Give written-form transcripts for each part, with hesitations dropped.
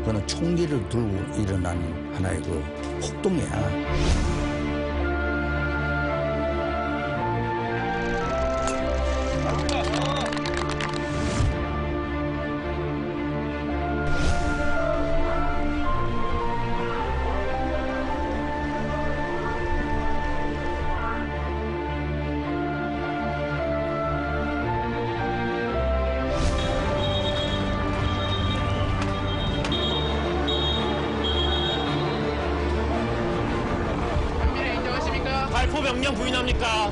그거는 총기를 들고 일어나는 하나의 그 폭동이야. 발포 명령 부인합니까?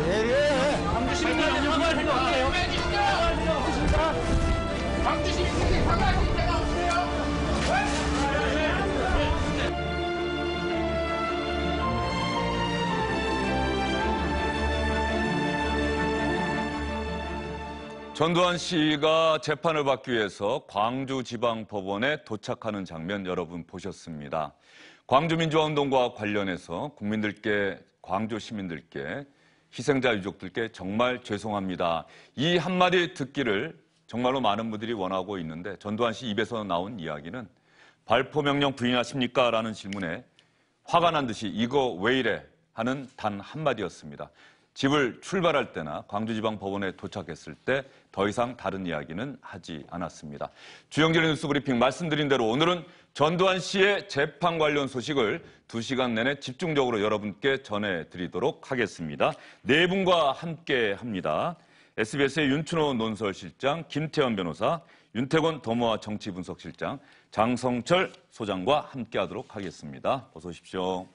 예. 광주시민들 명령을 해주세요. 광주시민들이 사과하실 때가 없어요. 전두환 씨가 재판을 받기 위해서 광주지방법원에 도착하는 장면 여러분 보셨습니다. 광주민주화운동과 관련해서 국민들께, 광주 시민들께, 희생자 유족들께 정말 죄송합니다. 이 한마디 듣기를 정말로 많은 분들이 원하고 있는데 전두환 씨 입에서 나온 이야기는 발포명령 부인하십니까? 라는 질문에 화가 난 듯이 이거 왜 이래? 하는 단 한마디였습니다. 집을 출발할 때나 광주지방법원에 도착했을 때 더 이상 다른 이야기는 하지 않았습니다. 주영진의 뉴스브리핑 말씀드린 대로 오늘은 전두환 씨의 재판 관련 소식을 2시간 내내 집중적으로 여러분께 전해드리도록 하겠습니다. 네 분과 함께합니다. SBS의 윤춘호 논설실장, 김태현 변호사, 윤태권 더모아 정치분석실장, 장성철 소장과 함께하도록 하겠습니다. 어서 오십시오.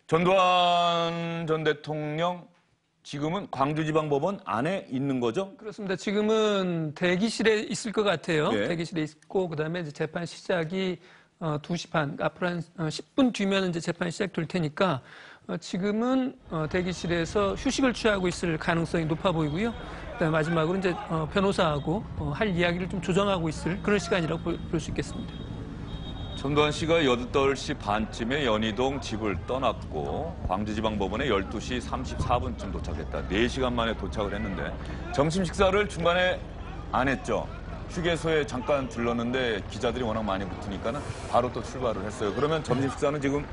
전두환 전 대통령 지금은 광주지방법원 안에 있는 거죠? 그렇습니다. 지금은 대기실에 있을 것 같아요. 네. 대기실에 있고 그다음에 이제 재판 시작이 2시 반, 앞으로 한 10분 뒤면 이제 재판이 시작될 테니까 지금은 대기실에서 휴식을 취하고 있을 가능성이 높아 보이고요. 그다음에 마지막으로 이제 변호사하고 할 이야기를 좀 조정하고 있을 그런 시간이라고 볼 수 있겠습니다. 전두환 씨가 8시 반쯤에 연희동 집을 떠났고 광주지방법원에 12시 34분쯤 도착했다. 4시간 만에 도착을 했는데 점심 식사를 중간에 안 했죠. 휴게소에 잠깐 들렀는데 기자들이 워낙 많이 붙으니까는 바로 또 출발을 했어요. 그러면 점심 식사는 지금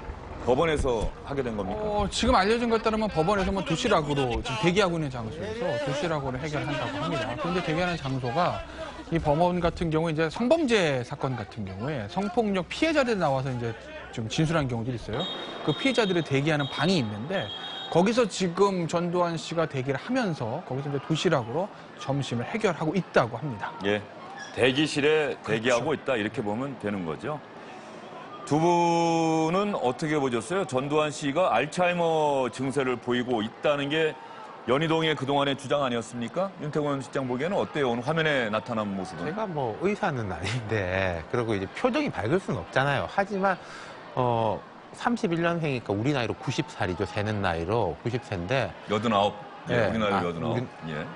법원에서 하게 된 겁니까? 지금 알려진 것 따르면 법원에서 뭐 도시락으로 지금 대기하고 있는 장소에서 도시락으로 해결한다고 합니다. 그런데 대기하는 장소가 이 법원 같은 경우에 이제 성범죄 사건 같은 경우에 성폭력 피해자들이 나와서 이제 좀 진술한 경우들이 있어요. 그 피해자들이 대기하는 방이 있는데 거기서 지금 전두환 씨가 대기를 하면서 거기서 이제 도시락으로 점심을 해결하고 있다고 합니다. 예, 대기실에 대기하고 그렇죠. 있다 이렇게 보면 되는 거죠. 두 분은 어떻게 보셨어요? 전두환 씨가 알츠하이머 증세를 보이고 있다는 게 연희동의 그동안의 주장 아니었습니까? 윤태권 실장 보기에는 어때요? 오늘 화면에 나타난 모습은? 제가 뭐 의사는 아닌데 그리고 이제 표정이 밝을 수는 없잖아요. 하지만 31년생이니까 우리 나이로 90살이죠. 세는 나이로 90세인데 89. 예, 네. 우리 나이로 89. 예.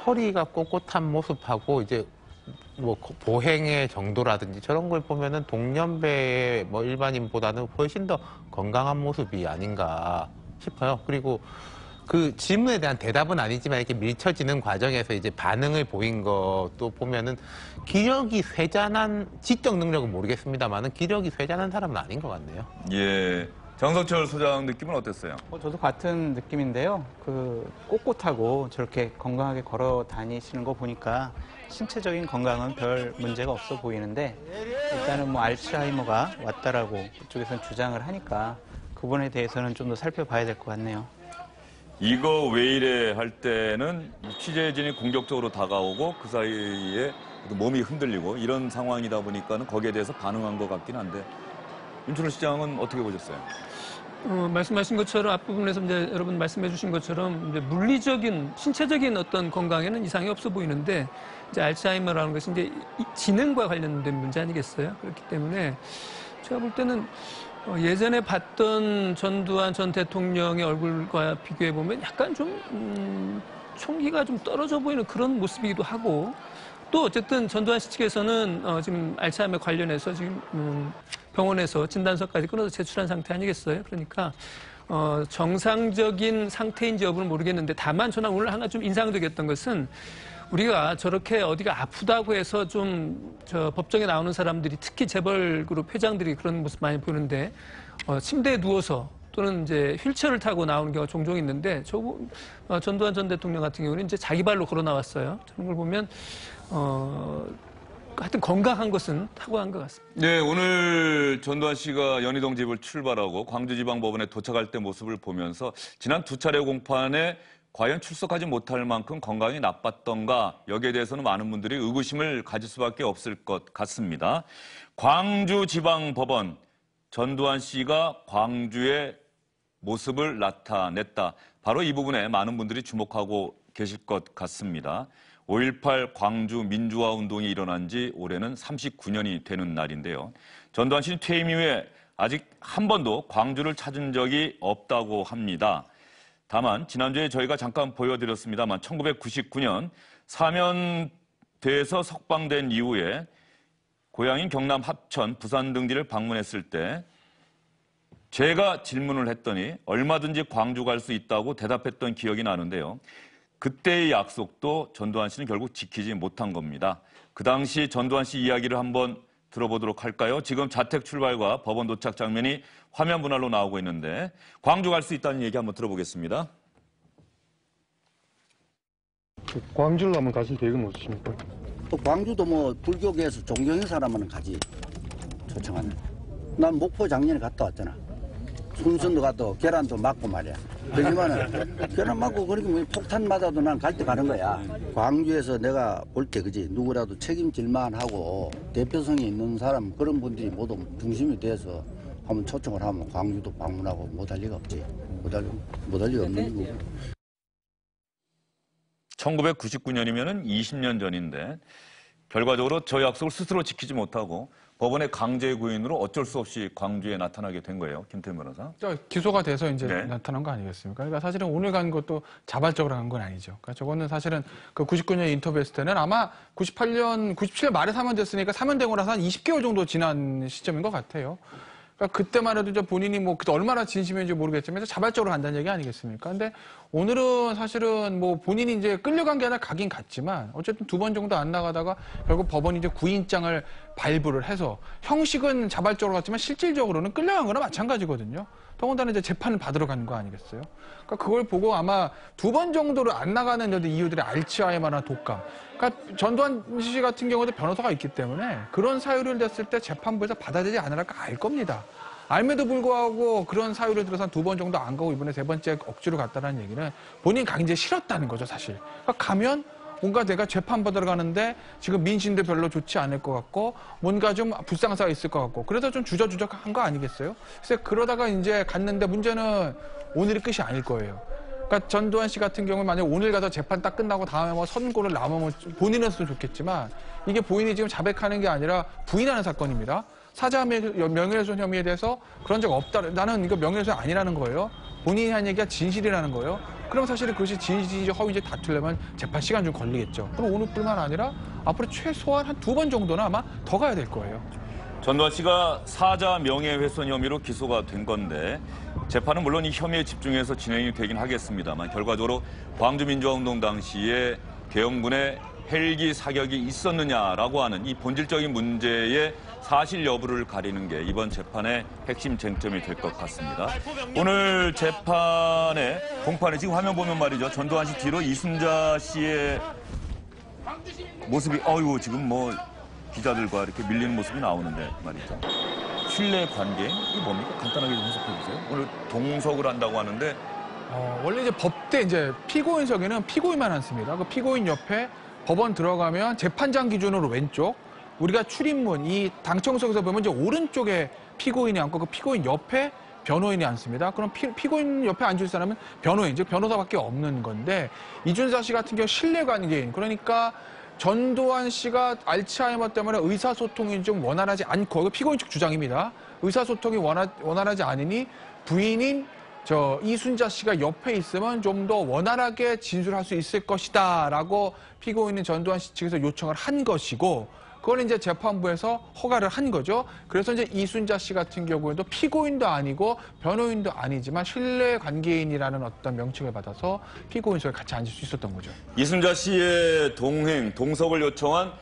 허리가 꼿꼿한 모습하고 이제 뭐 보행의 정도라든지 저런 걸 보면은 동년배의 뭐 일반인보다는 훨씬 더 건강한 모습이 아닌가 싶어요. 그리고 그 질문에 대한 대답은 아니지만 이렇게 밀쳐지는 과정에서 이제 반응을 보인 것도 보면은 기력이 쇠잔한, 지적 능력은 모르겠습니다만은 기력이 쇠잔한 사람은 아닌 것 같네요. 예. 장성철 소장 느낌은 어땠어요? 저도 같은 느낌인데요. 꼿꼿하고 저렇게 건강하게 걸어 다니시는 거 보니까 신체적인 건강은 별 문제가 없어 보이는데 일단은 뭐 알츠하이머가 왔다라고 그쪽에서는 주장을 하니까 그 부분에 대해서는 좀 더 살펴봐야 될 것 같네요. 이거 왜 이래 할 때는 취재진이 공격적으로 다가오고 그 사이에 몸이 흔들리고 이런 상황이다 보니까는 거기에 대해서 반응한 것 같긴 한데 윤춘호 시장은 어떻게 보셨어요? 말씀하신 것처럼 앞부분에서 이제 여러분 말씀해 주신 것처럼 이제 물리적인, 신체적인 어떤 건강에는 이상이 없어 보이는데 이제 알츠하이머라는 것이 이제 지능과 관련된 문제 아니겠어요? 그렇기 때문에 제가 볼 때는 예전에 봤던 전두환 전 대통령의 얼굴과 비교해 보면 약간 좀 총기가 좀 떨어져 보이는 그런 모습이기도 하고 또 어쨌든 전두환 씨 측에서는 지금 알츠하이머 관련해서 지금 병원에서 진단서까지 끊어서 제출한 상태 아니겠어요? 그러니까 정상적인 상태인지 여부는 모르겠는데 다만 저는 오늘 하나 좀 인상적이었던 것은 우리가 저렇게 어디가 아프다고 해서 좀 법정에 나오는 사람들이 특히 재벌 그룹 회장들이 그런 모습 많이 보이는데 침대에 누워서 또는 이제 휠체어를 타고 나오는 경우가 종종 있는데 전두환 전 대통령 같은 경우는 이제 자기 발로 걸어 나왔어요. 저런 걸 보면 하여튼 건강한 것은 탁월한 것 같습니다. 네, 오늘 전두환 씨가 연희동 집을 출발하고 광주지방법원에 도착할 때 모습을 보면서 지난 두 차례 공판에 과연 출석하지 못할 만큼 건강이 나빴던가 여기에 대해서는 많은 분들이 의구심을 가질 수밖에 없을 것 같습니다. 광주지방법원 전두환 씨가 광주의 모습을 나타냈다. 바로 이 부분에 많은 분들이 주목하고 계실 것 같습니다. 5.18 광주 민주화 운동이 일어난 지 올해는 39년이 되는 날인데요. 전두환 씨는 퇴임 이후에 아직 한 번도 광주를 찾은 적이 없다고 합니다. 다만 지난주에 저희가 잠깐 보여드렸습니다만 1999년 사면돼서 석방된 이후에 고향인 경남 합천, 부산 등지를 방문했을 때 제가 질문을 했더니 얼마든지 광주 갈 수 있다고 대답했던 기억이 나는데요. 그때의 약속도 전두환 씨는 결국 지키지 못한 겁니다. 그 당시 전두환 씨 이야기를 한번 들어보도록 할까요? 지금 자택 출발과 법원 도착 장면이 화면 분할로 나오고 있는데 광주 갈 수 있다는 얘기 한번 들어보겠습니다. 광주를 한번 가실 계획은 없으십니까? 또 광주도 뭐 불교계에서 존경해서 사람은 가지. 초청하는. 난 목포 작년에 갔다 왔잖아. 순천도 갔다 오고 계란도 맞고 말이야. 그렇지만은 계란 맞고 그렇게 뭐 폭탄 맞아도 난 갈 때 가는 거야. 광주에서 내가 볼 때 그지 누구라도 책임질만 하고 대표성이 있는 사람 그런 분들이 모두 중심이 돼서 한번 초청을 하면 광주도 방문하고 못할 리가 없지. 못할 리가 없는 거고. 1999년이면은 20년 전인데 결과적으로 저 약속을 스스로 지키지 못하고 법원의 강제 구인으로 어쩔 수 없이 광주에 나타나게 된 거예요. 김태현 변호사. 기소가 돼서 이제 네. 나타난 거 아니겠습니까? 그러니까 사실은 오늘 간 것도 자발적으로 간 건 아니죠. 그러니까 저거는 사실은 그 99년 인터뷰했을 때는 아마 97년 말에 사면됐으니까 사면되고 나서 한 20개월 정도 지난 시점인 것 같아요. 그러니까 그때만 해도 이제 본인이 뭐 그때 얼마나 진심인지 모르겠지만 자발적으로 간다는 얘기 아니겠습니까? 근데 오늘은 사실은 뭐 본인이 이제 끌려간 게 아니라 가긴 갔지만 어쨌든 2번 정도 안 나가다가 결국 법원이 이제 구인장을 발부를 해서 형식은 자발적으로 갔지만 실질적으로는 끌려간 거나 마찬가지거든요. 더군다나 이제 재판을 받으러 간 거 아니겠어요? 그러니까 그걸 보고 아마 2번 정도를 안 나가는 이유들이 알츠하이머나 독감. 그러니까 전두환 씨 같은 경우도 변호사가 있기 때문에 그런 사유를 냈을 때 재판부에서 받아들이지 않으랄까 알 겁니다. 알매도 불구하고 그런 사유를 들어서 한 2번 정도 안 가고 이번에 3번째 억지로 갔다는 얘기는 본인 가기 이제 싫었다는 거죠, 사실. 그러니까 가면 뭔가 내가 재판받으러 가는데 지금 민심도 별로 좋지 않을 것 같고 뭔가 좀 불상사가 있을 것 같고 그래서 좀 주저주저한 거 아니겠어요? 그래서 그러다가 이제 갔는데 문제는 오늘이 끝이 아닐 거예요. 그러니까 전두환 씨 같은 경우는 만약 오늘 가서 재판 딱 끝나고 다음에 뭐 선고를 나오면 본인은 했으면 좋겠지만 이게 본인이 지금 자백하는 게 아니라 부인하는 사건입니다. 사자 명예훼손 혐의에 대해서 그런 적 없다. 나는 이거 명예훼손 아니라는 거예요. 본인이 한 얘기가 진실이라는 거예요. 그럼 사실은 그것이 진실인지 허위인지 다투려면 재판 시간 좀 걸리겠죠. 그럼 오늘뿐만 아니라 앞으로 최소한 한 2번 정도는 아마 더 가야 될 거예요. 전두환 씨가 사자 명예훼손 혐의로 기소가 된 건데 재판은 물론 이 혐의에 집중해서 진행이 되긴 하겠습니다만 결과적으로 광주민주화운동 당시에 계엄군의 헬기 사격이 있었느냐라고 하는 이 본질적인 문제의 사실 여부를 가리는 게 이번 재판의 핵심 쟁점이 될 것 같습니다. 오늘 재판의 공판에 지금 화면 보면 말이죠. 전두환 씨 뒤로 이순자 씨의 모습이 지금 뭐 기자들과 이렇게 밀리는 모습이 나오는데 말이죠. 신뢰 관계 이게 뭡니까? 간단하게 좀 해석해 주세요. 오늘 동석을 한다고 하는데 원래 이제 법대 이제 피고인석에는 피고인만 앉습니다. 그 피고인 옆에 법원 들어가면 재판장 기준으로 왼쪽, 우리가 출입문 이 당청석에서 보면 이제 오른쪽에 피고인이 앉고 그 피고인 옆에 변호인이 앉습니다. 그럼 피고인 옆에 앉을 사람은 변호인, 즉 변호사밖에 없는 건데 이준사 씨 같은 경우 신뢰관계인, 그러니까 전두환 씨가 알츠하이머 때문에 의사소통이 좀 원활하지 않고, 피고인 측 주장입니다. 의사소통이 원활하지 않으니 부인인 이순자 씨가 옆에 있으면 좀 더 원활하게 진술할 수 있을 것이다 라고 피고인은 전두환 씨 측에서 요청을 한 것이고, 그걸 이제 재판부에서 허가를 한 거죠. 그래서 이제 이순자 씨 같은 경우에도 피고인도 아니고 변호인도 아니지만 신뢰 관계인이라는 어떤 명칭을 받아서 피고인석에 같이 앉을 수 있었던 거죠. 이순자 씨의 동행, 동석을 요청한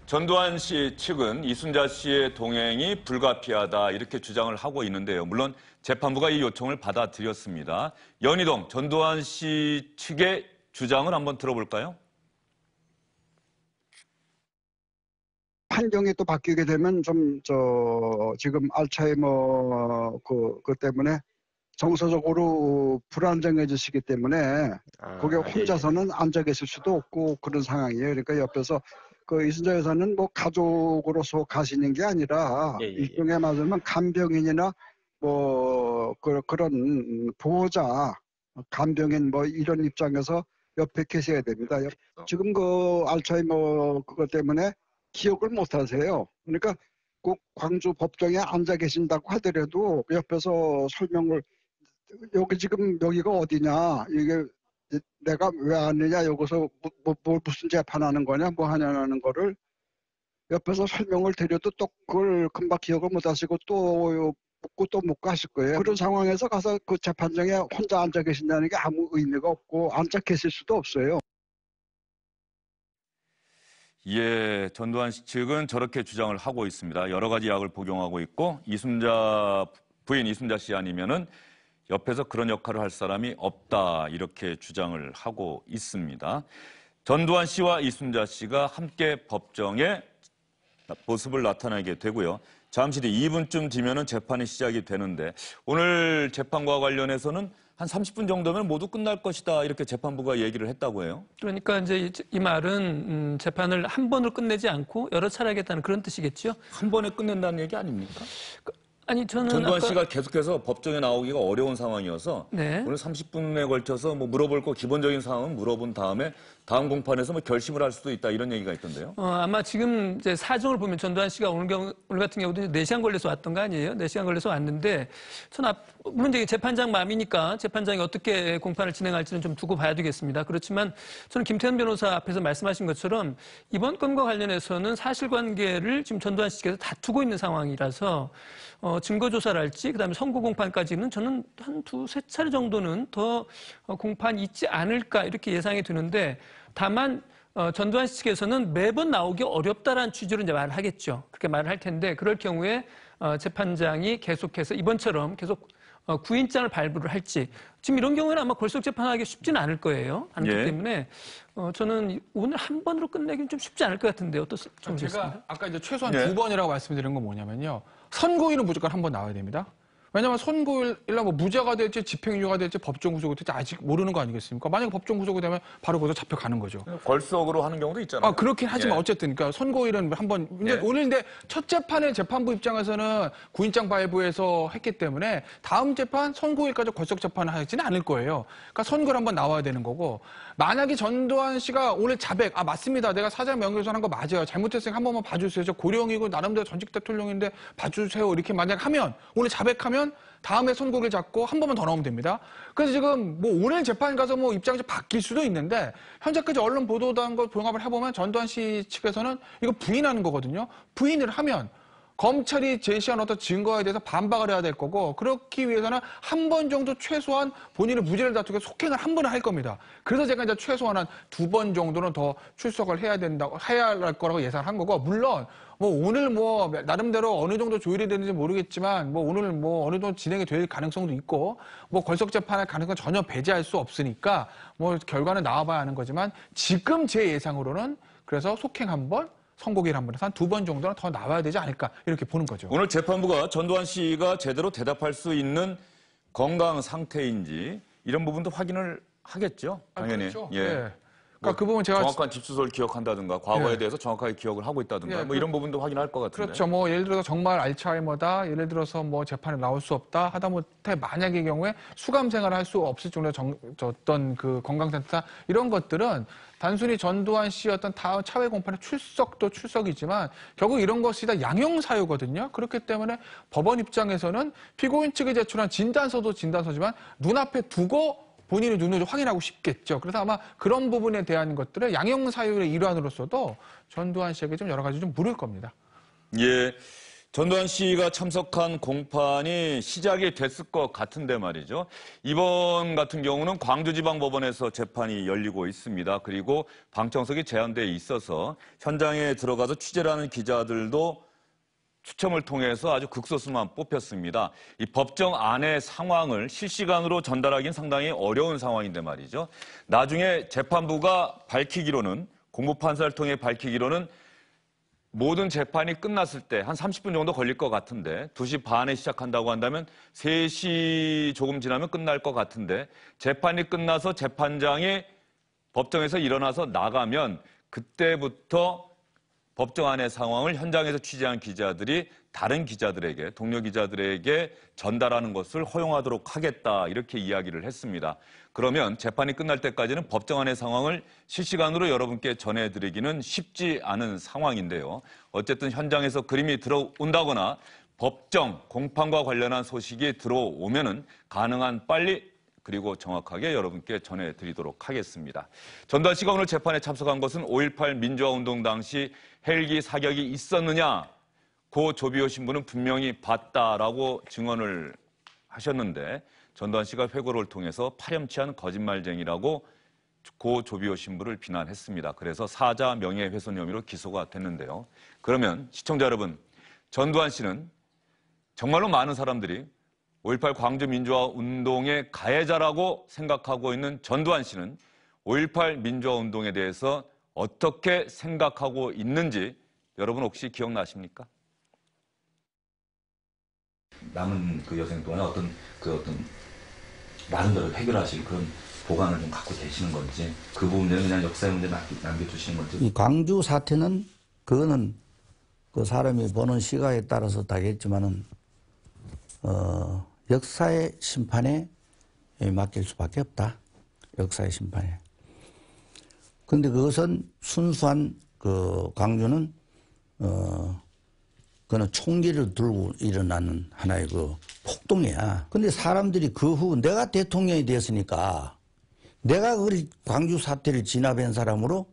전두환 씨 측은 이순자 씨의 동행이 불가피하다 이렇게 주장을 하고 있는데요. 물론 재판부가 이 요청을 받아들였습니다. 연희동 전두환 씨 측의 주장을 한번 들어볼까요? 판정이 또 바뀌게 되면 지금 알츠하이머 그 때문에 정서적으로 불안정해지시기 때문에 거기 혼자서는 앉아 계실 수도 없고 그런 상황이에요. 그러니까 옆에서 그 이순자 여사는 뭐 가족으로서 가시는 게 아니라 일종의 말하면 간병인이나 뭐 그런 보호자, 간병인 뭐 이런 입장에서 옆에 계셔야 됩니다. 지금 그 알츠하이머 그것 때문에 기억을 못 하세요. 그러니까 꼭 광주 법정에 앉아 계신다고 하더라도 옆에서 설명을 지금 여기가 어디냐, 이게 내가 왜 왔느냐, 여기서 무슨 재판하는 거냐, 뭐 하냐는 거를 옆에서 설명을 드려도 또 그걸 금방 기억을 못 하시고 또 묻고 또 묻고 하실 거예요. 그런 상황에서 가서 그 재판장에 혼자 앉아 계신다는 게 아무 의미가 없고 앉아 계실 수도 없어요. 예, 전두환 씨 측은 저렇게 주장을 하고 있습니다. 여러 가지 약을 복용하고 있고 부인 이순자 씨 아니면은 옆에서 그런 역할을 할 사람이 없다 이렇게 주장을 하고 있습니다. 전두환 씨와 이순자 씨가 함께 법정에 모습을 나타내게 되고요. 잠시 뒤 2분쯤 뒤면은 재판이 시작이 되는데 오늘 재판과 관련해서는 한 30분 정도면 모두 끝날 것이다 이렇게 재판부가 얘기를 했다고 해요. 그러니까 이제 이 말은 재판을 한 번으로 끝내지 않고 여러 차례 하겠다는 그런 뜻이겠죠. 한 번에 끝낸다는 얘기 아닙니까? 아니 저는 전두환 씨가 계속해서 법정에 나오기가 어려운 상황이어서 네. 오늘 30분에 걸쳐서 뭐 물어볼 거 기본적인 사항은 물어본 다음에 다음 공판에서 뭐 결심을 할 수도 있다 이런 얘기가 있던데요. 아마 지금 이제 사정을 보면 전두환 씨가 오늘 같은 경우도 4시간 걸려서 왔던 거 아니에요? 4시간 걸려서 왔는데 물론 이제 재판장 마음이니까 재판장이 어떻게 공판을 진행할지는 좀 두고 봐야 되겠습니다. 그렇지만 저는 김태현 변호사 앞에서 말씀하신 것처럼 이번 건과 관련해서는 사실관계를 지금 전두환 씨께서 다투고 있는 상황이라서 증거조사랄지 그다음에 선고 공판까지는 저는 한 2-3차례 정도는 더 공판이 있지 않을까 이렇게 예상이 드는데 다만 전두환 씨 측에서는 매번 나오기 어렵다라는 취지로 이제 말을 하겠죠. 그렇게 말을 할 텐데 그럴 경우에 재판장이 계속해서 이번처럼 계속 구인장을 발부를 할지 지금 이런 경우에는 아마 골속 재판하기 쉽지는 않을 거예요. 않기 때문에 저는 오늘 한 번으로 끝내기는 좀 쉽지 않을 것 같은데 어떻습니까? 제가 아까 이제 최소한 2번이라고 말씀드린 건 뭐냐면요. 선고일은 무조건 한 번 나와야 됩니다. 왜냐하면 선고일날 뭐 무죄가 될지 집행유예가 될지 법정 구속이 될지 아직 모르는 거 아니겠습니까? 만약에 법정 구속이 되면 바로 거기서 잡혀가는 거죠. 걸석으로 하는 경우도 있잖아요. 그렇긴 하지만 어쨌든 그러니까 선고일은 한번 오늘 근데 첫 재판을 재판부 입장에서는 구인장 발부해서 했기 때문에 다음 재판 선고일까지 걸석 재판을 하지는 않을 거예요. 그러니까 선고를 한번 나와야 되는 거고 만약에 전두환 씨가 오늘 자백 맞습니다. 내가 사장 명예훼손한 거 맞아요. 잘못했으니까 한 번만 봐주세요. 저 고령이고 나름대로 전직 대통령인데 봐주세요. 이렇게 만약 하면 오늘 자백하면 다음에 선고를 잡고 한 번만 더 나오면 됩니다. 그래서 지금 뭐 오늘 재판 가서 뭐 입장이 바뀔 수도 있는데 현재까지 언론 보도한 걸 종합을 해보면 전두환 씨 측에서는 이거 부인하는 거거든요. 부인을 하면 검찰이 제시한 어떤 증거에 대해서 반박을 해야 될 거고 그렇기 위해서는 한 번 정도 최소한 본인의 무죄를 다투게 속행을 한 번은 할 겁니다. 그래서 제가 이제 최소한 한 2번 정도는 더 출석을 해야 할 거라고 예상한 거고 물론 뭐 오늘 뭐 나름대로 어느 정도 조율이 되는지 모르겠지만 뭐 오늘 뭐 어느 정도 진행이 될 가능성도 있고 뭐 걸석 재판할 가능성 전혀 배제할 수 없으니까 뭐 결과는 나와봐야 하는 거지만 지금 제 예상으로는 그래서 속행 한 번 선고일 한 번에서 한 2번 정도는 더 나와야 되지 않을까 이렇게 보는 거죠. 오늘 재판부가 전두환 씨가 제대로 대답할 수 있는 건강 상태인지 이런 부분도 확인을 하겠죠. 당연히. 그렇죠. 예. 그러니까 그 부분 제가 정확한 집 주소를 기억한다든가 과거에 대해서 정확하게 기억을 하고 있다든가 뭐 이런 부분도 확인할 것 같은데. 그렇죠. 뭐 예를 들어서 정말 알츠하이머다. 예를 들어서 뭐 재판에 나올 수 없다. 하다못해 만약의 경우에 수감 생활을 할 수 없을 정도의 어떤 그 건강 상태 이런 것들은 단순히 전두환 씨의 어떤 다음 차회 공판의 출석도 출석이지만 결국 이런 것이 다 양형 사유거든요. 그렇기 때문에 법원 입장에서는 피고인 측이 제출한 진단서도 진단서지만 눈앞에 두고 본인의 눈으로 확인하고 싶겠죠. 그래서 아마 그런 부분에 대한 것들을 양형사유의 일환으로서도 전두환 씨에게 좀 여러 가지 좀 물을 겁니다. 예. 전두환 씨가 참석한 공판이 시작이 됐을 것 같은데 말이죠. 이번 같은 경우는 광주지방법원에서 재판이 열리고 있습니다. 그리고 방청석이 제한돼 있어서 현장에 들어가서 취재를 하는 기자들도 추첨을 통해서 아주 극소수만 뽑혔습니다. 이 법정 안의 상황을 실시간으로 전달하기는 상당히 어려운 상황인데 말이죠. 나중에 재판부가 밝히기로는, 공보판사를 통해 밝히기로는 모든 재판이 끝났을 때 한 30분 정도 걸릴 것 같은데 2시 반에 시작한다고 한다면 3시 조금 지나면 끝날 것 같은데 재판이 끝나서 재판장이 법정에서 일어나서 나가면 그때부터 법정 안의 상황을 현장에서 취재한 기자들이 다른 기자들에게, 동료 기자들에게 전달하는 것을 허용하도록 하겠다 이렇게 이야기를 했습니다. 그러면 재판이 끝날 때까지는 법정 안의 상황을 실시간으로 여러분께 전해드리기는 쉽지 않은 상황인데요. 어쨌든 현장에서 그림이 들어온다거나 법정, 공판과 관련한 소식이 들어오면은 가능한 빨리 그리고 정확하게 여러분께 전해드리도록 하겠습니다. 전두환 씨가 오늘 재판에 참석한 것은 5.18 민주화운동 당시 헬기 사격이 있었느냐? 고 조비오 신부는 분명히 봤다라고 증언을 하셨는데 전두환 씨가 회고를 통해서 파렴치한 거짓말쟁이라고 고 조비오 신부를 비난했습니다. 그래서 사자 명예훼손 혐의로 기소가 됐는데요. 그러면 시청자 여러분, 전두환 씨는 정말로 많은 사람들이 5.18 광주 민주화 운동의 가해자라고 생각하고 있는 전두환 씨는 5.18 민주화 운동에 대해서 어떻게 생각하고 있는지 여러분 혹시 기억나십니까? 남은 그 여생 동안에 어떤 나름대로 해결하실 그런 보관을 좀 갖고 계시는 건지 그 부분들은 그냥 역사의 문제 남겨두시는 건지. 이 광주 사태는 그거는 그 사람이 보는 시각에 따라서 다겠지만은 역사의 심판에 맡길 수밖에 없다. 역사의 심판에. 근데 그것은 순수한 그 광주는 그거는 총기를 들고 일어나는 하나의 그 폭동이야. 근데 사람들이 그 후 내가 대통령이 됐으니까 내가 그 광주 사태를 진압한 사람으로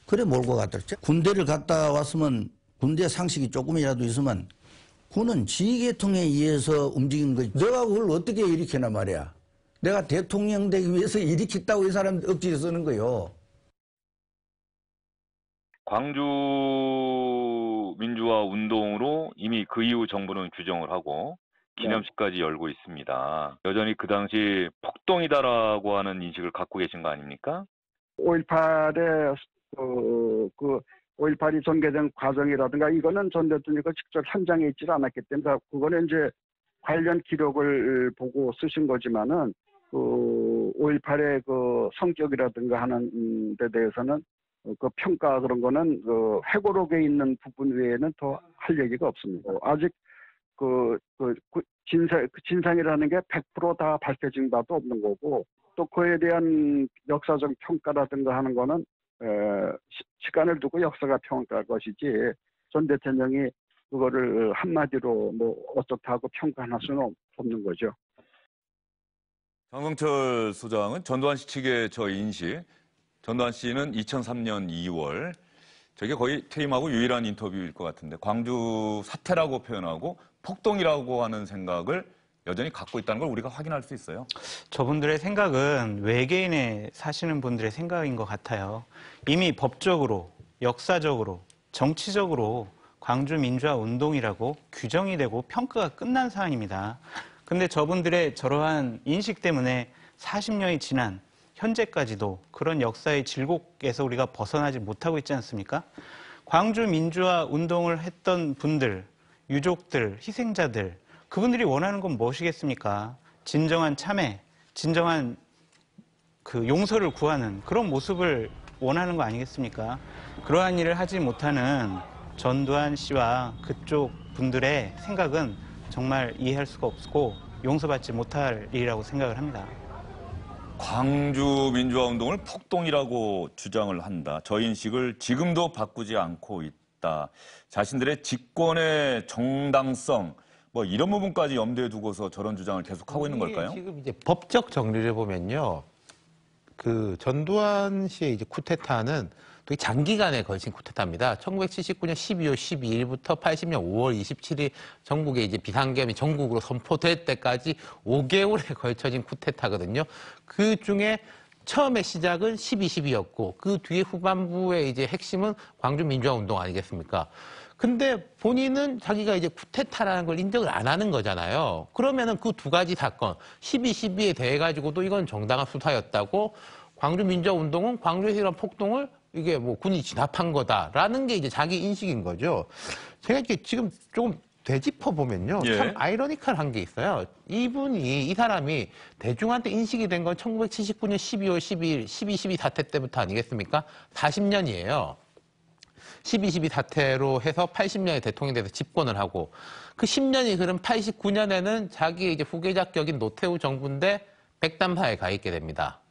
그래 몰고 갔더랬지. 군대를 갔다 왔으면 군대 상식이 조금이라도 있으면 군은 지휘계통에 의해서 움직인 거지. 내가 그걸 어떻게 일으키나 말이야. 내가 대통령 되기 위해서 일으켰다고 이 사람 억지로 쓰는 거요. 광주 민주화 운동으로 이미 그 이후 정부는 규정을 하고 기념식까지 열고 있습니다. 여전히 그 당시 폭동이다라고 하는 인식을 갖고 계신 거 아닙니까? 5.18에 5.18이 전개된 과정이라든가 이거는 전 대통령이 직접 현장에 있지 않았기 때문에 그거는 이제 관련 기록을 보고 쓰신 거지만은 그 5.18의 그 성격이라든가 하는 데 대해서는 그 평가 그런 거는 그 회고록에 있는 부분 외에는 더 할 얘기가 없습니다. 아직 진상이라는 게 100% 다 밝혀진 바도 없는 거고 또 그에 대한 역사적 평가라든가 하는 거는 시간을 두고 역사가 평가할 것이지 전 대통령이 그거를 한마디로 뭐 어떻다고 평가할 수는 없는 거죠. 장성철 소장은 전두환 씨 측의 저 인식, 전두환 씨는 2003년 2월 저게 거의 퇴임하고 유일한 인터뷰일 것 같은데 광주 사태라고 표현하고 폭동이라고 하는 생각을 여전히 갖고 있다는 걸 우리가 확인할 수 있어요. 저분들의 생각은 외계인에 사시는 분들의 생각인 것 같아요. 이미 법적으로, 역사적으로, 정치적으로 광주 민주화 운동이라고 규정이 되고 평가가 끝난 사안입니다. 근데 저분들의 저러한 인식 때문에 40년이 지난 현재까지도 그런 역사의 질곡에서 우리가 벗어나지 못하고 있지 않습니까? 광주 민주화 운동을 했던 분들, 유족들, 희생자들, 그분들이 원하는 건 무엇이겠습니까? 진정한 참회, 진정한 그 용서를 구하는 그런 모습을 원하는 거 아니겠습니까? 그러한 일을 하지 못하는 전두환 씨와 그쪽 분들의 생각은 정말 이해할 수가 없고 용서받지 못할 일이라고 생각을 합니다. 광주 민주화 운동을 폭동이라고 주장을 한다. 저 인식을 지금도 바꾸지 않고 있다. 자신들의 집권의 정당성, 뭐 이런 부분까지 염두에 두고서 저런 주장을 계속하고 있는 걸까요? 지금 이제 법적 정리를 보면요. 그 전두환 씨의 이제 쿠데타는 또 장기간에 걸친 쿠데타입니다. 1979년 12월 12일부터 80년 5월 27일 전국에 이제 비상계엄이 전국으로 선포될 때까지 5개월에 걸쳐진 쿠데타거든요. 그 중에 처음에 시작은 12.12였고 그 뒤에 후반부의 이제 핵심은 광주 민주화 운동 아니겠습니까? 근데 본인은 자기가 이제 쿠데타라는 걸 인정을 안 하는 거잖아요. 그러면은 그 두 가지 사건, 12.12에 대해 가지고도 이건 정당한 수사였다고 광주 민주화 운동은 광주에서 일어난 폭동을 이게 뭐 군이 진압한 거다라는 게 이제 자기 인식인 거죠. 제가 이렇게 지금 조금 되짚어 보면요. 예. 참 아이러니컬한 게 있어요. 이 사람이 대중한테 인식이 된 건 1979년 12월 12일 12.12 사태 때부터 아니겠습니까? 40년이에요. 12.12 사태로 해서 80년에 대통령이 돼서 집권을 하고 그 10년이 흐른 89년에는 자기의 이제 후계자 격인 노태우 정부인데 백담사에 가 있게 됩니다.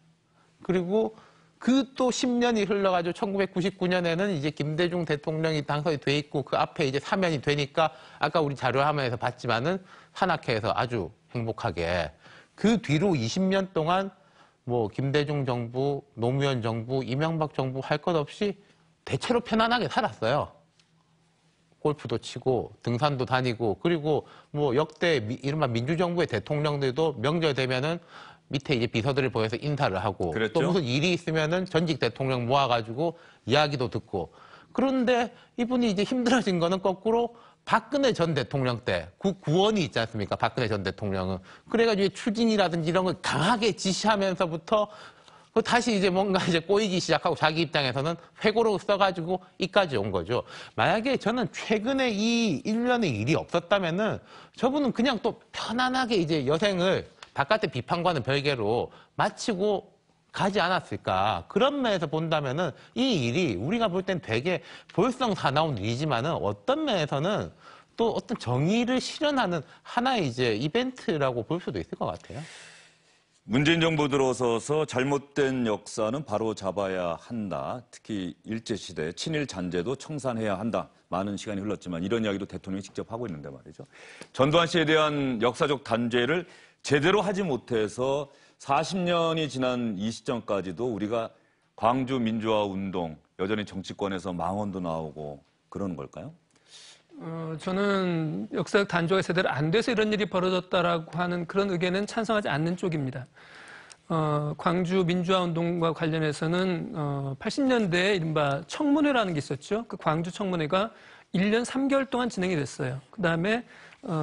그리고 그 또 10년이 흘러가지고 1999년에는 이제 김대중 대통령이 당선이 돼 있고 그 앞에 이제 사면이 되니까 아까 우리 자료 화면에서 봤지만은 산악회에서 아주 행복하게 그 뒤로 20년 동안 뭐 김대중 정부, 노무현 정부, 이명박 정부 할 것 없이 대체로 편안하게 살았어요. 골프도 치고 등산도 다니고 그리고 뭐 역대 이른바 민주정부의 대통령들도 명절 되면은 밑에 이제 비서들을 보내서 인사를 하고 그랬죠? 또 무슨 일이 있으면은 전직 대통령 모아가지고 이야기도 듣고 그런데 이분이 이제 힘들어진 거는 거꾸로 박근혜 전 대통령 때 구원이 있지 않습니까? 박근혜 전 대통령은 그래가지고 추진이라든지 이런 걸 강하게 지시하면서부터 다시 이제 뭔가 이제 꼬이기 시작하고 자기 입장에서는 회고록 써가지고 이까지 온 거죠. 만약에 저는 최근에 이 일련의 일이 없었다면은 저분은 그냥 또 편안하게 이제 여생을 바깥의 비판과는 별개로 마치고 가지 않았을까. 그런 면에서 본다면은 이 일이 우리가 볼 땐 되게 볼성 사나운 일이지만은 어떤 면에서는 또 어떤 정의를 실현하는 하나의 이제 이벤트라고 볼 수도 있을 것 같아요. 문재인 정부 들어서서 잘못된 역사는 바로 잡아야 한다. 특히 일제시대 친일 잔재도 청산해야 한다. 많은 시간이 흘렀지만 이런 이야기도 대통령이 직접 하고 있는데 말이죠. 전두환 씨에 대한 역사적 단죄를 제대로 하지 못해서 40년이 지난 이 시점까지도 우리가 광주 민주화 운동, 여전히 정치권에서 망언도 나오고 그러는 걸까요? 저는 역사적 단죄가 제대로 안 돼서 이런 일이 벌어졌다라고 하는 그런 의견은 찬성하지 않는 쪽입니다. 광주 민주화 운동과 관련해서는 80년대에 이른바 청문회라는 게 있었죠. 그 광주 청문회가 1년 3개월 동안 진행이 됐어요. 그다음에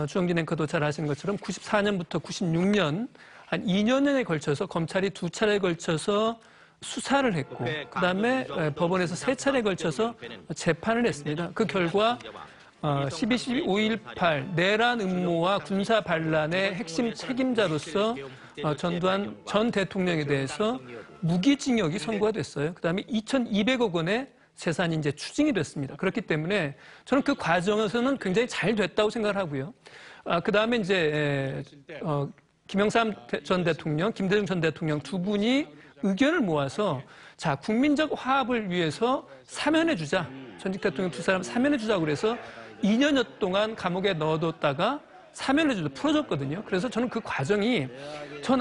주영진 앵커도 잘 아시는 것처럼 94년부터 96년 한 2년에 걸쳐서 검찰이 2차례에 걸쳐서 수사를 했고 그다음에 법원에서 3차례에 걸쳐서 재판을 했습니다. 그 결과 12.12, 5.18 내란 음모와 군사 반란의 핵심 책임자로서 전두환 전 대통령에 대해서 무기징역이 선고가 됐어요. 그다음에 2,200억 원의 재산이 이제 추징이 됐습니다. 그렇기 때문에 저는 그 과정에서는 굉장히 잘 됐다고 생각을 하고요. 그다음에 이제 김영삼 전 대통령, 김대중 전 대통령 두 분이 의견을 모아서 자 국민적 화합을 위해서 사면해주자. 전직 대통령 두 사람 사면해주자고 그래서 2년여 동안 감옥에 넣어뒀다가 사면해주자 풀어줬거든요. 그래서 저는 그 과정이 전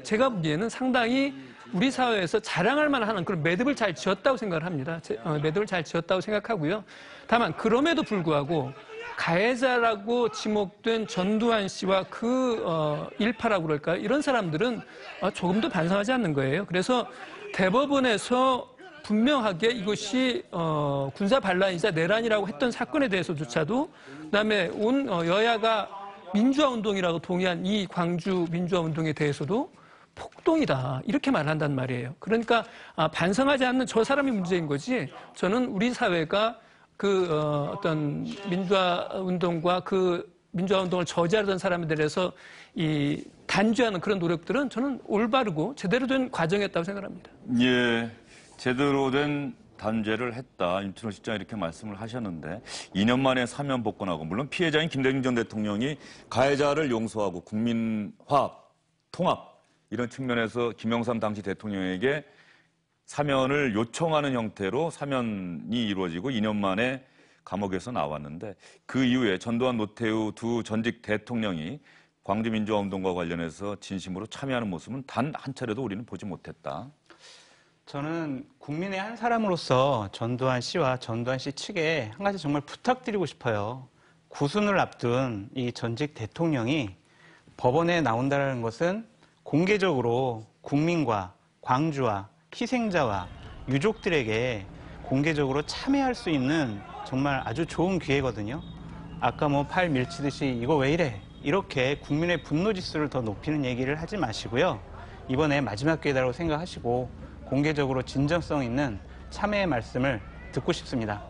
제가 보기에는 상당히 우리 사회에서 자랑할 만한 그런 매듭을 잘 지었다고 생각을 합니다. 매듭을 잘 지었다고 생각하고요. 다만 그럼에도 불구하고 가해자라고 지목된 전두환 씨와 그 일파라고 그럴까요? 이런 사람들은 조금도 반성하지 않는 거예요. 그래서 대법원에서 분명하게 이것이 군사 반란이자 내란이라고 했던 사건에 대해서조차도 그다음에 온 여야가 민주화 운동이라고 동의한 이 광주 민주화 운동에 대해서도 폭동이다 이렇게 말한단 말이에요. 그러니까 반성하지 않는 저 사람이 문제인 거지 저는 우리 사회가 그 어떤 민주화 운동과 그 민주화 운동을 저지하던 사람에 대해서 이 단죄하는 그런 노력들은 저는 올바르고 제대로 된 과정이었다고 생각합니다. 예, 제대로 된 단죄를 했다. 임춘호 실장이 이렇게 말씀을 하셨는데 2년 만에 사면 복권하고 물론 피해자인 김대중 전 대통령이 가해자를 용서하고 국민화합, 통합 이런 측면에서 김영삼 당시 대통령에게 사면을 요청하는 형태로 사면이 이루어지고 2년 만에 감옥에서 나왔는데 그 이후에 전두환, 노태우 두 전직 대통령이 광주민주화운동과 관련해서 진심으로 참여하는 모습은 단 한 차례도 우리는 보지 못했다. 저는 국민의 한 사람으로서 전두환 씨와 전두환 씨 측에 한 가지 정말 부탁드리고 싶어요. 구순을 앞둔 이 전직 대통령이 법원에 나온다는 것은 공개적으로 국민과 광주와 희생자와 유족들에게 공개적으로 참여할 수 있는 정말 아주 좋은 기회거든요. 아까 뭐 팔 밀치듯이 이거 왜 이래? 이렇게 국민의 분노 지수를 더 높이는 얘기를 하지 마시고요. 이번에 마지막 기회다라고 생각하시고 공개적으로 진정성 있는 참여의 말씀을 듣고 싶습니다.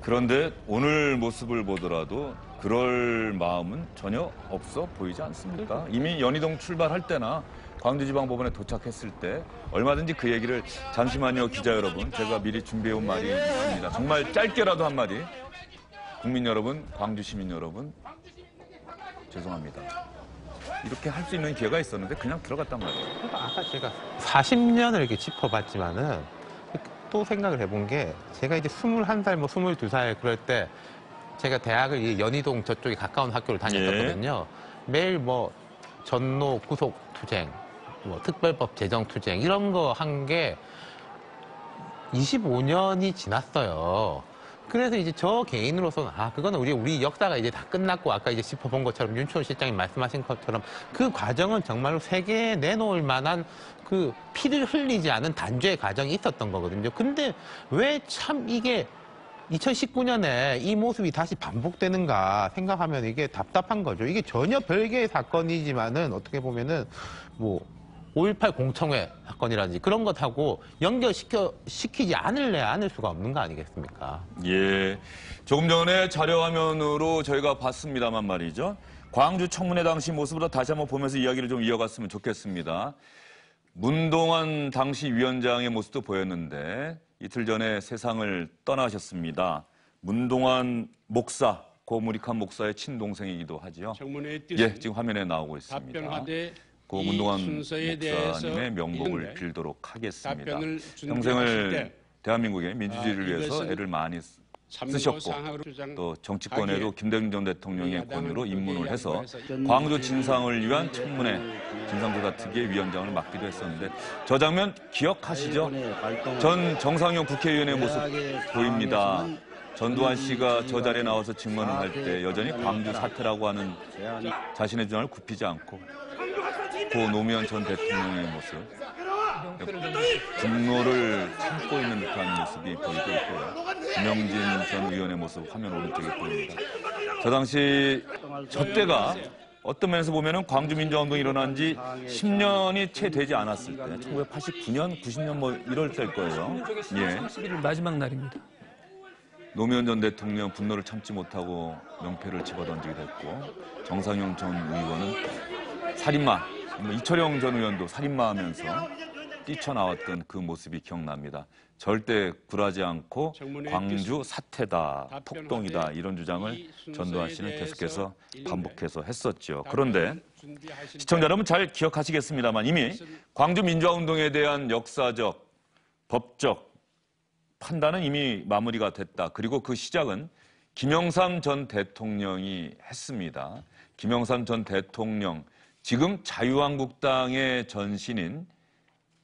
그런데 오늘 모습을 보더라도 그럴 마음은 전혀 없어 보이지 않습니까? 이미 연희동 출발할 때나 광주지방법원에 도착했을 때 얼마든지 그 얘기를 잠시만요 기자 여러분 제가 미리 준비해온 말이 있습니다. 정말 짧게라도 한마디 국민 여러분 광주 시민 여러분 죄송합니다. 이렇게 할 수 있는 기회가 있었는데 그냥 들어갔단 말이에요. 아까 제가 40년을 이렇게 짚어봤지만은 또 생각을 해본 게 제가 이제 21살, 뭐 22살 그럴 때 제가 대학을 이 연희동 저쪽에 가까운 학교를 다녔었거든요. 매일 뭐 전노 구속 투쟁, 뭐 특별법 제정 투쟁 이런 거 한 게 25년이 지났어요. 그래서 이제 저 개인으로서는 그거는 우리 역사가 이제 다 끝났고 아까 이제 짚어본 것처럼 윤초원 실장님 말씀하신 것처럼 그 과정은 정말로 세계에 내놓을 만한 그 피를 흘리지 않은 단죄의 과정이 있었던 거거든요. 근데 왜 참 이게 2019년에 이 모습이 다시 반복되는가 생각하면 이게 답답한 거죠. 이게 전혀 별개의 사건이지만은 어떻게 보면은 뭐 5.18 공청회 사건이라든지 그런 것하고 연결시키지 않을 수가 없는 거 아니겠습니까? 예. 조금 전에 자료화면으로 저희가 봤습니다만 말이죠. 광주 청문회 당시 모습으로 다시 한번 보면서 이야기를 좀 이어갔으면 좋겠습니다. 문동환 당시 위원장의 모습도 보였는데 이틀 전에 세상을 떠나셨습니다. 문동환 목사, 고무리칸 목사의 친동생이기도 하죠. 예, 지금 화면에 나오고 있습니다. 그 문동환 목사님의 명복을 빌도록 하겠습니다. 평생을 대한민국의 민주주의를 위해서 애를 많이 쓰셨고 또 정치권에도 김대중 전 대통령의 권유로 입문을 해서 광주 진상을 위한 청문회 진상조사특위의 위원장을 맡기도 했었는데 저 장면 기억하시죠? 전 정상용 국회의원의 모습 보입니다. 전두환 씨가 저 자리에 나와서 증언을 할 때 여전히 광주 사태라고 하는 자신의 주장을 굽히지 않고 고 노무현 전 대통령의 모습, 분노를 참고 있는 듯한 모습이 보이고 있고요. 김영진 전 의원의 모습 화면 오른쪽에 보입니다. 저 당시 저 때가 어떤 면에서 보면은 광주민주화운동이 일어난 지 10년이 채 되지 않았을 때, 1989년, 90년 뭐 이럴 때일 거예요. 예. 11일 마지막 날입니다. 노무현 전 대통령 분노를 참지 못하고 명패를 집어던지게 됐고 정상용 전 의원은 살인마, 이철영 전 의원도 살인마하면서 뛰쳐나왔던 그 모습이 기억납니다. 절대 굴하지 않고 광주 사태다, 폭동이다 이런 주장을 전두환 씨는 계속해서 반복해서 했었죠. 그런데 시청자 여러분 잘 기억하시겠습니다만 이미 광주 민주화운동에 대한 역사적, 법적 판단은 이미 마무리가 됐다. 그리고 그 시작은 김영삼 전 대통령이 했습니다. 김영삼 전 대통령, 지금 자유한국당의 전신인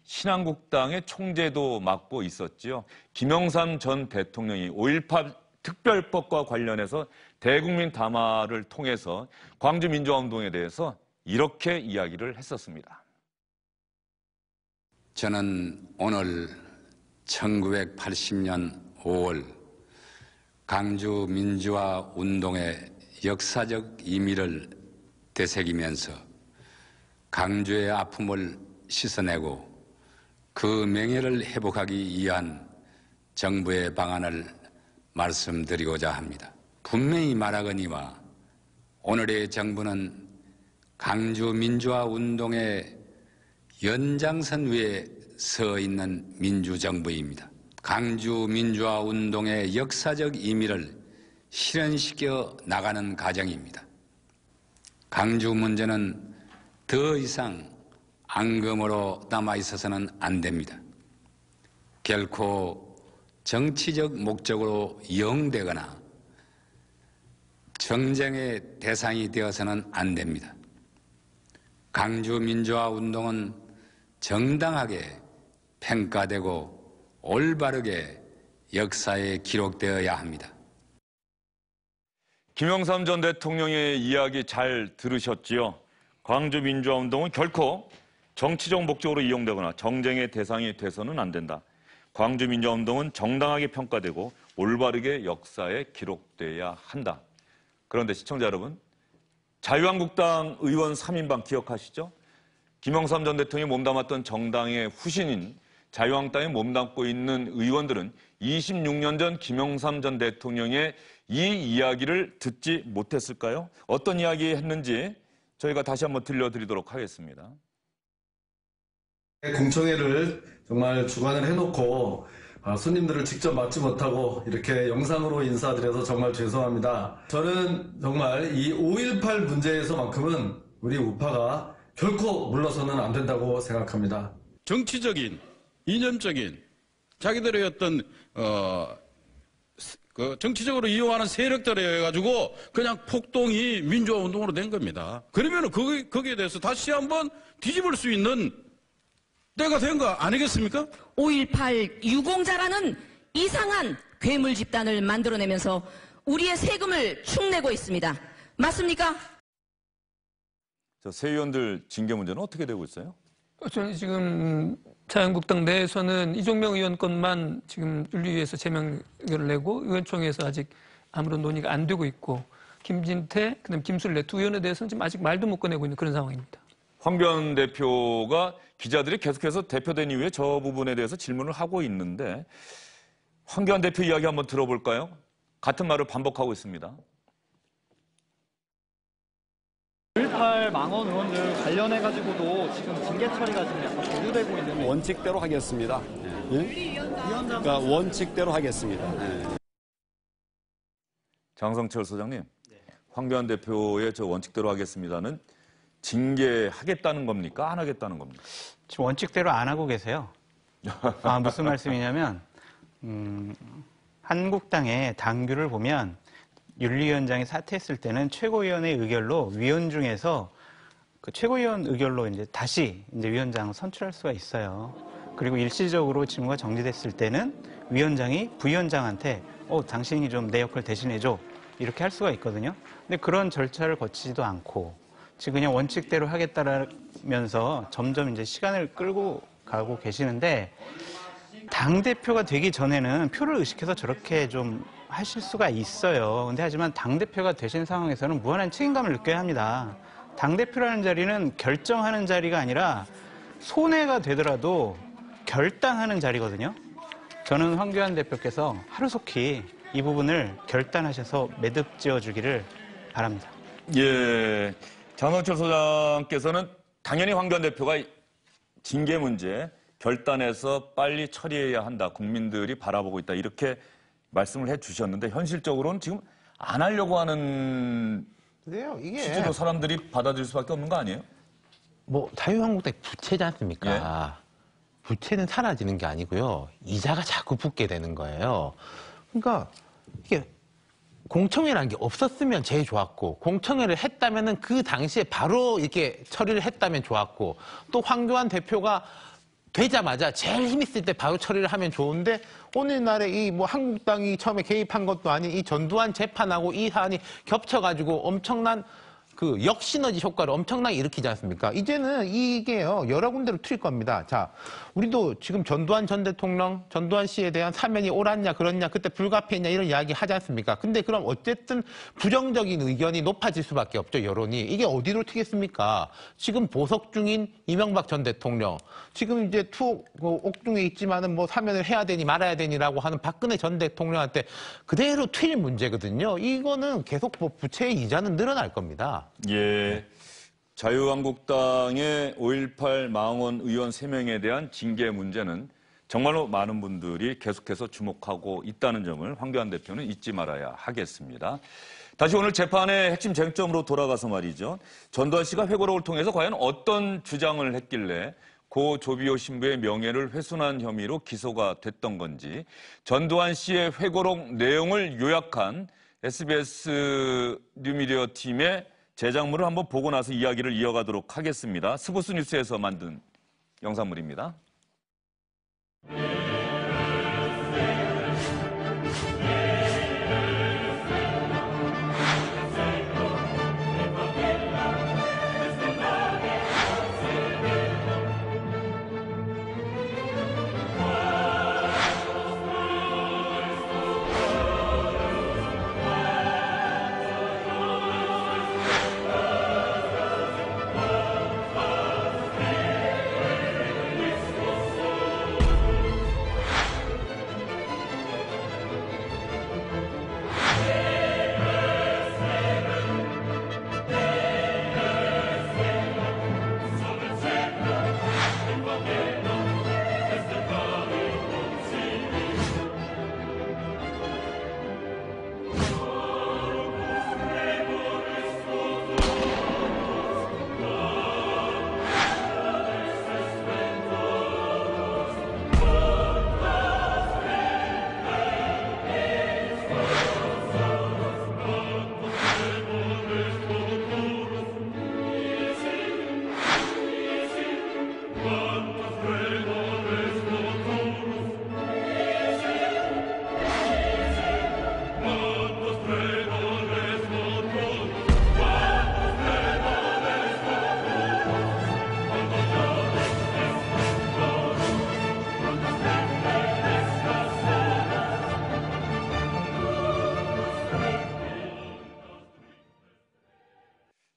신한국당의 총재도 맡고 있었지요. 김영삼 전 대통령이 5.18 특별법과 관련해서 대국민 담화를 통해서 광주 민주화운동에 대해서 이렇게 이야기를 했었습니다. 저는 오늘 1980년 5월 광주 민주화 운동의 역사적 의미를 되새기면서 광주의 아픔을 씻어내고 그 명예를 회복하기 위한 정부의 방안을 말씀드리고자 합니다. 분명히 말하거니와 오늘의 정부는 광주 민주화 운동의 연장선 위에 서 있는 민주정부입니다. 광주 민주화 운동의 역사적 의미를 실현시켜 나가는 과정입니다. 광주 문제는 더 이상 앙금으로 남아있어서는 안 됩니다. 결코 정치적 목적으로 이용되거나 정쟁의 대상이 되어서는 안 됩니다. 강주 민주화 운동은 정당하게 평가되고 올바르게 역사에 기록되어야 합니다. 김영삼 전 대통령의 이야기 잘 들으셨지요? 광주 민주화 운동은 결코 정치적 목적으로 이용되거나 정쟁의 대상이 돼서는 안 된다. 광주 민주화 운동은 정당하게 평가되고 올바르게 역사에 기록돼야 한다. 그런데 시청자 여러분, 자유한국당 의원 3인방 기억하시죠? 김영삼 전 대통령이 몸담았던 정당의 후신인 자유한국당에 몸담고 있는 의원들은 26년 전 김영삼 전 대통령의 이 이야기를 듣지 못했을까요? 어떤 이야기 했는지 저희가 다시 한번 들려드리도록 하겠습니다. 공청회를 정말 주관을 해놓고 손님들을 직접 맞지 못하고 이렇게 영상으로 인사드려서 정말 죄송합니다. 저는 정말 이 5.18 문제에서만큼은 우리 우파가 결코 물러서는 안 된다고 생각합니다. 정치적인, 이념적인 자기들의 어떤 정치적으로 이용하는 세력들에 가지고 그냥 폭동이 민주화 운동으로 된 겁니다. 그러면 거기에 대해서 다시 한번 뒤집을 수 있는 때가 된 거 아니겠습니까? 5.18 유공자라는 이상한 괴물 집단을 만들어내면서 우리의 세금을 축내고 있습니다. 맞습니까? 새 의원들 징계 문제는 어떻게 되고 있어요? 저는 지금 자유한국당 내에서는 이종명 의원 건만 지금 윤리위에서 제명 의견을 내고 의원총회에서 아직 아무런 논의가 안 되고 있고 김진태, 그다음 김술래 두 의원에 대해서는 지금 아직 말도 못 꺼내고 있는 그런 상황입니다. 황교안 대표가 기자들이 계속해서 대표된 이후에 저 부분에 대해서 질문을 하고 있는데 황교안 대표 이야기 한번 들어볼까요? 같은 말을 반복하고 있습니다. 5.18 망원 의원들 관련해가지고도 지금 징계 처리가 지금 약간 보류되고 있는 원칙대로 하겠습니다. 예? 그러니까 원칙대로 하겠습니다. 예. 장성철 소장님, 황교안 대표의 저 원칙대로 하겠습니다는 징계하겠다는 겁니까? 안 하겠다는 겁니까? 지금 원칙대로 안 하고 계세요. 무슨 말씀이냐면 한국당의 당규를 보면 윤리위원장이 사퇴했을 때는 최고위원의 의결로 위원 중에서 그 최고위원 의결로 이제 다시 이제 위원장 선출할 수가 있어요. 그리고 일시적으로 직무가 정지됐을 때는 위원장이 부위원장한테 당신이 좀 내 역할 대신해줘 이렇게 할 수가 있거든요. 근데 그런 절차를 거치지도 않고 지금 그냥 원칙대로 하겠다라면서 점점 이제 시간을 끌고 가고 계시는데 당대표가 되기 전에는 표를 의식해서 저렇게 좀 하실 수가 있어요. 근데 하지만 당대표가 되신 상황에서는 무한한 책임감을 느껴야 합니다. 당대표라는 자리는 결정하는 자리가 아니라 손해가 되더라도 결단하는 자리거든요. 저는 황교안 대표께서 하루속히 이 부분을 결단하셔서 매듭 지어주기를 바랍니다. 예, 장성철 소장께서는 당연히 황교안 대표가 징계 문제 결단해서 빨리 처리해야 한다. 국민들이 바라보고 있다. 이렇게 말씀을 해주셨는데 현실적으로는 지금 안 하려고 하는 취지로 사람들이 받아들일 수밖에 없는 거 아니에요? 뭐 자유한국당이 부채지 않습니까? 예? 부채는 사라지는 게 아니고요. 이자가 자꾸 붙게 되는 거예요. 그러니까 이게 공청회라는 게 없었으면 제일 좋았고 공청회를 했다면은 그 당시에 바로 이렇게 처리를 했다면 좋았고 또 황교안 대표가 되자마자 제일 힘 있을 때 바로 처리를 하면 좋은데 오늘날에 이 뭐 한국당이 처음에 개입한 것도 아닌 이 전두환 재판하고 이 사안이 겹쳐가지고 엄청난 그 역시너지 효과를 엄청나게 일으키지 않습니까? 이제는 이게요 여러 군데로 튈 겁니다. 자, 우리도 지금 전두환 전 대통령, 전두환 씨에 대한 사면이 옳았냐 그렇냐 그때 불가피했냐 이런 이야기 하지 않습니까? 근데 그럼 어쨌든 부정적인 의견이 높아질 수밖에 없죠 여론이. 이게 어디로 튀겠습니까? 지금 보석 중인 이명박 전 대통령, 지금 이제 옥중에 있지만은 뭐 사면을 해야 되니 말아야 되니라고 하는 박근혜 전 대통령한테 그대로 튈 문제거든요. 이거는 계속 뭐 부채의 이자는 늘어날 겁니다. 예, 자유한국당의 5.18 망원 의원 3명에 대한 징계 문제는 정말로 많은 분들이 계속해서 주목하고 있다는 점을 황교안 대표는 잊지 말아야 하겠습니다. 다시 오늘 재판의 핵심 쟁점으로 돌아가서 말이죠. 전두환 씨가 회고록을 통해서 과연 어떤 주장을 했길래 고 조비오 신부의 명예를 훼손한 혐의로 기소가 됐던 건지, 전두환 씨의 회고록 내용을 요약한 SBS 뉴미디어 팀의 제작물을 한번 보고 나서 이야기를 이어가도록 하겠습니다. 스포츠 뉴스에서 만든 영상물입니다.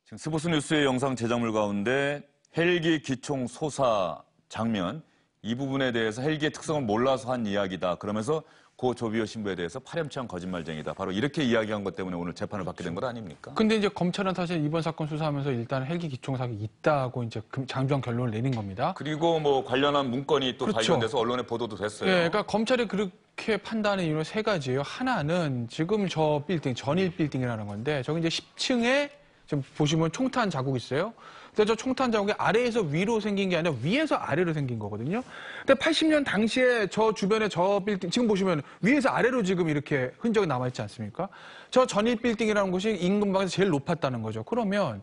지금 스포츠 뉴스의 영상 제작물 가운데 헬기 기총 소사 장면, 이 부분에 대해서 헬기의 특성을 몰라서 한 이야기다. 그러면서 고 조비오 신부에 대해서 파렴치한 거짓말쟁이다. 바로 이렇게 이야기한 것 때문에 오늘 재판을 받게 된 것 아닙니까? 근데 이제 검찰은 사실 이번 사건 수사하면서 일단 헬기 기총 사격이 있다고 이제 장주한 결론을 내린 겁니다. 그리고 뭐 관련한 문건이 또 그렇죠. 발견돼서 언론에 보도도 됐어요. 예, 그러니까 검찰이 그렇게 판단하는 이유는 세 가지예요. 하나는 지금 저 빌딩, 전일 빌딩이라는 건데 저기 이제 10층에 지금 보시면 총탄 자국이 있어요. 근데 저 총탄 자국이 아래에서 위로 생긴 게 아니라 위에서 아래로 생긴 거거든요. 근데 80년 당시에 저 주변에 저 빌딩, 지금 보시면 위에서 아래로 지금 이렇게 흔적이 남아있지 않습니까? 저 전일 빌딩이라는 곳이 인근방에서 제일 높았다는 거죠. 그러면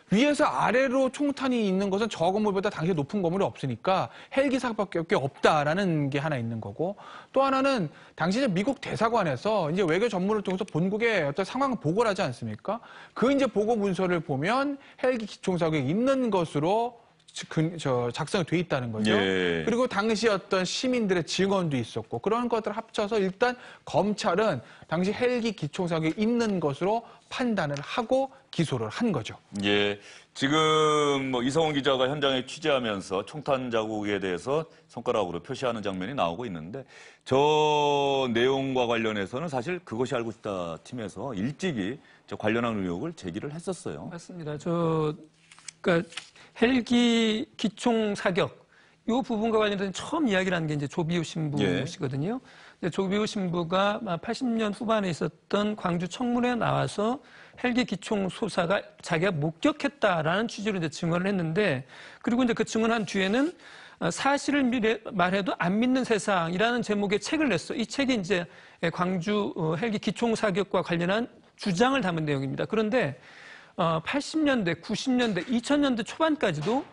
위에서 아래로 총탄이 있는 것은 저 건물보다 당시에 높은 건물이 없으니까 헬기 사격밖에 없다라는 게 하나 있는 거고, 또 하나는 당시 이제 미국 대사관에서 이제 외교 전문을 통해서 본국에 어떤 상황을 보고를 하지 않습니까? 그 이제 보고 문서를 보면 헬기 기총 사격이 있는 것으로 작성이 돼 있다는 거죠. 예. 그리고 당시 어떤 시민들의 증언도 있었고 그런 것들을 합쳐서 일단 검찰은 당시 헬기 기총 사격이 있는 것으로 판단을 하고 기소를 한 거죠. 예, 지금 뭐 이성훈 기자가 현장에 취재하면서 총탄 자국에 대해서 손가락으로 표시하는 장면이 나오고 있는데 저 내용과 관련해서는 사실 그것이 알고 싶다 팀에서 일찍이 관련한 의혹을 제기를 했었어요. 맞습니다. 그러니까 헬기 기총 사격 이 부분과 관련된 처음 이야기를 한 게 이제 조비오 신부시거든요. 예. 조비오 신부가 80년 후반에 있었던 광주 청문회에 나와서 헬기 기총 소사가 자기가 목격했다라는 취지로 이제 증언을 했는데, 그리고 이제 그 증언한 뒤에는 사실을 말해도 안 믿는 세상이라는 제목의 책을 냈어. 이 책이 이제 광주 헬기 기총 사격과 관련한 주장을 담은 내용입니다. 그런데 80년대, 90년대, 2000년대 초반까지도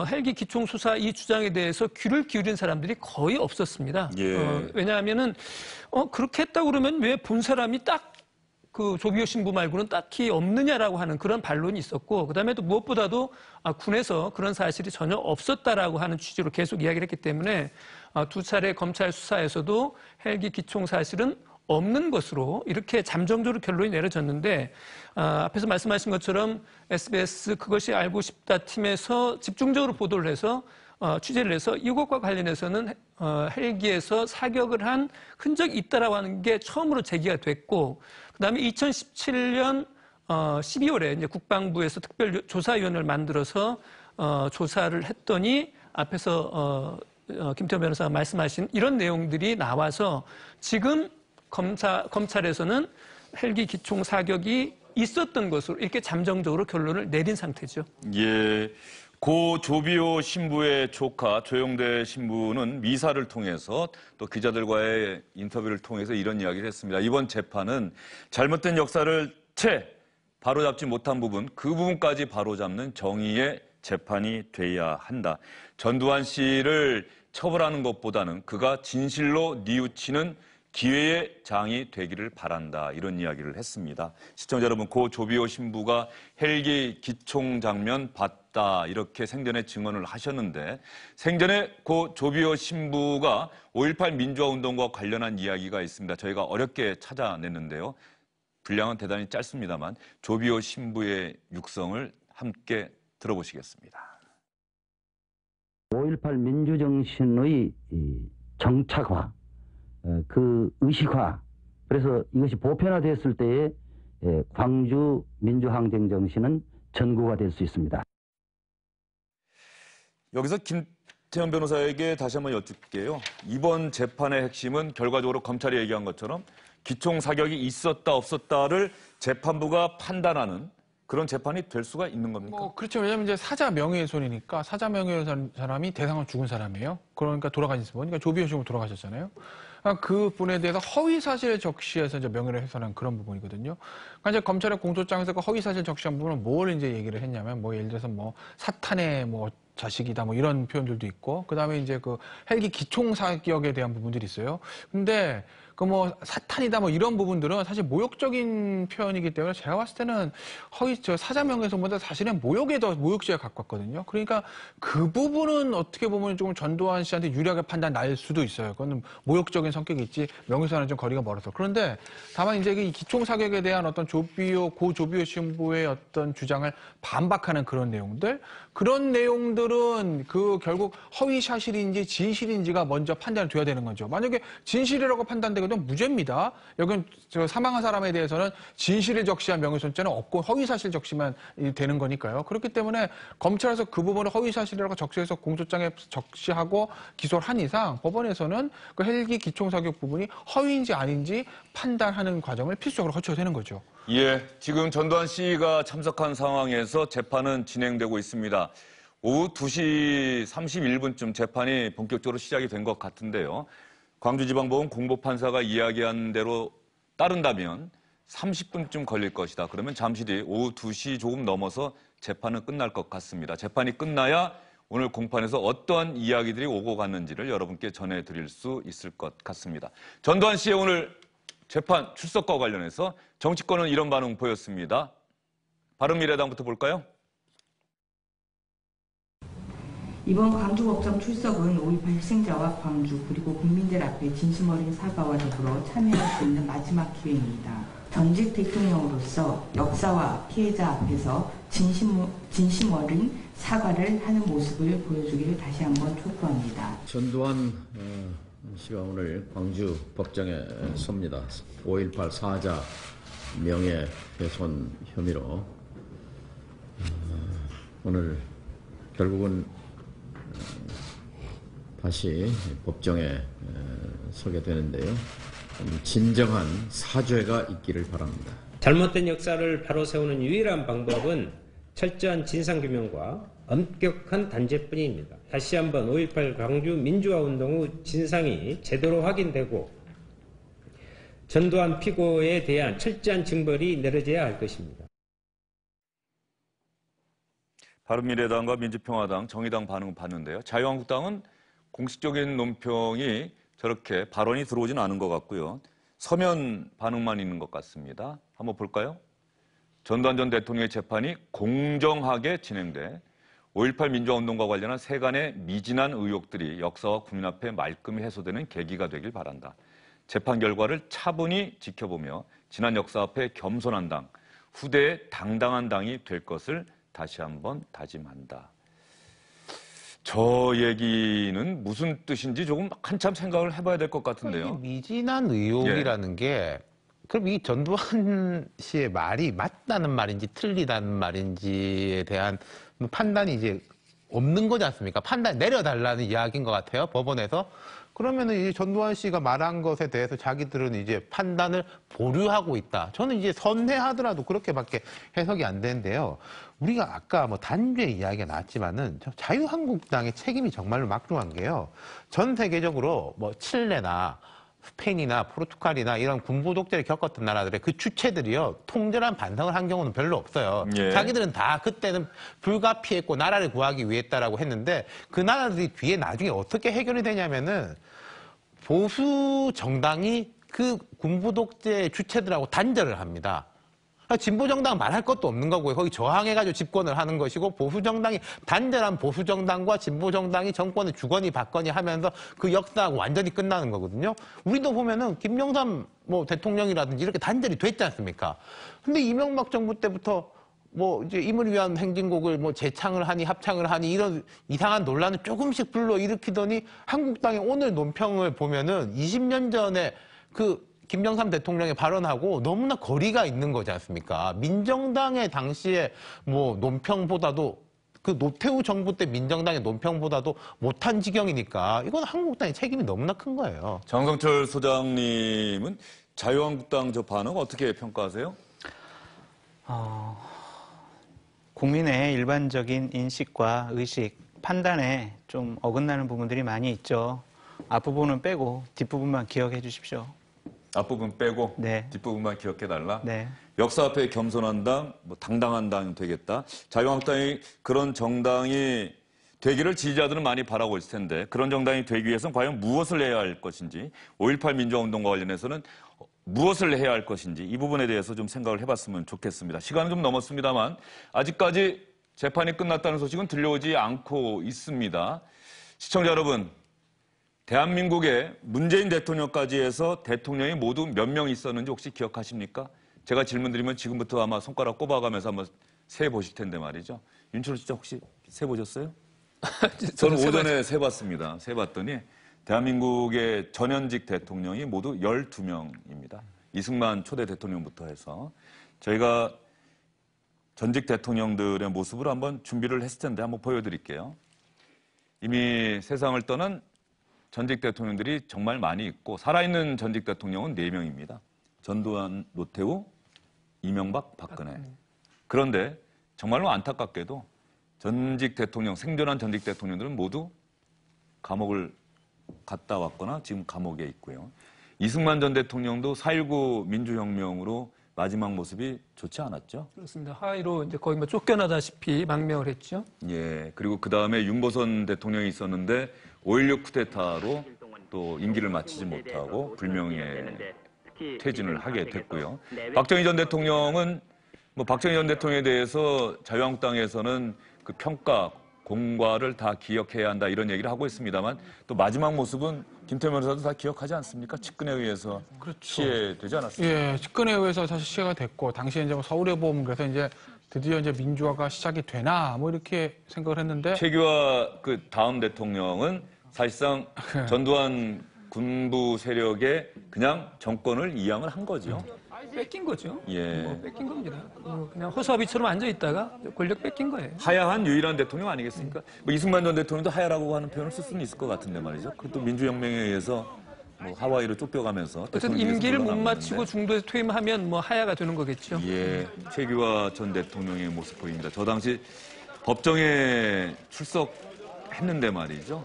헬기 기총 수사 이 주장에 대해서 귀를 기울인 사람들이 거의 없었습니다. 예. 왜냐하면은 그렇게 했다고 그러면 왜 본 사람이 딱 그 조비오 신부 말고는 딱히 없느냐라고 하는 그런 반론이 있었고, 그다음에 또 무엇보다도 군에서 그런 사실이 전혀 없었다라고 하는 취지로 계속 이야기를 했기 때문에 두 차례 검찰 수사에서도 헬기 기총 사실은 없는 것으로 이렇게 잠정적으로 결론이 내려졌는데, 앞에서 말씀하신 것처럼 SBS 그것이 알고 싶다 팀에서 집중적으로 보도를 해서 취재를 해서 이것과 관련해서는 헬기에서 사격을 한 흔적이 있다라고 하는 게 처음으로 제기가 됐고, 그다음에 2017년 12월에 이제 국방부에서 특별조사위원회를 만들어서 조사를 했더니 앞에서 김태호 변호사가 말씀하신 이런 내용들이 나와서 지금 검찰에서는 헬기 기총 사격이 있었던 것으로 이렇게 잠정적으로 결론을 내린 상태죠. 예. 고 조비오 신부의 조카 조영대 신부는 미사를 통해서 또 기자들과의 인터뷰를 통해서 이런 이야기를 했습니다. 이번 재판은 잘못된 역사를 바로잡지 못한 부분, 그 부분까지 바로잡는 정의의 재판이 돼야 한다. 전두환 씨를 처벌하는 것보다는 그가 진실로 뉘우치는 기회의 장이 되기를 바란다. 이런 이야기를 했습니다. 시청자 여러분, 고 조비오 신부가 헬기 기총 장면 봤다. 이렇게 생전에 증언을 하셨는데 생전에 고 조비오 신부가 5.18 민주화운동과 관련한 이야기가 있습니다. 저희가 어렵게 찾아냈는데요. 분량은 대단히 짧습니다만 조비오 신부의 육성을 함께 들어보시겠습니다. 5.18 민주정신의 정착화, 그 의식화, 그래서 이것이 보편화됐을 때에 광주 민주항쟁 정신은 전구가 될 수 있습니다. 여기서 김태현 변호사에게 다시 한번 여쭙게요. 이번 재판의 핵심은 결과적으로 검찰이 얘기한 것처럼 기총 사격이 있었다 없었다를 재판부가 판단하는 그런 재판이 될 수가 있는 겁니까? 그렇죠. 왜냐하면 이제 사자 명예훼손이니까 사자 명예훼손 사람이 대상은 죽은 사람이에요. 그러니까 돌아가신 분, 그러니까 조비오 신부 돌아가셨잖아요. 그 분에 대해서 허위 사실 적시해서 이제 명예를 훼손한 그런 부분이거든요. 그러니까 이제 검찰의 공소장에서 그 허위 사실 적시한 부분은 뭘 이제 얘기를 했냐면 예를 들어서 사탄의 자식이다 이런 표현들도 있고, 그다음에 이제 그 헬기 기총 사격에 대한 부분들이 있어요. 근데 사탄이다 이런 부분들은 사실 모욕적인 표현이기 때문에 제가 봤을 때는 사자 명예훼손보다 사실은 모욕에 더 모욕죄에 가깝거든요. 그러니까 그 부분은 어떻게 보면 조금 전두환 씨한테 유리하게 판단 날 수도 있어요. 그건 모욕적인 성격이 있지 명예훼손은 좀 거리가 멀어서. 그런데 다만 이제 이 기총 사격에 대한 어떤 고 조비오 신부의 어떤 주장을 반박하는 그런 내용들은 그 결국 허위 사실인지 진실인지가 먼저 판단이 돼야 되는 거죠. 만약에 진실이라고 판단되거든 무죄입니다. 여긴 사망한 사람에 대해서는 진실을 적시한 명예훼손죄는 없고 허위 사실 적시만 되는 거니까요. 그렇기 때문에 검찰에서 그 부분을 허위 사실이라고 적시해서 공소장에 적시하고 기소를 한 이상 법원에서는 그 헬기 기총 사격 부분이 허위인지 아닌지 판단하는 과정을 필수적으로 거쳐야 되는 거죠. 예, 지금 전두환 씨가 참석한 상황에서 재판은 진행되고 있습니다. 오후 2시 31분쯤 재판이 본격적으로 시작이 된 것 같은데요. 광주지방법원 공보판사가 이야기한 대로 따른다면 30분쯤 걸릴 것이다. 그러면 잠시 뒤 오후 2시 조금 넘어서 재판은 끝날 것 같습니다. 재판이 끝나야 오늘 공판에서 어떠한 이야기들이 오고 갔는지를 여러분께 전해드릴 수 있을 것 같습니다. 전두환 씨의 오늘 재판 출석과 관련해서 정치권은 이런 반응 보였습니다. 바른미래당부터 볼까요? 이번 광주법정 출석은 5.18 희생자와 광주 그리고 국민들 앞에 진심 어린 사과와 더불어 참여할 수 있는 마지막 기회입니다. 전직 대통령으로서 역사와 피해자 앞에서 진심 어린 사과를 하는 모습을 보여주기를 다시 한번 촉구합니다. 전두환 씨가 오늘 광주 법정에 섭니다. 5.18 사자 명예훼손 혐의로 오늘 결국은 다시 법정에 서게 되는데요. 진정한 사죄가 있기를 바랍니다. 잘못된 역사를 바로 세우는 유일한 방법은 철저한 진상규명과 엄격한 단죄뿐입니다. 다시 한번 5.18 광주 민주화운동 후 진상이 제대로 확인되고 전두환 피고에 대한 철저한 징벌이 내려져야 할 것입니다. 바른미래당과 민주평화당, 정의당 반응 봤는데요. 자유한국당은 공식적인 논평이 저렇게 발언이 들어오진 않은 것 같고요. 서면 반응만 있는 것 같습니다. 한번 볼까요? 전두환 전 대통령의 재판이 공정하게 진행돼 5.18 민주화운동과 관련한 세간의 미진한 의혹들이 역사와 국민 앞에 말끔히 해소되는 계기가 되길 바란다. 재판 결과를 차분히 지켜보며 지난 역사 앞에 겸손한 당, 후대에 당당한 당이 될 것을 다시 한번 다짐한다. 저 얘기는 무슨 뜻인지 조금 한참 생각을 해봐야 될 것 같은데요. 미진한 의혹이라는 게 그럼 이 전두환 씨의 말이 맞다는 말인지 틀리다는 말인지에 대한 판단이 이제 없는 거지 않습니까? 판단 내려달라는 이야기인 것 같아요. 법원에서. 그러면은 이제 전두환 씨가 말한 것에 대해서 자기들은 이제 판단을 보류하고 있다. 저는 이제 선회하더라도 그렇게밖에 해석이 안 되는데요. 우리가 아까 뭐 단죄 이야기가 나왔지만은 자유한국당의 책임이 정말로 막중한 게요. 전 세계적으로 뭐 칠레나 스페인이나 포르투갈이나 이런 군부 독재를 겪었던 나라들의 그 주체들이요, 통절한 반성을 한 경우는 별로 없어요. 예. 자기들은 다 그때는 불가피했고 나라를 구하기 위했다라고 했는데 그 나라들이 뒤에 나중에 어떻게 해결이 되냐면은 보수 정당이 그 군부 독재 주체들하고 단절을 합니다. 진보 정당 말할 것도 없는 거고요. 거기 저항해가지고 집권을 하는 것이고, 보수 정당이 단절한 보수 정당과 진보 정당이 정권을 주거니 받거니 하면서 그 역사가 완전히 끝나는 거거든요. 우리도 보면은 김영삼 뭐 대통령이라든지 이렇게 단절이 됐지 않습니까? 근데 이명박 정부 때부터 뭐 이제 임을 위한 행진곡을 뭐 재창을 하니 합창을 하니 이런 이상한 논란을 조금씩 불러일으키더니 한국당의 오늘 논평을 보면은 20년 전에 그 김영삼 대통령의 발언하고 너무나 거리가 있는 거지 않습니까? 민정당의 당시에 뭐 논평보다도 그 노태우 정부 때 민정당의 논평보다도 못한 지경이니까 이건 한국당의 책임이 너무나 큰 거예요. 장성철 소장님은 자유한국당 저 반응 어떻게 평가하세요? 국민의 일반적인 인식과 의식, 판단에 좀 어긋나는 부분들이 많이 있죠. 앞부분은 빼고 뒷부분만 기억해 주십시오. 앞부분 빼고 네. 뒷부분만 기억해달라? 네. 역사 앞에 겸손한 당, 뭐 당당한 당이 되겠다. 자유한국당이 그런 정당이 되기를 지지자들은 많이 바라고 있을 텐데 그런 정당이 되기 위해서는 과연 무엇을 해야 할 것인지 5.18 민주화운동과 관련해서는 무엇을 해야 할 것인지 이 부분에 대해서 좀 생각을 해봤으면 좋겠습니다. 시간은 좀 넘었습니다만 아직까지 재판이 끝났다는 소식은 들려오지 않고 있습니다. 시청자 여러분, 대한민국에 문재인 대통령까지 해서 대통령이 모두 몇 명 있었는지 혹시 기억하십니까? 제가 질문 드리면 지금부터 아마 손가락 꼽아가면서 한번 세보실 텐데 말이죠. 윤철호 씨자 혹시 세보셨어요? 저는 오전에 세봤습니다. 세봤더니 대한민국의 전현직 대통령이 모두 12명입니다. 이승만 초대 대통령부터 해서 저희가 전직 대통령들의 모습을 한번 준비를 했을 텐데 한번 보여드릴게요. 이미 세상을 떠난 전직 대통령들이 정말 많이 있고 살아있는 전직 대통령은 4명입니다. 전두환, 노태우, 이명박, 박근혜. 그런데 정말로 안타깝게도 전직 대통령, 생존한 전직 대통령들은 모두 감옥을 갔다 왔거나 지금 감옥에 있고요. 이승만 전 대통령도 4.19 민주혁명으로 마지막 모습이 좋지 않았죠? 그렇습니다. 하이로 이제 거의 뭐 쫓겨나다시피 망명을 했죠. 예. 그리고 그 다음에 윤보선 대통령이 있었는데 5.16 쿠데타로 또 임기를 마치지 못하고 불명예 퇴진을 하게 됐고요. 박정희 전 대통령은 뭐 박정희 전 대통령에 대해서 자유한국당에서는 그 평가, 공과를 다 기억해야 한다 이런 얘기를 하고 있습니다만 또 마지막 모습은 김태현 변호사도 다 기억하지 않습니까? 측근에 의해서 그렇죠. 시해되지 않았습니까? 예, 측근에 의해서 사실 시해가 됐고 당시에 이제 서울의 봄 그래서 이제 드디어 이제 민주화가 시작이 되나 뭐 이렇게 생각을 했는데 최규하 그 다음 대통령은 사실상 전두환 군부 세력의 그냥 정권을 이양을 한 거죠. 뺏긴 거죠. 예. 뭐 뺏긴 겁니다. 그냥 허수아비처럼 앉아 있다가 권력 뺏긴 거예요. 하야한 유일한 대통령 아니겠습니까? 뭐 이승만 전 대통령도 하야라고 하는 표현을 쓸 수는 있을 것 같은데 말이죠. 그것도 민주혁명에 의해서 뭐 하와이로 쫓겨가면서 어쨌든 임기를 못 마치고 중도에서 퇴임하면 뭐 하야가 되는 거겠죠. 예, 최규하 전 대통령의 모습 보입니다. 저 당시 법정에 출석했는데 말이죠.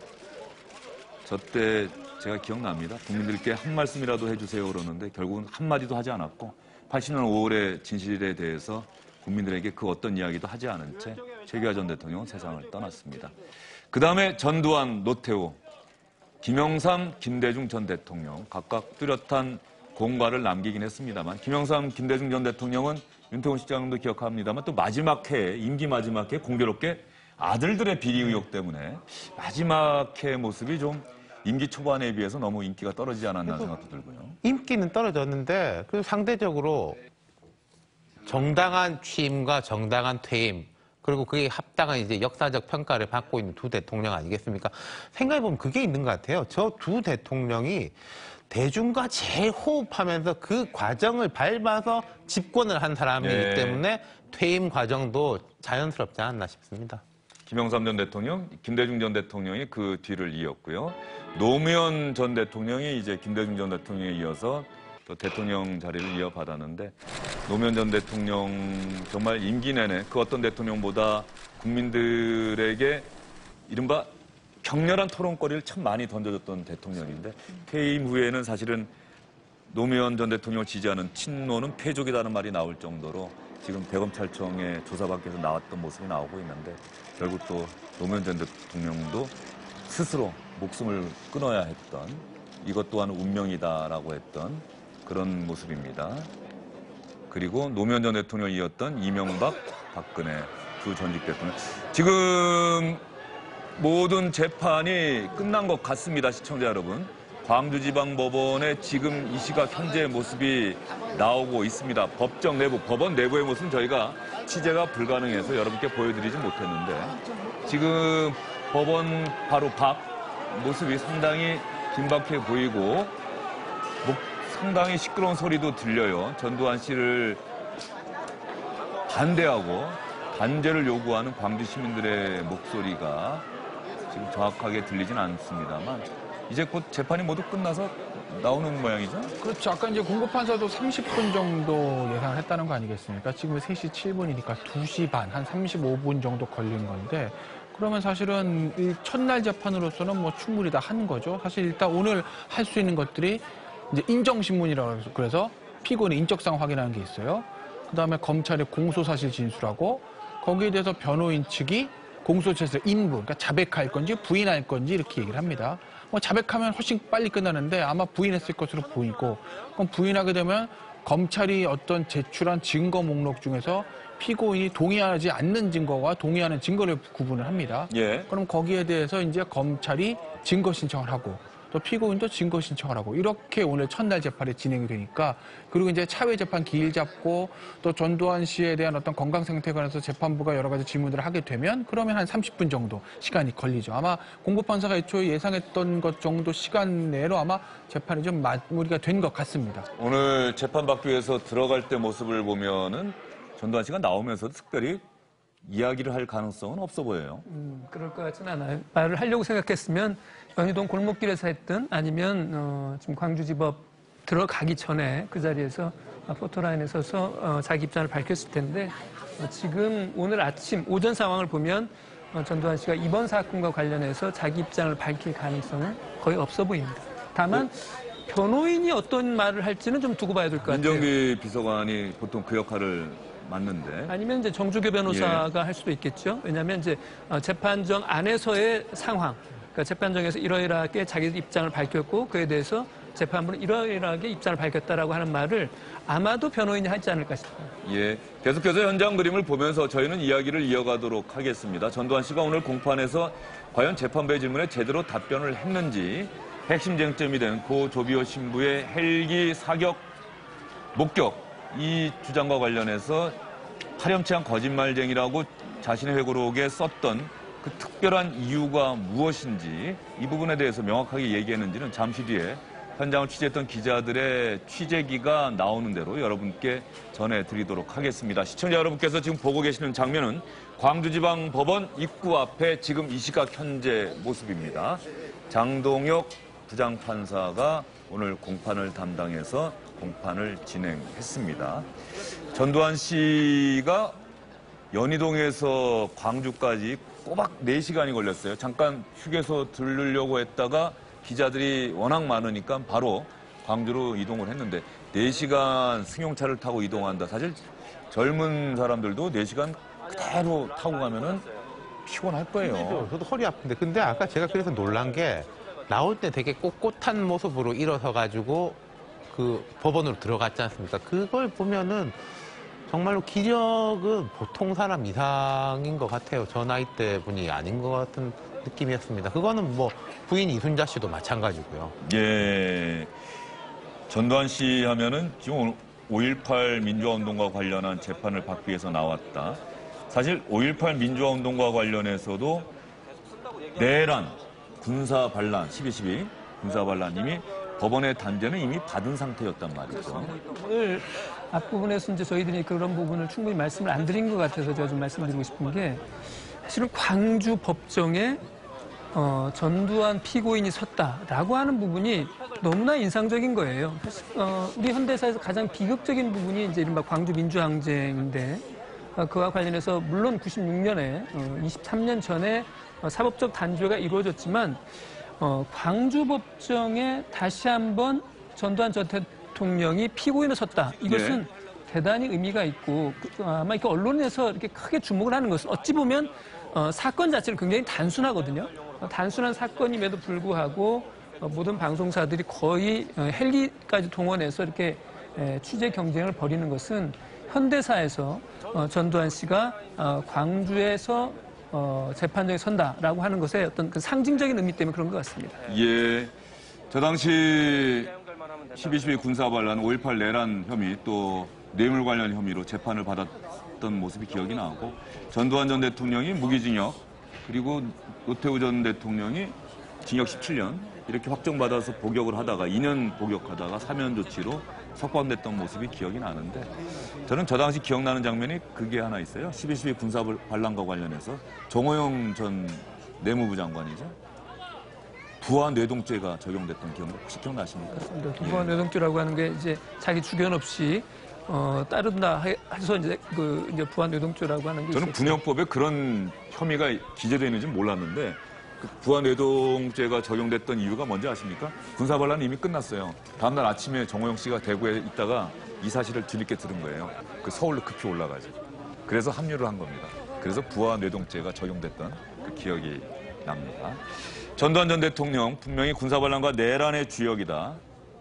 저 때 제가 기억납니다. 국민들께 한 말씀이라도 해주세요 그러는데 결국은 한마디도 하지 않았고 80년 5월의 진실에 대해서 국민들에게 그 어떤 이야기도 하지 않은 채 최규하 전 대통령은 세상을 떠났습니다. 그 다음에 전두환, 노태우, 김영삼, 김대중 전 대통령 각각 뚜렷한 공과를 남기긴 했습니다만 김영삼, 김대중 전 대통령은 윤태곤 시장님도 기억합니다만 또 마지막 해에 임기 마지막 해에 공교롭게 아들들의 비리 의혹 때문에 마지막 해의 모습이 좀 임기 초반에 비해서 너무 인기가 떨어지지 않았나 생각도 들고요. 인기는 떨어졌는데 그래도 상대적으로 정당한 취임과 정당한 퇴임 그리고 그게 합당한 이제 역사적 평가를 받고 있는 두 대통령 아니겠습니까? 생각해보면 그게 있는 것 같아요. 저 두 대통령이 대중과 제일 호흡하면서 그 과정을 밟아서 집권을 한 사람이기 네. 때문에 퇴임 과정도 자연스럽지 않았나 싶습니다. 김영삼 전 대통령, 김대중 전 대통령이 그 뒤를 이었고요. 노무현 전 대통령이 이제 김대중 전 대통령에 이어서 또 대통령 자리를 이어받았는데 노무현 전 대통령 정말 임기 내내 그 어떤 대통령보다 국민들에게 이른바 격렬한 토론거리를 참 많이 던져줬던 대통령인데 퇴임 후에는 사실은 노무현 전 대통령을 지지하는 친노는 패족이라는 말이 나올 정도로 지금 대검찰청의 조사받기에서 나왔던 모습이 나오고 있는데 결국 또 노무현 전 대통령도 스스로 목숨을 끊어야 했던 이것 또한 운명이다라고 했던 그런 모습입니다. 그리고 노무현 전 대통령이 이었던 이명박, 박근혜 두 전직 대통령. 지금 모든 재판이 끝난 것 같습니다, 시청자 여러분. 광주지방법원의 지금 이 시각 현재의 모습이 나오고 있습니다. 법정 내부, 법원 내부의 모습은 저희가 취재가 불가능해서 여러분께 보여드리지 못했는데 지금 법원 바로 밖 모습이 상당히 긴박해 보이고 상당히 시끄러운 소리도 들려요. 전두환 씨를 반대하고 단죄를 요구하는 광주 시민들의 목소리가 지금 정확하게 들리진 않습니다만 이제 곧 재판이 모두 끝나서 나오는 모양이죠? 그렇죠. 아까 이제 공보판사도 30분 정도 예상을 했다는 거 아니겠습니까? 지금 3시 7분이니까 2시 반, 한 35분 정도 걸린 건데 그러면 사실은 이 첫날 재판으로서는 뭐 충분히 다 한 거죠. 사실 일단 오늘 할 수 있는 것들이 이제 인정신문이라고 해서 그래서 피고인의 인적사항 확인하는 게 있어요. 그다음에 검찰의 공소사실 진술하고 거기에 대해서 변호인 측이 공소시효에서 인부, 그러니까 자백할 건지 부인할 건지 이렇게 얘기를 합니다. 뭐 자백하면 훨씬 빨리 끝나는데 아마 부인했을 것으로 보이고 그럼 부인하게 되면 검찰이 어떤 제출한 증거 목록 중에서 피고인이 동의하지 않는 증거와 동의하는 증거를 구분을 합니다. 예. 그럼 거기에 대해서 이제 검찰이 증거 신청을 하고 또 피고인도 증거 신청을 하고 이렇게 오늘 첫날 재판이 진행이 되니까 그리고 이제 차후에 재판 기일 잡고 또 전두환 씨에 대한 어떤 건강 상태에 관해서 재판부가 여러 가지 질문들을 하게 되면 그러면 한 30분 정도 시간이 걸리죠. 아마 공보판사가 애초에 예상했던 것 정도 시간 내로 아마 재판이 좀 마무리가 된 것 같습니다. 오늘 재판받기 위해서 들어갈 때 모습을 보면은 전두환 씨가 나오면서도 특별히 이야기를 할 가능성은 없어 보여요. 그럴 것 같지는 않아요. 말을 하려고 생각했으면 연희동 골목길에서 했든 아니면 지금 광주지법 들어가기 전에 그 자리에서 포토라인에 서서 자기 입장을 밝혔을 텐데 지금 오늘 아침 오전 상황을 보면 전두환 씨가 이번 사건과 관련해서 자기 입장을 밝힐 가능성은 거의 없어 보입니다. 다만 변호인이 어떤 말을 할지는 좀 두고 봐야 될 것 같아요. 민정기 비서관이 보통 그 역할을 맞는데 아니면 이제 정주교 변호사가 할 수도 있겠죠. 왜냐하면 이제 재판정 안에서의 상황, 그러니까 재판정에서 이러이러하게 자기 입장을 밝혔고 그에 대해서 재판부는 이러이러하게 입장을 밝혔다라고 하는 말을 아마도 변호인이 하지 않을까 싶어요. 예, 계속해서 현장 그림을 보면서 저희는 이야기를 이어가도록 하겠습니다. 전두환 씨가 오늘 공판에서 과연 재판부의 질문에 제대로 답변을 했는지 핵심 쟁점이 된 고 조비오 신부의 헬기 사격 목격 이 주장과 관련해서 파렴치한 거짓말쟁이라고 자신의 회고록에 썼던 그 특별한 이유가 무엇인지 이 부분에 대해서 명확하게 얘기했는지는 잠시 뒤에 현장을 취재했던 기자들의 취재기가 나오는 대로 여러분께 전해드리도록 하겠습니다. 시청자 여러분께서 지금 보고 계시는 장면은 광주지방법원 입구 앞에 지금 이 시각 현재 모습입니다. 장동혁 부장판사가 오늘 공판을 담당해서 공판을 진행했습니다. 전두환 씨가 연희동에서 광주까지 꼬박 4시간이 걸렸어요. 잠깐 휴게소 들르려고 했다가 기자들이 워낙 많으니까 바로 광주로 이동을 했는데 4시간 승용차를 타고 이동한다. 사실 젊은 사람들도 4시간 그대로 타고 가면은 피곤할 거예요. 저도 허리 아픈데. 근데 아까 제가 그래서 놀란 게 나올 때 되게 꼿꼿한 모습으로 일어서가지고 그 법원으로 들어갔지 않습니까? 그걸 보면은 정말로 기력은 보통 사람 이상인 것 같아요. 저 나이 때 분이 아닌 것 같은 느낌이었습니다. 그거는 뭐 부인 이순자 씨도 마찬가지고요. 예. 전두환 씨 하면은 지금 5.18 민주화운동과 관련한 재판을 받기 위해서 나왔다. 사실 5.18 민주화운동과 관련해서도 내란, 군사반란, 12.12 군사반란 이미 법원의 단죄는 이미 받은 상태였단 말이죠. 오늘 앞부분에서 이제 저희들이 그런 부분을 충분히 말씀을 안 드린 것 같아서 제가 좀 말씀드리고 싶은 게 사실은 광주 법정에 전두환 피고인이 섰다라고 하는 부분이 너무나 인상적인 거예요. 우리 현대사에서 가장 비극적인 부분이 이제 이른바 광주 민주항쟁인데 그와 관련해서 물론 96년에 23년 전에 사법적 단죄가 이루어졌지만 광주법정에 다시 한번 전두환 전 대통령이 피고인을 섰다. 이것은 대단히 의미가 있고 아마 이렇게 언론에서 이렇게 크게 주목을 하는 것은 어찌 보면 사건 자체는 굉장히 단순하거든요. 단순한 사건임에도 불구하고 모든 방송사들이 거의 헬기까지 동원해서 이렇게 취재 경쟁을 벌이는 것은 현대사에서 전두환 씨가 광주에서 재판정에 선다라고 하는 것의 어떤 그 상징적인 의미 때문에 그런 것 같습니다. 예. 저 당시 12.12 군사반란, 5.18 내란 혐의 또 뇌물 관련 혐의로 재판을 받았던 모습이 기억이 나고 전두환 전 대통령이 무기징역 그리고 노태우 전 대통령이 징역 17년 이렇게 확정받아서 복역을 하다가 2년 복역하다가 사면 조치로 석방됐던 모습이 기억이 나는데 저는 저 당시 기억나는 장면이 그게 하나 있어요. 12.12 군사반란과 관련해서 정호영 전 내무부 장관이죠. 부하 뇌동죄가 적용됐던 기억 혹시 기억나십니까? 그렇습니다. 부하 뇌동죄라고 하는 게 이제 자기 주견 없이 따른다 해서 이제 이제 부하 뇌동죄라고 하는 게 저는 군형법에 그런 혐의가 기재되어 있는지 몰랐는데 그 부하 뇌동죄가 적용됐던 이유가 뭔지 아십니까? 군사반란이 이미 끝났어요. 다음날 아침에 정호영 씨가 대구에 있다가 이 사실을 뒤늦게 들은 거예요. 그 서울로 급히 올라가죠. 그래서 합류를 한 겁니다. 그래서 부하 뇌동죄가 적용됐던 그 기억이 납니다. 전두환 전 대통령 분명히 군사반란과 내란의 주역이다.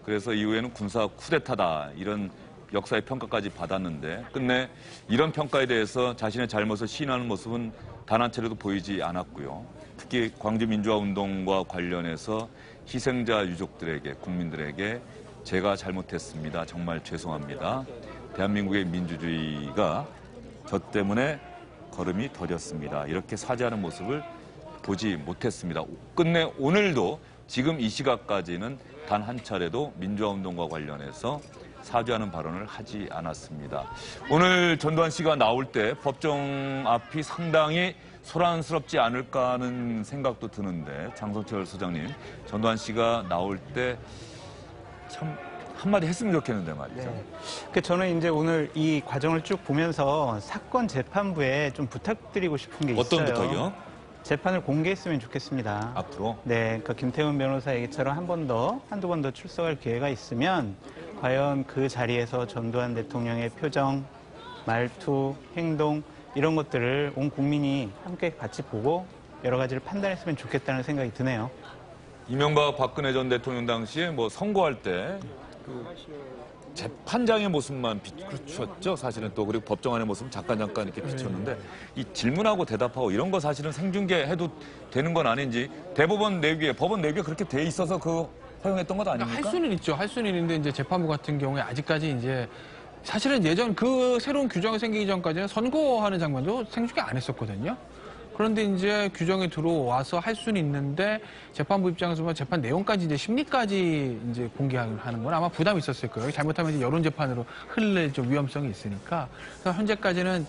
그래서 이후에는 군사 쿠데타다. 이런 역사의 평가까지 받았는데 끝내 이런 평가에 대해서 자신의 잘못을 시인하는 모습은 단 한 차례도 보이지 않았고요. 특히 광주민주화운동과 관련해서 희생자 유족들에게 국민들에게 제가 잘못했습니다. 정말 죄송합니다. 대한민국의 민주주의가 저 때문에 걸음이 더뎠습니다. 이렇게 사죄하는 모습을 보지 못했습니다. 끝내 오늘도 지금 이 시각까지는 단 한 차례도 민주화운동과 관련해서 사죄하는 발언을 하지 않았습니다. 오늘 전두환 씨가 나올 때 법정 앞이 상당히 소란스럽지 않을까 하는 생각도 드는데 장성철 소장님, 전두환 씨가 나올 때 참 한마디 했으면 좋겠는데 말이죠. 네. 저는 이제 오늘 이 과정을 쭉 보면서 사건 재판부에 좀 부탁드리고 싶은 게 있어요. 어떤 부탁이요? 재판을 공개했으면 좋겠습니다. 앞으로? 네, 그러니까 김태훈 변호사 얘기처럼 한두 번 더 출석할 기회가 있으면 과연 그 자리에서 전두환 대통령의 표정, 말투, 행동 이런 것들을 온 국민이 함께 같이 보고 여러 가지를 판단했으면 좋겠다는 생각이 드네요. 이명박 박근혜 전 대통령 당시에 뭐 선거할 때 그 재판장의 모습만 비추었죠. 사실은 또 그리고 법정 안의 모습은 잠깐 이렇게 비췄는데 이 질문하고 대답하고 이런 거 사실은 생중계해도 되는 건 아닌지 대법원 내규에 법원 내규에 그렇게 돼 있어서 그 허용했던 것 아닙니까? 할 수는 있죠. 할 수는 있는데 이제 재판부 같은 경우에 아직까지 이제 사실은 예전 그 새로운 규정이 생기기 전까지는 선고하는 장면도 생중계 안 했었거든요. 그런데 이제 규정이 들어와서 할 수는 있는데 재판부 입장에서 보면 재판 내용까지 이제 심리까지 이제 공개하는 건 아마 부담이 있었을 거예요. 잘못하면 이제 여론 재판으로 흘릴 좀 위험성이 있으니까. 그래서 현재까지는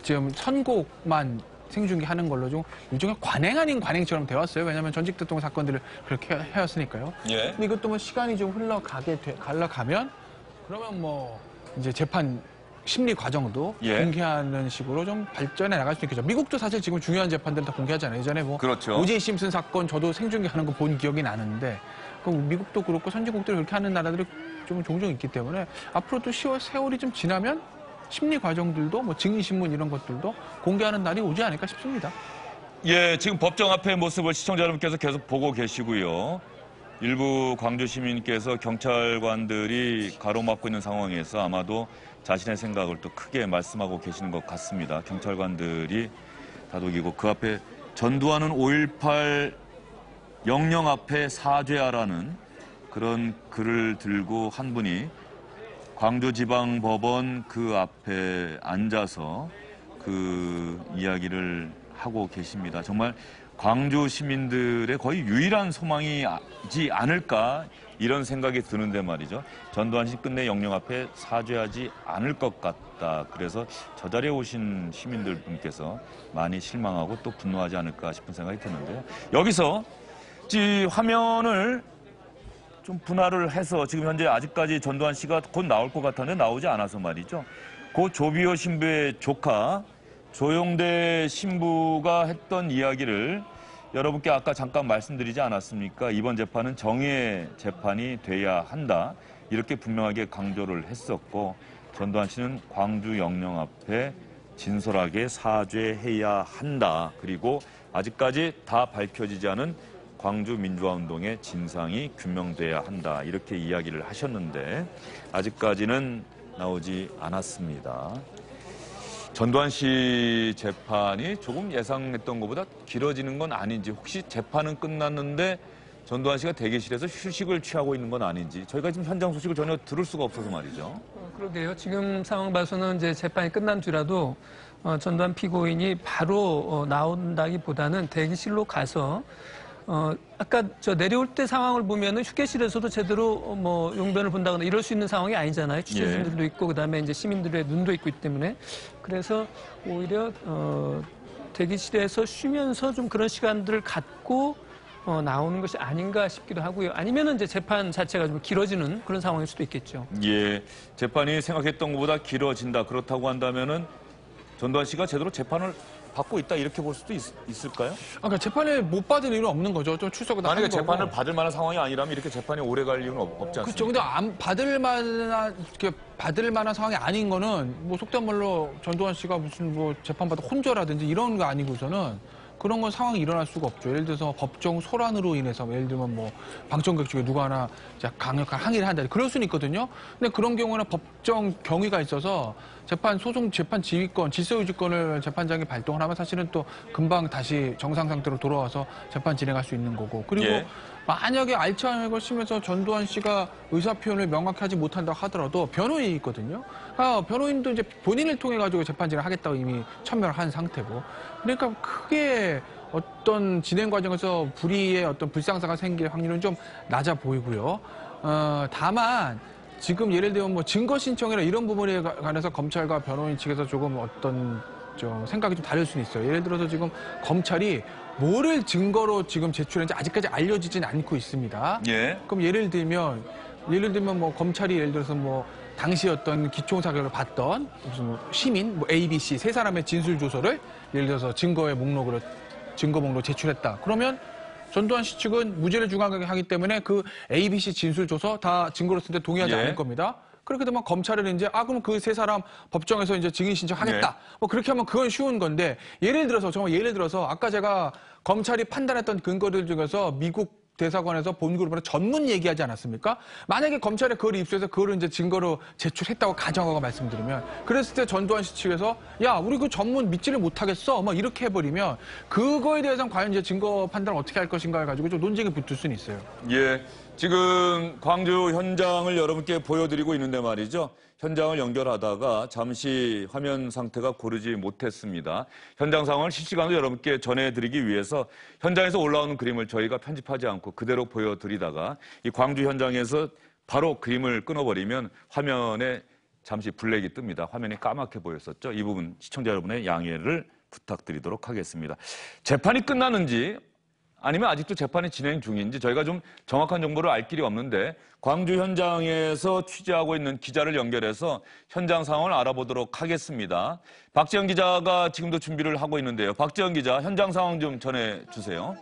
지금 선고만 생중계하는 걸로 좀 일종의 관행 아닌 관행처럼 되었어요. 왜냐하면 전직 대통령 사건들을 그렇게 해왔으니까요. 예. 근데 이것도 뭐 시간이 좀 흘러가면 그러면 뭐 이제 재판 심리 과정도 공개하는 식으로 좀 발전해 나갈 수 있겠죠. 미국도 사실 지금 중요한 재판들은 다 공개하잖아요. 예전에 뭐 그렇죠. 오제이 심슨 사건 저도 생중계하는 거 본 기억이 나는데 미국도 그렇고 선진국들이 그렇게 하는 나라들이 좀 종종 있기 때문에 앞으로도 세월이 좀 지나면 심리 과정들도 뭐 증인신문 이런 것들도 공개하는 날이 오지 않을까 싶습니다. 예, 지금 법정 앞의 모습을 시청자 여러분께서 계속 보고 계시고요. 일부 광주 시민께서 경찰관들이 가로막고 있는 상황에서 아마도 자신의 생각을 또 크게 말씀하고 계시는 것 같습니다. 경찰관들이 다독이고 그 앞에 전두환은 5.18 영령 앞에 사죄하라는 그런 글을 들고 한 분이 광주지방법원 그 앞에 앉아서 그 이야기를 하고 계십니다. 정말 광주 시민들의 거의 유일한 소망이지 않을까 이런 생각이 드는데 말이죠. 전두환 씨 끝내 영령 앞에 사죄하지 않을 것 같다. 그래서 저 자리에 오신 시민들 분께서 많이 실망하고 또 분노하지 않을까 싶은 생각이 드는데요. 여기서 이 화면을 좀 분할을 해서 지금 현재 아직까지 전두환 씨가 곧 나올 것 같았는데 나오지 않아서 말이죠. 고 조비오 신부의 조카 조용대 신부가 했던 이야기를 여러분께 아까 잠깐 말씀드리지 않았습니까? 이번 재판은 정의의 재판이 돼야 한다. 이렇게 분명하게 강조를 했었고 전두환 씨는 광주 영령 앞에 진솔하게 사죄해야 한다. 그리고 아직까지 다 밝혀지지 않은 광주 민주화 운동의 진상이 규명돼야 한다. 이렇게 이야기를 하셨는데 아직까지는 나오지 않았습니다. 전두환 씨 재판이 조금 예상했던 것보다 길어지는 건 아닌지, 혹시 재판은 끝났는데 전두환 씨가 대기실에서 휴식을 취하고 있는 건 아닌지, 저희가 지금 현장 소식을 전혀 들을 수가 없어서 말이죠. 그러게요. 지금 상황 봐서는 이제 재판이 끝난 뒤라도 전두환 피고인이 바로 나온다기보다는 대기실로 가서 아까 저 내려올 때 상황을 보면은 휴게실에서도 제대로 뭐 용변을 본다거나 이럴 수 있는 상황이 아니잖아요. 취재진들도 있고 그다음에 이제 시민들의 눈도 있고 있기 때문에 그래서 오히려 대기실에서 쉬면서 좀 그런 시간들을 갖고 나오는 것이 아닌가 싶기도 하고요. 아니면은 이제 재판 자체가 좀 길어지는 그런 상황일 수도 있겠죠. 예, 재판이 생각했던 것보다 길어진다. 그렇다고 한다면은 전두환 씨가 제대로 재판을 받고 있다 이렇게 볼 수도 있을까요? 그러니까 재판을 못 받을 이유는 없는 거죠. 좀 출석을 다 만약에 한 거고. 재판을 받을 만한 상황이 아니라면 이렇게 재판이 오래 갈 이유는 없지 않습니까? 그렇죠. 근데 안 받을 만한 상황이 아닌 거는 뭐 속된 말로 전두환 씨가 무슨 뭐 재판받아 혼조라든지 이런 거 아니고서는 그런 건 상황이 일어날 수가 없죠. 예를 들어서 법정 소란으로 인해서 예를 들면 뭐 방청객 중에 누가 하나 강력한 항의를 한다. 그럴 수는 있거든요. 근데 그런 경우는 법정 경위가 있어서 재판 지휘권, 질서유지권을 재판장이 발동을 하면 사실은 또 금방 다시 정상 상태로 돌아와서 재판 진행할 수 있는 거고. 그리고 예. 만약에 알츠하이머가 심해서 전두환 씨가 의사 표현을 명확히 하지 못한다 하더라도 변호인이 있거든요. 변호인도 이제 본인을 통해 가지고 재판 진행을 하겠다고 이미 천명을 한 상태고. 그러니까 크게 어떤 진행 과정에서 불의의 어떤 불상사가 생길 확률은 좀 낮아 보이고요. 다만 지금 예를 들면 뭐 증거 신청이나 이런 부분에 관해서 검찰과 변호인 측에서 조금 어떤 생각이 좀 다를 수는 있어요. 예를 들어서 지금 검찰이 뭐를 증거로 지금 제출했는지 아직까지 알려지진 않고 있습니다. 예. 그럼 예를 들면 뭐 검찰이 예를 들어서 뭐 당시 어떤 기총사격을 받던 무슨 시민, 뭐 A, B, C 세 사람의 진술 조서를 예를 들어서 증거 목록으로 제출했다. 그러면 전두환 씨 측은 무죄를 주장하게 하기 때문에 그 A, B, C 진술 조서 다 증거로 쓸 때 동의하지 않을 겁니다. 그렇게 되면 검찰은 이제 그럼 그 세 사람 법정에서 이제 증인 신청하겠다. 뭐 그렇게 하면 그건 쉬운 건데 예를 들어서 아까 제가 검찰이 판단했던 근거들 중에서 미국 대사관에서 본그룹으로 전문 얘기하지 않았습니까? 만약에 검찰에 그걸 입수해서 그거를 이제 증거로 제출했다고 가정하고 말씀드리면 그랬을 때 전두환 씨 측에서 야 우리 그 전문 믿지를 못하겠어 막 이렇게 해버리면 그거에 대해서는 과연 이제 증거 판단을 어떻게 할 것인가를 가지고 좀 논쟁이 붙을 수는 있어요. 예, 지금 광주 현장을 여러분께 보여드리고 있는데 말이죠. 현장을 연결하다가 잠시 화면 상태가 고르지 못했습니다. 현장 상황을 실시간으로 여러분께 전해드리기 위해서 현장에서 올라오는 그림을 저희가 편집하지 않고 그대로 보여드리다가 이 광주 현장에서 바로 그림을 끊어버리면 화면에 잠시 블랙이 뜹니다. 화면이 까맣게 보였었죠. 이 부분 시청자 여러분의 양해를 부탁드리도록 하겠습니다. 재판이 끝나는지 아니면 아직도 재판이 진행 중인지 저희가 좀 정확한 정보를 알 길이 없는데 광주 현장에서 취재하고 있는 기자를 연결해서 현장 상황을 알아보도록 하겠습니다. 박지영 기자가 지금도 준비를 하고 있는데요. 박지영 기자, 현장 상황 좀 전해주세요.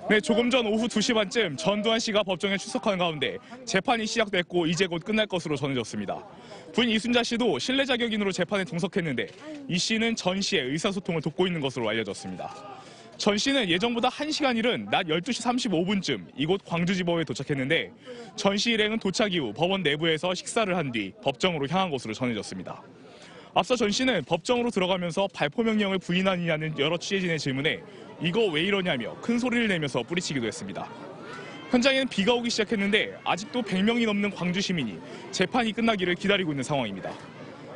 네, 조금 전 오후 2시 반쯤 전두환 씨가 법정에 출석하는 가운데 재판이 시작됐고 이제 곧 끝날 것으로 전해졌습니다. 부인 이순자 씨도 실내 자격인으로 재판에 동석했는데 이 씨는 전 씨의 의사소통을 돕고 있는 것으로 알려졌습니다. 전 씨는 예정보다 1시간 이른 낮 12시 35분쯤 이곳 광주지법에 도착했는데 전 씨 일행은 도착 이후 법원 내부에서 식사를 한 뒤 법정으로 향한 것으로 전해졌습니다. 앞서 전 씨는 법정으로 들어가면서 발포 명령을 부인하느냐는 여러 취재진의 질문에 이거 왜 이러냐며 큰 소리를 내면서 뿌리치기도 했습니다. 현장에는 비가 오기 시작했는데 아직도 100명이 넘는 광주 시민이 재판이 끝나기를 기다리고 있는 상황입니다.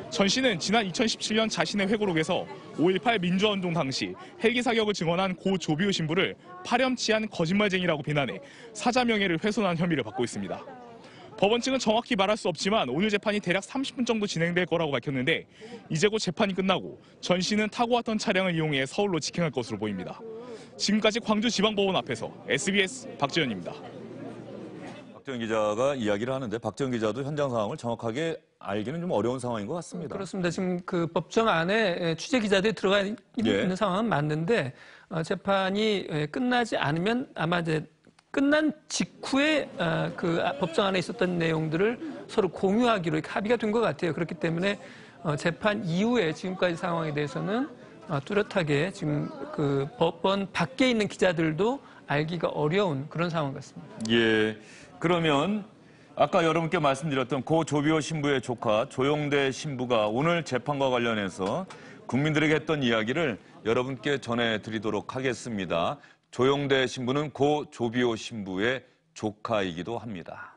전 씨는 지난 2017년 자신의 회고록에서 5.18 민주화운동 당시 헬기 사격을 증언한 고 조비오 신부를 파렴치한 거짓말쟁이라고 비난해 사자 명예를 훼손한 혐의를 받고 있습니다. 법원 측은 정확히 말할 수 없지만 오늘 재판이 대략 30분 정도 진행될 거라고 밝혔는데 이제 곧 재판이 끝나고 전 씨는 타고 왔던 차량을 이용해 서울로 직행할 것으로 보입니다. 지금까지 광주지방법원 앞에서 SBS 박지현입니다. 박지현 기자가 이야기를 하는데 박지현 기자도 현장 상황을 정확하게 알기는 좀 어려운 상황인 것 같습니다. 그렇습니다. 지금 그 법정 안에 취재 기자들이 들어가 있는 상황은 맞는데 재판이 끝나지 않으면 아마 이제 끝난 직후에 그 법정 안에 있었던 내용들을 서로 공유하기로 합의가 된 것 같아요. 그렇기 때문에 재판 이후에 지금까지 상황에 대해서는 뚜렷하게 지금 그 법원 밖에 있는 기자들도 알기가 어려운 그런 상황 같습니다. 예. 그러면 아까 여러분께 말씀드렸던 고 조비오 신부의 조카 조용대 신부가 오늘 재판과 관련해서 국민들에게 했던 이야기를 여러분께 전해드리도록 하겠습니다. 조용대 신부는 고 조비오 신부의 조카이기도 합니다.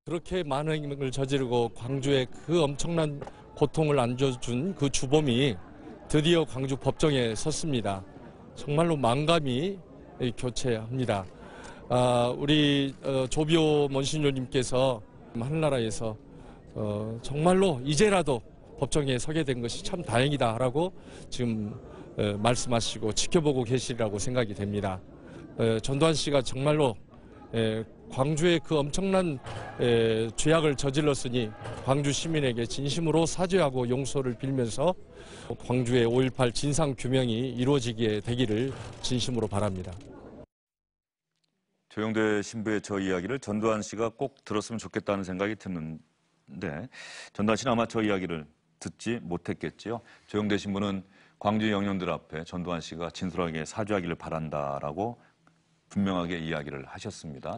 그렇게 많은 행동을 저지르고 광주에 그 엄청난 고통을 안겨준 그 주범이 드디어 광주 법정에 섰습니다. 정말로 만감이 교체합니다. 우리 조비오 먼신료님께서 하늘나라에서 정말로 이제라도 법정에 서게 된 것이 참 다행이다라고 지금 말씀하시고 지켜보고 계시리라고 생각이 됩니다. 전두환 씨가 정말로 광주의 그 엄청난 죄악을 저질렀으니 광주 시민에게 진심으로 사죄하고 용서를 빌면서 광주의 5.18 진상규명이 이루어지게 되기를 진심으로 바랍니다. 조용대 신부의 저 이야기를 전두환 씨가 꼭 들었으면 좋겠다는 생각이 드는데 전두환 씨는 아마 저 이야기를 듣지 못했겠지요. 조용대 신부는 광주 영령들 앞에 전두환 씨가 진솔하게 사죄하기를 바란다라고 분명하게 이야기를 하셨습니다.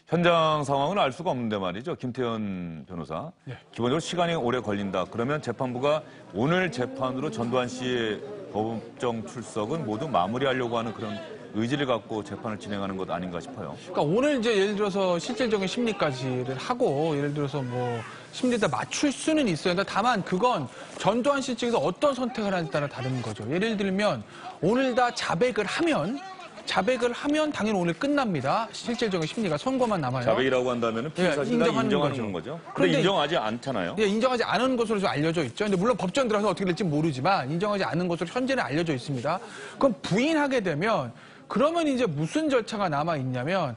현장 상황은 알 수가 없는데 말이죠. 김태현 변호사. 기본적으로 시간이 오래 걸린다. 그러면 재판부가 오늘 재판으로 전두환 씨의 법정 출석은 모두 마무리하려고 하는 그런 의지를 갖고 재판을 진행하는 것 아닌가 싶어요. 그러니까 오늘 이제 예를 들어서 실질적인 심리까지를 하고 예를 들어서 뭐 심리에다 맞출 수는 있어요. 다만 그건 전두환 씨 측에서 어떤 선택을 하느냐에 따라 다른 거죠. 예를 들면 오늘 다 자백을 하면 당연히 오늘 끝납니다. 실질적인 심리가 선고만 남아요. 자백이라고 한다면 피의사실과 인정하는 거죠. 그런데 인정하지 않잖아요. 네, 인정하지 않은 것으로 좀 알려져 있죠. 근데 물론 법정 들어가서 어떻게 될지 모르지만 인정하지 않은 것으로 현재는 알려져 있습니다. 그럼 부인하게 되면 그러면 이제 무슨 절차가 남아 있냐면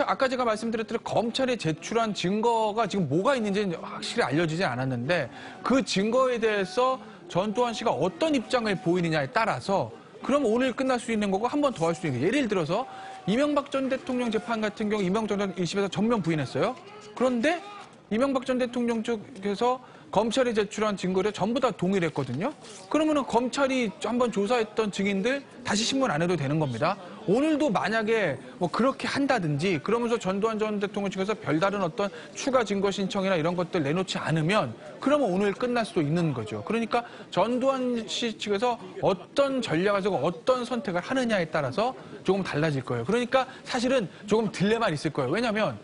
아까 제가 말씀드렸듯이 검찰에 제출한 증거가 지금 뭐가 있는지는 확실히 알려지지 않았는데 그 증거에 대해서 전두환 씨가 어떤 입장을 보이느냐에 따라서 그럼 오늘 끝날 수 있는 거고 한 번 더 할 수 있는 거예요. 예를 들어서 이명박 전 대통령 재판 같은 경우 이명박 전 1심에서 전면 부인했어요. 그런데 이명박 전 대통령 쪽에서 검찰이 제출한 증거를 전부 다 동의를 했거든요. 그러면은 검찰이 한번 조사했던 증인들 다시 신문 안 해도 되는 겁니다. 오늘도 만약에 뭐 그렇게 한다든지 그러면서 전두환 전 대통령 측에서 별다른 어떤 추가 증거 신청이나 이런 것들 내놓지 않으면 그러면 오늘 끝날 수도 있는 거죠. 그러니까 전두환 씨 측에서 어떤 전략을 쓰고 어떤 선택을 하느냐에 따라서 조금 달라질 거예요. 그러니까 사실은 조금 딜레마는 있을 거예요. 왜냐하면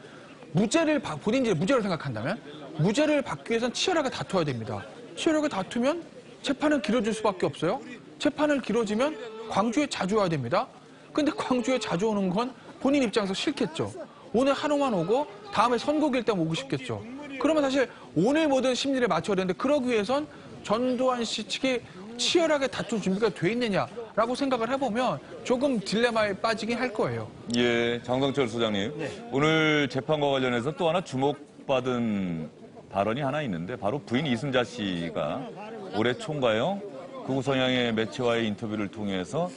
본인이 무죄로 생각한다면 무죄를 받기 위해서는 치열하게 다투어야 됩니다. 치열하게 다투면 재판은 길어질 수밖에 없어요. 재판을 길어지면 광주에 자주 와야 됩니다. 근데 광주에 자주 오는 건 본인 입장에서 싫겠죠. 오늘 하루만 오고 다음에 선고일 때만 오고 싶겠죠. 그러면 사실 오늘 모든 심리를 맞춰야 되는데 그러기 위해선 전두환 씨 측이 치열하게 다툴 준비가 돼 있느냐라고 생각을 해보면 조금 딜레마에 빠지긴 할 거예요. 예, 장성철 소장님. 오늘 재판과 관련해서 또 하나 주목받은 발언이 하나 있는데 바로 부인 이순자 씨가 올해 초인가요? 극우 성향의 매체와의 인터뷰를 통해서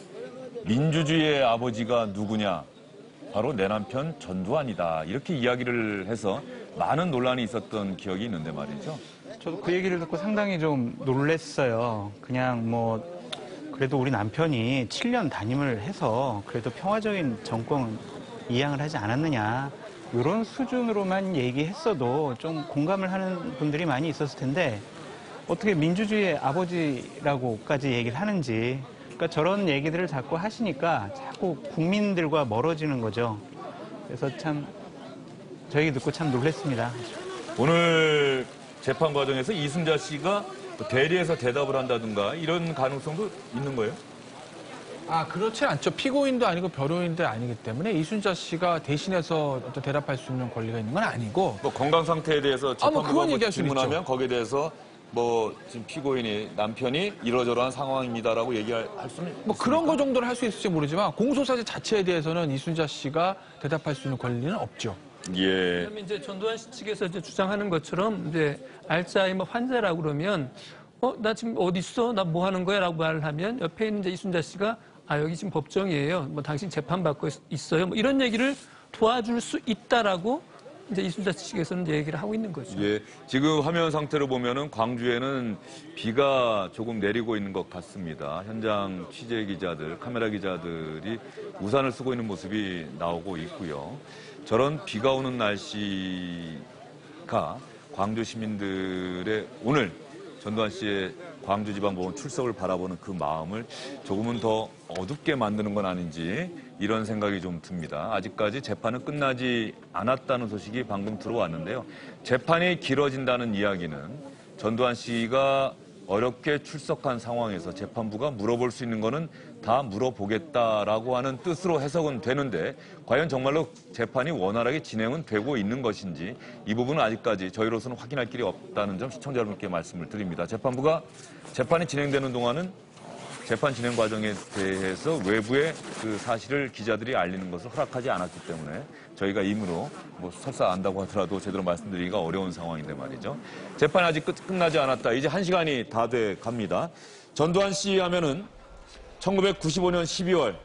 민주주의의 아버지가 누구냐? 바로 내 남편 전두환이다. 이렇게 이야기를 해서 많은 논란이 있었던 기억이 있는데 말이죠. 저도 그 얘기를 듣고 상당히 좀 놀랐어요. 그냥 뭐 그래도 우리 남편이 7년 단임을 해서 그래도 평화적인 정권 이양을 하지 않았느냐. 이런 수준으로만 얘기했어도 좀 공감을 하는 분들이 많이 있었을 텐데 어떻게 민주주의의 아버지라고까지 얘기를 하는지 그러니까 저런 얘기들을 자꾸 하시니까 자꾸 국민들과 멀어지는 거죠. 그래서 참 저 얘기 듣고 참 놀랐습니다. 오늘 재판 과정에서 이순자 씨가 대리해서 대답을 한다든가 이런 가능성도 있는 거예요? 그렇지 않죠. 피고인도 아니고 변호인도 아니기 때문에 이순자 씨가 대신해서 어떤 대답할 수 있는 권리가 있는 건 아니고. 뭐 건강 상태에 대해서 재판부가 질문하면 있죠. 거기에 대해서 지금 피고인이 남편이 이러저러한 상황입니다라고 얘기할 수는 그런 거 정도는 할 수 있을지 모르지만 공소사실 자체에 대해서는 이순자 씨가 대답할 수 있는 권리는 없죠. 예. 그다음에 이제 전두환 씨 측에서 이제 주장하는 것처럼 이제 알츠하이머 환자라고 그러면 나 지금 어디 있어? 나 뭐 하는 거야? 라고 말을 하면 옆에 있는 이제 이순자 씨가 여기 지금 법정이에요. 당신 재판 받고 있어요. 이런 얘기를 도와줄 수 있다라고 이제 이순자 측에서는 얘기를 하고 있는 거죠. 예. 지금 화면 상태로 보면은 광주에는 비가 조금 내리고 있는 것 같습니다. 현장 취재 기자들, 카메라 기자들이 우산을 쓰고 있는 모습이 나오고 있고요. 저런 비가 오는 날씨가 광주 시민들의 오늘 전두환 씨의 광주지방법원 출석을 바라보는 그 마음을 조금은 더 어둡게 만드는 건 아닌지 이런 생각이 좀 듭니다. 아직까지 재판은 끝나지 않았다는 소식이 방금 들어왔는데요. 재판이 길어진다는 이야기는 전두환 씨가 어렵게 출석한 상황에서 재판부가 물어볼 수 있는 거는 다 물어보겠다라고 하는 뜻으로 해석은 되는데 과연 정말로 재판이 원활하게 진행은 되고 있는 것인지 이 부분은 아직까지 저희로서는 확인할 길이 없다는 점 시청자 여러분께 말씀을 드립니다. 재판부가 재판이 진행되는 동안은 재판 진행 과정에 대해서 외부에 그 사실을 기자들이 알리는 것을 허락하지 않았기 때문에 저희가 임의로 설사 안다고 하더라도 제대로 말씀드리기가 어려운 상황인데 말이죠. 재판이 아직 끝나지 않았다. 이제 1시간이 다 돼 갑니다. 전두환 씨 하면은 1995년 12월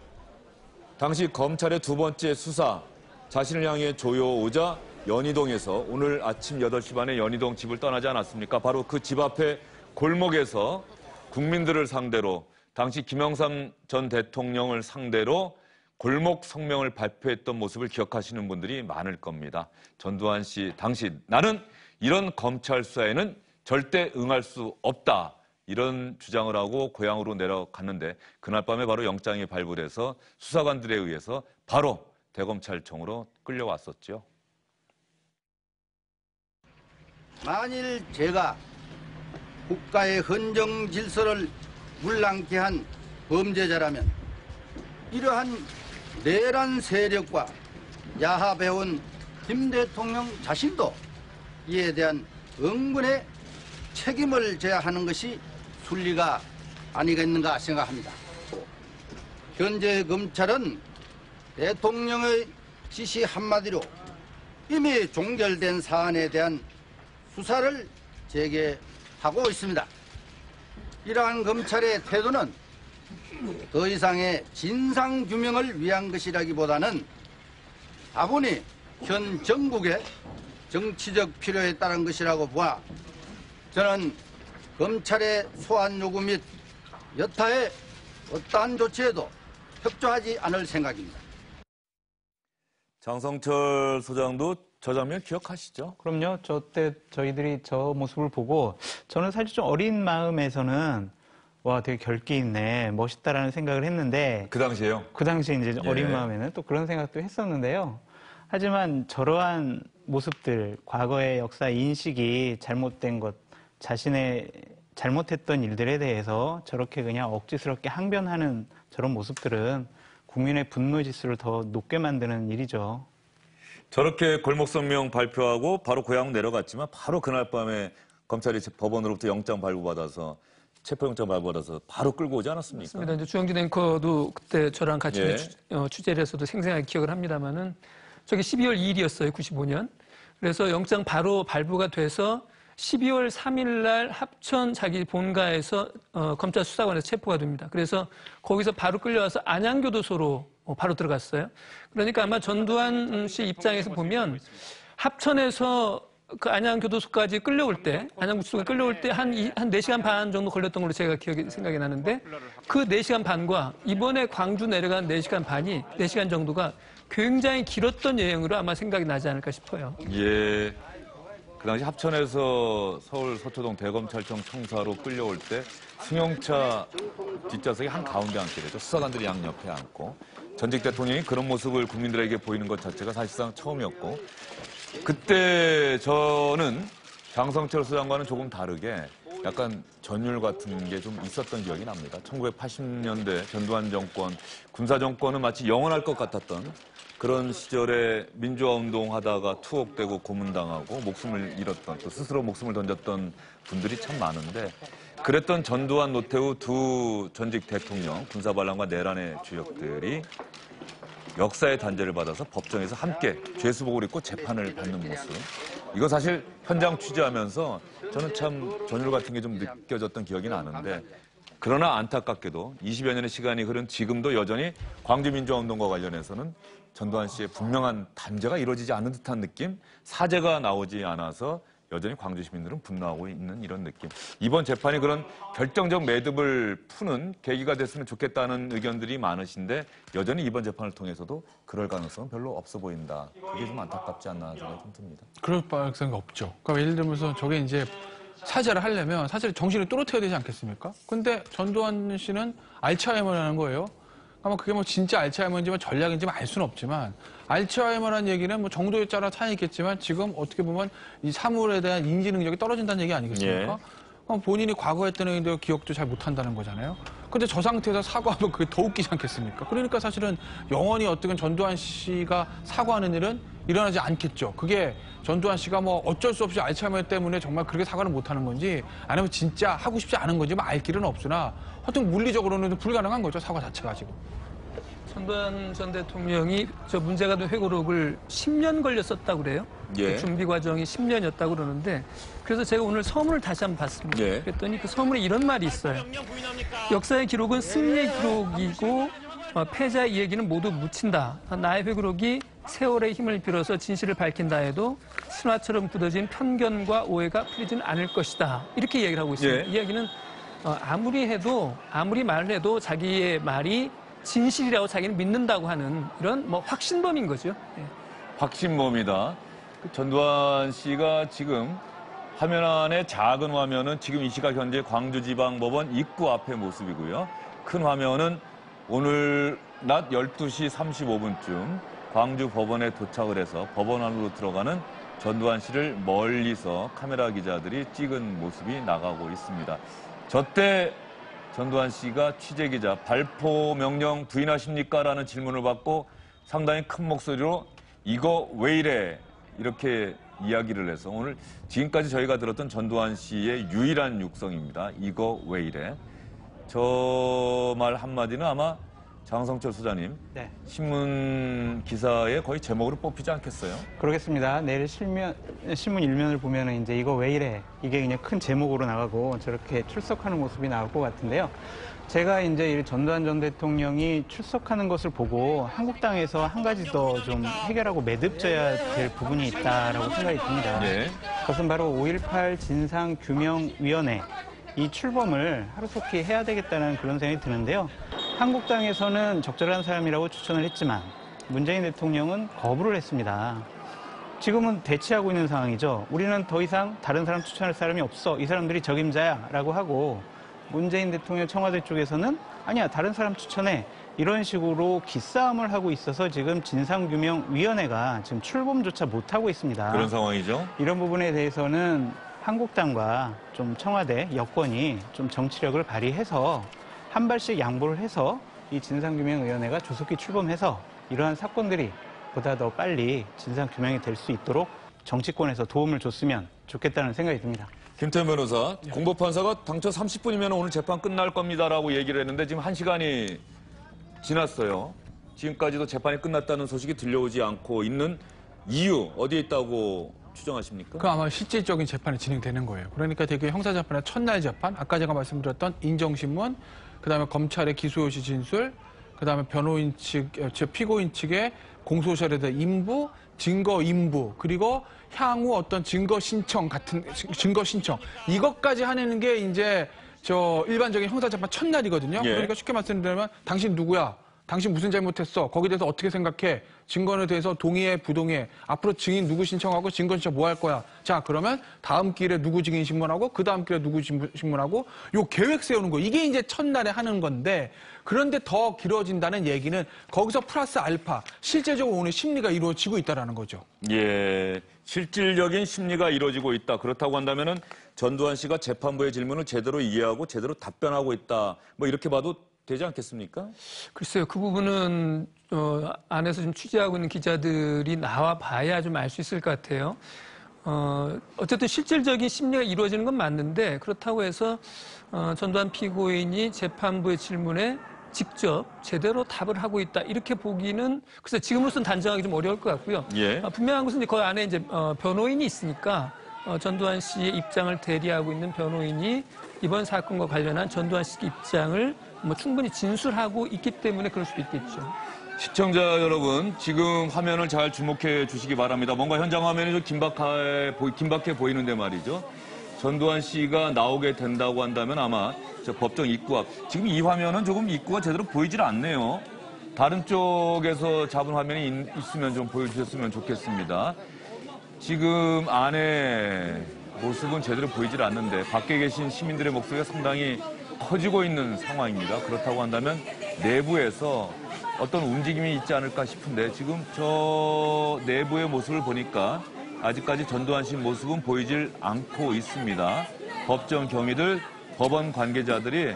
당시 검찰의 두 번째 수사 자신을 향해 조여오자 연희동에서 오늘 아침 8시 반에 연희동 집을 떠나지 않았습니까? 바로 그 집 앞에 골목에서 국민들을 상대로 당시 김영삼 전 대통령을 상대로 골목 성명을 발표했던 모습을 기억하시는 분들이 많을 겁니다. 전두환 씨 당시 나는 이런 검찰 수사에는 절대 응할 수 없다. 이런 주장을 하고 고향으로 내려갔는데 그날 밤에 바로 영장이 발부돼서 수사관들에 의해서 바로 대검찰청으로 끌려왔었죠. 만일 제가 국가의 헌정 질서를 물랑케 한 범죄자라면 이러한 내란 세력과 야합해온 김 대통령 자신도 이에 대한 응분의 책임을 져야 하는 것이 순리가 아니겠는가 생각합니다. 현재 검찰은 대통령의 지시 한마디로 이미 종결된 사안에 대한 수사를 재개하고 있습니다. 이러한 검찰의 태도는 더 이상의 진상규명을 위한 것이라기보다는 다분히 현 정국의 정치적 필요에 따른 것이라고 보아 저는 검찰의 소환 요구 및 여타의 어떠한 조치에도 협조하지 않을 생각입니다. 장성철 소장도 저 장면 기억하시죠? 그럼요. 저때 저희들이 저 모습을 보고 저는 사실 좀 어린 마음에서는 와 되게 결기 있네, 멋있다라는 생각을 했는데 그 당시에요? 그 당시에 이제 어린 예. 마음에는 또 그런 생각도 했었는데요. 하지만 저러한 모습들, 과거의 역사 인식이 잘못된 것, 자신의 잘못했던 일들에 대해서 저렇게 그냥 억지스럽게 항변하는 저런 모습들은 국민의 분노 지수를 더 높게 만드는 일이죠. 저렇게 골목 성명 발표하고 바로 고향 내려갔지만 바로 그날 밤에 검찰이 법원으로부터 영장 발부받아서 체포영장 발부받아서 바로 끌고 오지 않았습니까? 맞습니다. 이제 주영진 앵커도 그때 저랑 같이 예. 취재를 했어도 생생하게 기억을 합니다만은 저게 12월 2일이었어요. 95년. 그래서 영장 바로 발부가 돼서 12월 3일 날 합천 자기 본가에서 검찰 수사관에서 체포가 됩니다. 그래서 거기서 바로 끌려와서 안양교도소로 바로 들어갔어요. 그러니까 아마 전두환 씨 입장에서 보면 합천에서 그 안양교도소까지 끌려올 때, 안양구치소에 끌려올 때 한 4시간 반 정도 걸렸던 걸로 제가 생각이 나는데 그 4시간 반과 이번에 광주 내려간 4시간 반이, 4시간 정도가 굉장히 길었던 여행으로 아마 생각이 나지 않을까 싶어요. 예. 그 당시 합천에서 서울 서초동 대검찰청 청사로 끌려올 때 승용차 뒷좌석에 한가운데 앉게 되죠. 수사관들이 양옆에 앉고 전직 대통령이 그런 모습을 국민들에게 보이는 것 자체가 사실상 처음이었고 그때 저는 장성철 수장과는 조금 다르게 약간 전율 같은 게 좀 있었던 기억이 납니다. 1980년대 전두환 정권, 군사 정권은 마치 영원할 것 같았던 그런 시절에 민주화 운동하다가 투옥되고 고문당하고 목숨을 잃었던, 또 스스로 목숨을 던졌던 분들이 참 많은데, 그랬던 전두환, 노태우 두 전직 대통령, 군사반란과 내란의 주역들이 역사의 단죄를 받아서 법정에서 함께 죄수복을 입고 재판을 받는 모습. 이거 사실 현장 취재하면서 저는 참 전율 같은 게 좀 느껴졌던 기억이 나는데, 그러나 안타깝게도 20여 년의 시간이 흐른 지금도 여전히 광주민주화운동과 관련해서는 전두환 씨의 분명한 단죄가 이루어지지 않는 듯한 느낌, 사죄가 나오지 않아서 여전히 광주 시민들은 분노하고 있는 이런 느낌. 이번 재판이 그런 결정적 매듭을 푸는 계기가 됐으면 좋겠다는 의견들이 많으신데, 여전히 이번 재판을 통해서도 그럴 가능성은 별로 없어 보인다. 그게 좀 안타깝지 않나 생각이 좀 듭니다. 그럴 가능성이 없죠. 그러니까 예를 들면서 저게 이제 사죄를 하려면 사실 정신을 또렷해야 되지 않겠습니까? 근데 전두환 씨는 알츠하이머라는 거예요. 아마 그게 뭐 진짜 알츠하이머인지만 전략인지 알 수는 없지만, 알츠하이머라는 얘기는 뭐 정도에 따라 차이 있겠지만 지금 어떻게 보면 이 사물에 대한 인지 능력이 떨어진다는 얘기 아니겠습니까? 그럼 본인이 과거에 했던 행위도 기억도 잘 못한다는 거잖아요. 근데 저 상태에서 사과하면 그게 더 웃기지 않겠습니까? 그러니까 사실은 영원히 어떻게 전두환 씨가 사과하는 일은 일어나지 않겠죠. 그게 전두환 씨가 뭐 어쩔 수 없이 알츠하이머 때문에 정말 그렇게 사과를 못하는 건지, 아니면 진짜 하고 싶지 않은 건지 뭐 알 길은 없으나 하여튼 물리적으로는 불가능한 거죠, 사과 자체가 지금. 전두환 전 대통령이 저 문제가 된 회고록을 10년 걸렸었다고 그래요. 예. 그 준비 과정이 10년이었다고 그러는데, 그래서 제가 오늘 서문을 다시 한번 봤습니다. 예. 그랬더니 그 서문에 이런 말이 있어요. 역사의 기록은 승리의 기록이고 패자의 이야기는 모두 묻힌다. 나의 회고록이 세월의 힘을 빌어서 진실을 밝힌다 해도 신화처럼 굳어진 편견과 오해가 풀리진 않을 것이다. 이렇게 이야기를 하고 있습니다. 예. 이야기는 아무리 말을 해도 자기의 말이 진실이라고 자기는 믿는다고 하는 이런 뭐 확신범인 거죠. 예. 확신범이다. 전두환 씨가 지금 화면 안에 작은 화면은 지금 이 시각 현재 광주지방법원 입구 앞의 모습이고요. 큰 화면은 오늘 낮 12시 35분쯤 광주 법원에 도착을 해서 법원 안으로 들어가는 전두환 씨를 멀리서 카메라 기자들이 찍은 모습이 나가고 있습니다. 저때 전두환 씨가 취재기자 발포 명령 부인하십니까? 라는 질문을 받고 상당히 큰 목소리로 이거 왜 이래? 이렇게 이야기를 해서 오늘 지금까지 저희가 들었던 전두환 씨의 유일한 육성입니다. 이거 왜 이래? 저 말 한마디는 아마 장성철 소장님, 네. 신문 기사의 거의 제목으로 뽑히지 않겠어요? 그러겠습니다. 내일 신문 1면을 보면은 이제 이거 왜 이래? 이게 그냥 큰 제목으로 나가고 저렇게 출석하는 모습이 나올 것 같은데요. 제가 이제 이 전두환 전 대통령이 출석하는 것을 보고 한국당에서 한 가지 더 좀 해결하고 매듭져야 될 부분이 있다라고 생각이 듭니다. 네. 그것은 바로 5.18 진상규명위원회. 이 출범을 하루속히 해야 되겠다는 그런 생각이 드는데요. 한국당에서는 적절한 사람이라고 추천을 했지만 문재인 대통령은 거부를 했습니다. 지금은 대치하고 있는 상황이죠. 우리는 더 이상 다른 사람 추천할 사람이 없어. 이 사람들이 적임자야 라고 하고, 문재인 대통령 청와대 쪽에서는 아니야, 다른 사람 추천해. 이런 식으로 기싸움을 하고 있어서 지금 진상규명위원회가 지금 출범조차 못하고 있습니다. 그런 상황이죠. 이런 부분에 대해서는 한국당과 좀 청와대, 여권이 좀 정치력을 발휘해서 한 발씩 양보를 해서 이 진상규명위원회가 조속히 출범해서 이러한 사건들이 보다 더 빨리 진상규명이 될 수 있도록 정치권에서 도움을 줬으면 좋겠다는 생각이 듭니다. 김태현 변호사, 공보판사가 당초 30분이면 오늘 재판 끝날 겁니다라고 얘기를 했는데 지금 1시간이 지났어요. 지금까지도 재판이 끝났다는 소식이 들려오지 않고 있는 이유 어디에 있다고 추정하십니까? 그 아마 실질적인 재판이 진행되는 거예요. 그러니까 되게 형사재판의 첫날 재판, 아까 제가 말씀드렸던 인정신문, 그다음에 검찰의 기소요지 진술, 그다음에 변호인 측, 피고인 측의 공소시효에 대한 인부, 증거 인부, 그리고 향후 어떤 증거 신청 같은 증거 신청 이것까지 하는 게 이제 저 일반적인 형사재판 첫날이거든요. 예. 그러니까 쉽게 말씀드리면 당신 누구야? 당신 무슨 잘못했어? 거기에 대해서 어떻게 생각해? 증거에 대해서 동의해, 부동의해? 앞으로 증인 누구 신청하고 증거 신청 뭐 할 거야? 자, 그러면 다음 길에 누구 증인 신문하고 그 다음 길에 누구 신문하고 요 계획 세우는 거. 이게 이제 첫날에 하는 건데 그런데 더 길어진다는 얘기는 거기서 플러스 알파, 실제적으로 오늘 심리가 이루어지고 있다는 거죠. 예, 실질적인 심리가 이루어지고 있다. 그렇다고 한다면은 전두환 씨가 재판부의 질문을 제대로 이해하고 제대로 답변하고 있다. 뭐 이렇게 봐도 되지 않겠습니까? 글쎄요, 그 부분은 안에서 좀 취재하고 있는 기자들이 나와 봐야 좀 알 수 있을 것 같아요. 어쨌든 실질적인 심리가 이루어지는 건 맞는데 그렇다고 해서 전두환 피고인이 재판부의 질문에 직접 제대로 답을 하고 있다 이렇게 보기는 글쎄 지금으로서는 단정하기 좀 어려울 것 같고요. 예. 분명한 것은 그 안에 이제 변호인이 있으니까 전두환 씨의 입장을 대리하고 있는 변호인이 이번 사건과 관련한 전두환 씨 입장을 뭐 충분히 진술하고 있기 때문에 그럴 수도 있겠죠. 시청자 여러분, 지금 화면을 잘 주목해 주시기 바랍니다. 뭔가 현장 화면이 좀 긴박해 보이는데 말이죠. 전두환 씨가 나오게 된다고 한다면 아마 저 법정 입구 앞, 지금 이 화면은 조금 입구가 제대로 보이질 않네요. 다른 쪽에서 잡은 화면이 있으면 좀 보여주셨으면 좋겠습니다. 지금 안에 모습은 제대로 보이질 않는데 밖에 계신 시민들의 목소리가 상당히 커지고 있는 상황입니다. 그렇다고 한다면 내부에서 어떤 움직임이 있지 않을까 싶은데 지금 저 내부의 모습을 보니까 아직까지 전두환 씨 모습은 보이질 않고 있습니다. 법정 경위들, 법원 관계자들이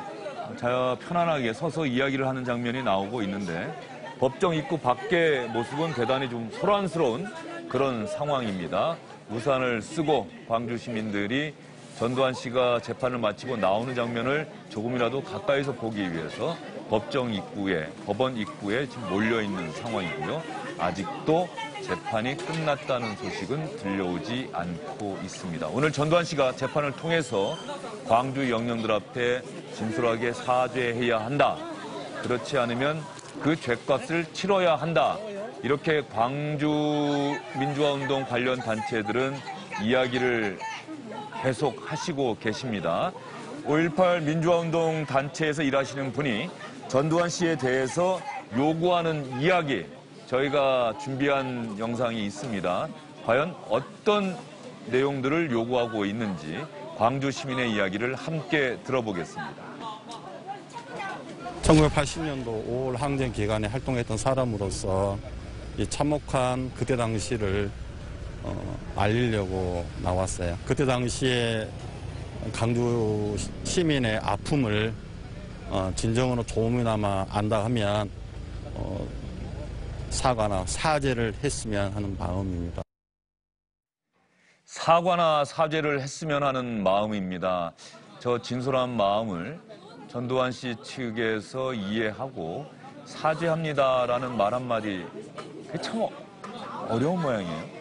편안하게 서서 이야기를 하는 장면이 나오고 있는데 법정 입구 밖의 모습은 대단히 좀 소란스러운 그런 상황입니다. 우산을 쓰고 광주 시민들이 전두환 씨가 재판을 마치고 나오는 장면을 조금이라도 가까이서 보기 위해서 법정 입구에, 법원 입구에 지금 몰려있는 상황이고요. 아직도 재판이 끝났다는 소식은 들려오지 않고 있습니다. 오늘 전두환 씨가 재판을 통해서 광주 영령들 앞에 진솔하게 사죄해야 한다. 그렇지 않으면 그 죄값을 치러야 한다. 이렇게 광주 민주화운동 관련 단체들은 이야기를 계속 하시고 계십니다. 5.18 민주화운동 단체에서 일하시는 분이 전두환 씨에 대해서 요구하는 이야기, 저희가 준비한 영상이 있습니다. 과연 어떤 내용들을 요구하고 있는지 광주 시민의 이야기를 함께 들어보겠습니다. 1980년도 5월 항쟁 기간에 활동했던 사람으로서 이 참혹한 그때 당시를 알리려고 나왔어요. 그때 당시에 광주 시민의 아픔을 진정으로 조금이나마 안다 하면 사과나 사죄를 했으면 하는 마음입니다. 사과나 사죄를 했으면 하는 마음입니다. 저 진솔한 마음을 전두환 씨 측에서 이해하고 사죄합니다라는 말 한마디, 그게 참 어려운 모양이에요.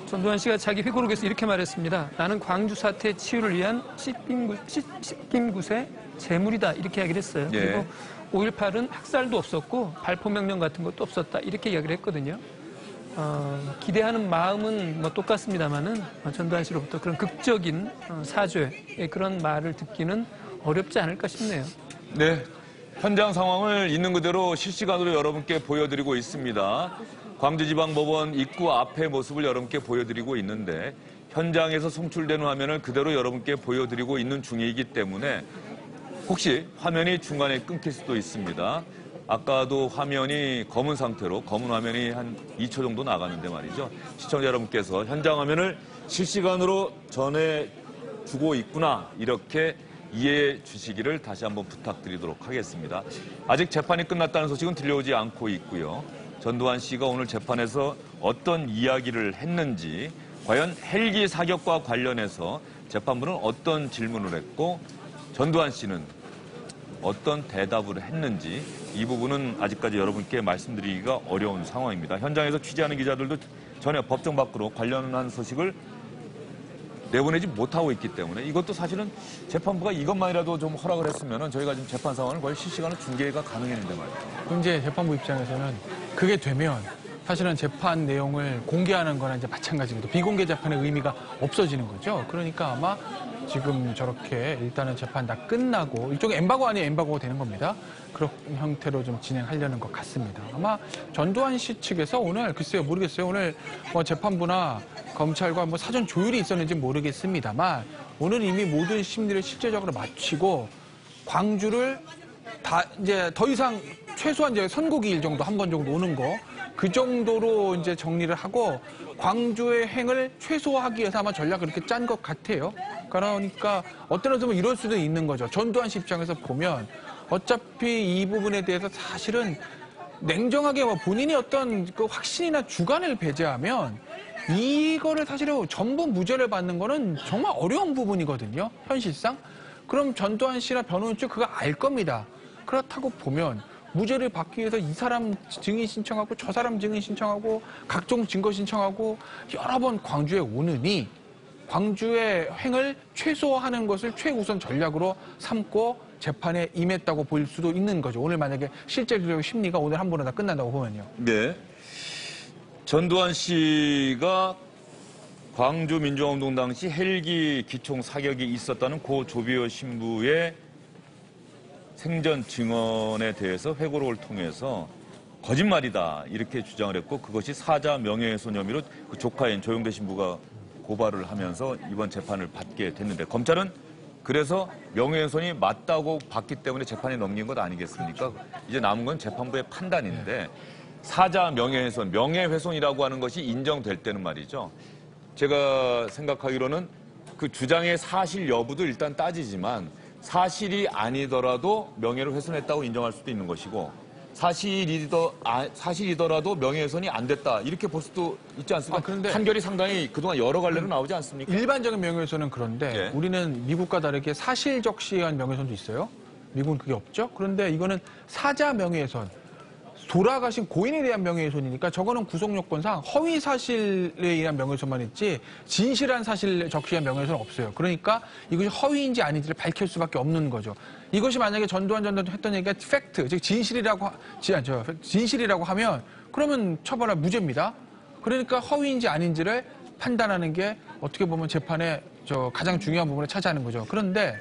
전두환 씨가 자기 회고록에서 이렇게 말했습니다. 나는 광주 사태 치유를 위한 씻김굿의 재물이다. 이렇게 이야기를 했어요. 예. 그리고 5.18은 학살도 없었고 발포명령 같은 것도 없었다. 이렇게 이야기를 했거든요. 기대하는 마음은 뭐 똑같습니다만은 전두환 씨로부터 그런 극적인 사죄의 그런 말을 듣기는 어렵지 않을까 싶네요. 네, 현장 상황을 있는 그대로 실시간으로 여러분께 보여드리고 있습니다. 광주지방법원 입구 앞의 모습을 여러분께 보여드리고 있는데 현장에서 송출되는 화면을 그대로 여러분께 보여드리고 있는 중이기 때문에 혹시 화면이 중간에 끊길 수도 있습니다. 아까도 화면이 검은 상태로 검은 화면이 한 2초 정도 나가는데 말이죠. 시청자 여러분께서 현장 화면을 실시간으로 전해주고 있구나 이렇게 이해해 주시기를 다시 한번 부탁드리도록 하겠습니다. 아직 재판이 끝났다는 소식은 들려오지 않고 있고요. 전두환 씨가 오늘 재판에서 어떤 이야기를 했는지, 과연 헬기 사격과 관련해서 재판부는 어떤 질문을 했고 전두환 씨는 어떤 대답을 했는지 이 부분은 아직까지 여러분께 말씀드리기가 어려운 상황입니다. 현장에서 취재하는 기자들도 전혀 법정 밖으로 관련한 소식을 내보내지 못하고 있기 때문에 이것도 사실은 재판부가 이것만이라도 좀 허락을 했으면 저희가 지금 재판 상황을 거의 실시간으로 중계가 가능했는데 말이죠. 그럼 이제 재판부 입장에서는 그게 되면 사실은 재판 내용을 공개하는 거나 이제 마찬가지입니다. 비공개 재판의 의미가 없어지는 거죠. 그러니까 아마 지금 저렇게 일단은 재판 다 끝나고 일종의 엠바고 아닌 엠바고가 되는 겁니다. 그런 형태로 좀 진행하려는 것 같습니다. 아마 전두환 씨 측에서 오늘 글쎄요 모르겠어요. 오늘 뭐 재판부나 검찰과 뭐 사전 조율이 있었는지 모르겠습니다만 오늘 이미 모든 심리를 실제적으로 마치고 광주를 다 이제 더 이상 최소한 이제 선고기일 정도 한 번 정도 오는 거 그 정도로 이제 정리를 하고 광주의 행을 최소화하기 위해서 아마 전략을 그렇게 짠 것 같아요. 그러니까 어떤 면에서 이럴 수도 있는 거죠. 전두환 씨 입장에서 보면 어차피 이 부분에 대해서 사실은 냉정하게 뭐 본인이 어떤 그 확신이나 주관을 배제하면 이거를 사실은 전부 무죄를 받는 거는 정말 어려운 부분이거든요. 현실상. 그럼 전두환 씨나 변호인 쪽 그거 알 겁니다. 그렇다고 보면 무죄를 받기 위해서 이 사람 증인 신청하고 저 사람 증인 신청하고 각종 증거 신청하고 여러 번 광주에 오느니 광주의 행을 최소화하는 것을 최우선 전략으로 삼고 재판에 임했다고 볼 수도 있는 거죠. 오늘 만약에 실제적인 심리가 오늘 한 번에 다 끝난다고 보면요. 네. 전두환 씨가 광주 민주화운동 당시 헬기 기총 사격이 있었다는 고 조비오 신부의 생전 증언에 대해서 회고록을 통해서 거짓말이다 이렇게 주장을 했고 그것이 사자 명예훼손 혐의로 그 조카인 조영대 신부가 고발을 하면서 이번 재판을 받게 됐는데 검찰은 그래서 명예훼손이 맞다고 봤기 때문에 재판에 넘긴 것 아니겠습니까? 이제 남은 건 재판부의 판단인데 사자 명예훼손, 명예훼손이라고 하는 것이 인정될 때는 말이죠. 제가 생각하기로는 그 주장의 사실 여부도 일단 따지지만 사실이 아니더라도 명예를 훼손했다고 인정할 수도 있는 것이고 사실이더라도 명예훼손이 안 됐다 이렇게 볼 수도 있지 않습니까? 그런데 판결이 상당히 그동안 여러 갈래로 나오지 않습니까? 일반적인 명예훼손은 그런데 예. 우리는 미국과 다르게 사실적시한 명예훼손도 있어요. 미국은 그게 없죠. 그런데 이거는 사자 명예훼손. 돌아가신 고인에 대한 명예훼손이니까 저거는 구속요건상 허위 사실에 의한 명예훼손만 있지 진실한 사실 적시한 명예훼손은 없어요. 그러니까 이것이 허위인지 아닌지를 밝힐 수밖에 없는 거죠. 이것이 만약에 전두환 전 대통령이 했던 얘기가 팩트, 즉 진실이라고 하면 그러면 처벌할 무죄입니다. 그러니까 허위인지 아닌지를 판단하는 게 어떻게 보면 재판의 가장 중요한 부분을 차지하는 거죠. 그런데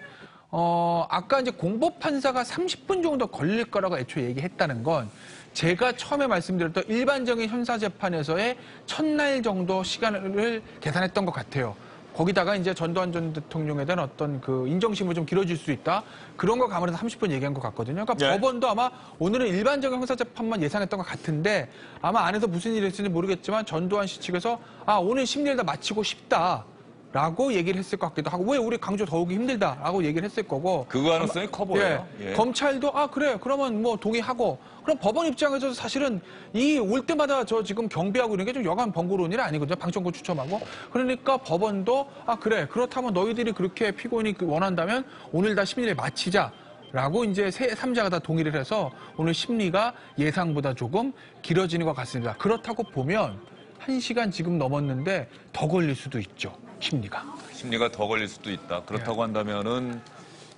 아까 이제 공보판사가 30분 정도 걸릴 거라고 애초에 얘기했다는 건 제가 처음에 말씀드렸던 일반적인 형사재판에서의 첫날 정도 시간을 계산했던 것 같아요. 거기다가 이제 전두환 전 대통령에 대한 어떤 그 인정심을 좀 길어질 수 있다. 그런 거 감안해서 30분 얘기한 것 같거든요. 그러니까 네. 법원도 아마 오늘은 일반적인 형사재판만 예상했던 것 같은데 아마 안에서 무슨 일이 있을지 모르겠지만 전두환 씨 측에서 오늘 심리를 다 마치고 싶다. 라고 얘기를 했을 것 같기도 하고 왜 우리 강조 더욱이 힘들다라고 얘기를 했을 거고 그 가능성이 커 보여요. 예. 예. 검찰도 그래 그러면 뭐 동의하고 그럼 법원 입장에서도 사실은 이 올 때마다 저 지금 경비하고 이런 게 좀 여간 번거로운 일 아니거든요. 방청구 추첨하고 그러니까 법원도 그래 그렇다면 너희들이 그렇게 피고인이 원한다면 오늘 다 심리를 마치자. 라고 이제 3자가 다 동의를 해서 오늘 심리가 예상보다 조금 길어지는 것 같습니다. 그렇다고 보면 1시간 지금 넘었는데 더 걸릴 수도 있죠. 심리가 더 걸릴 수도 있다. 그렇다고 한다면은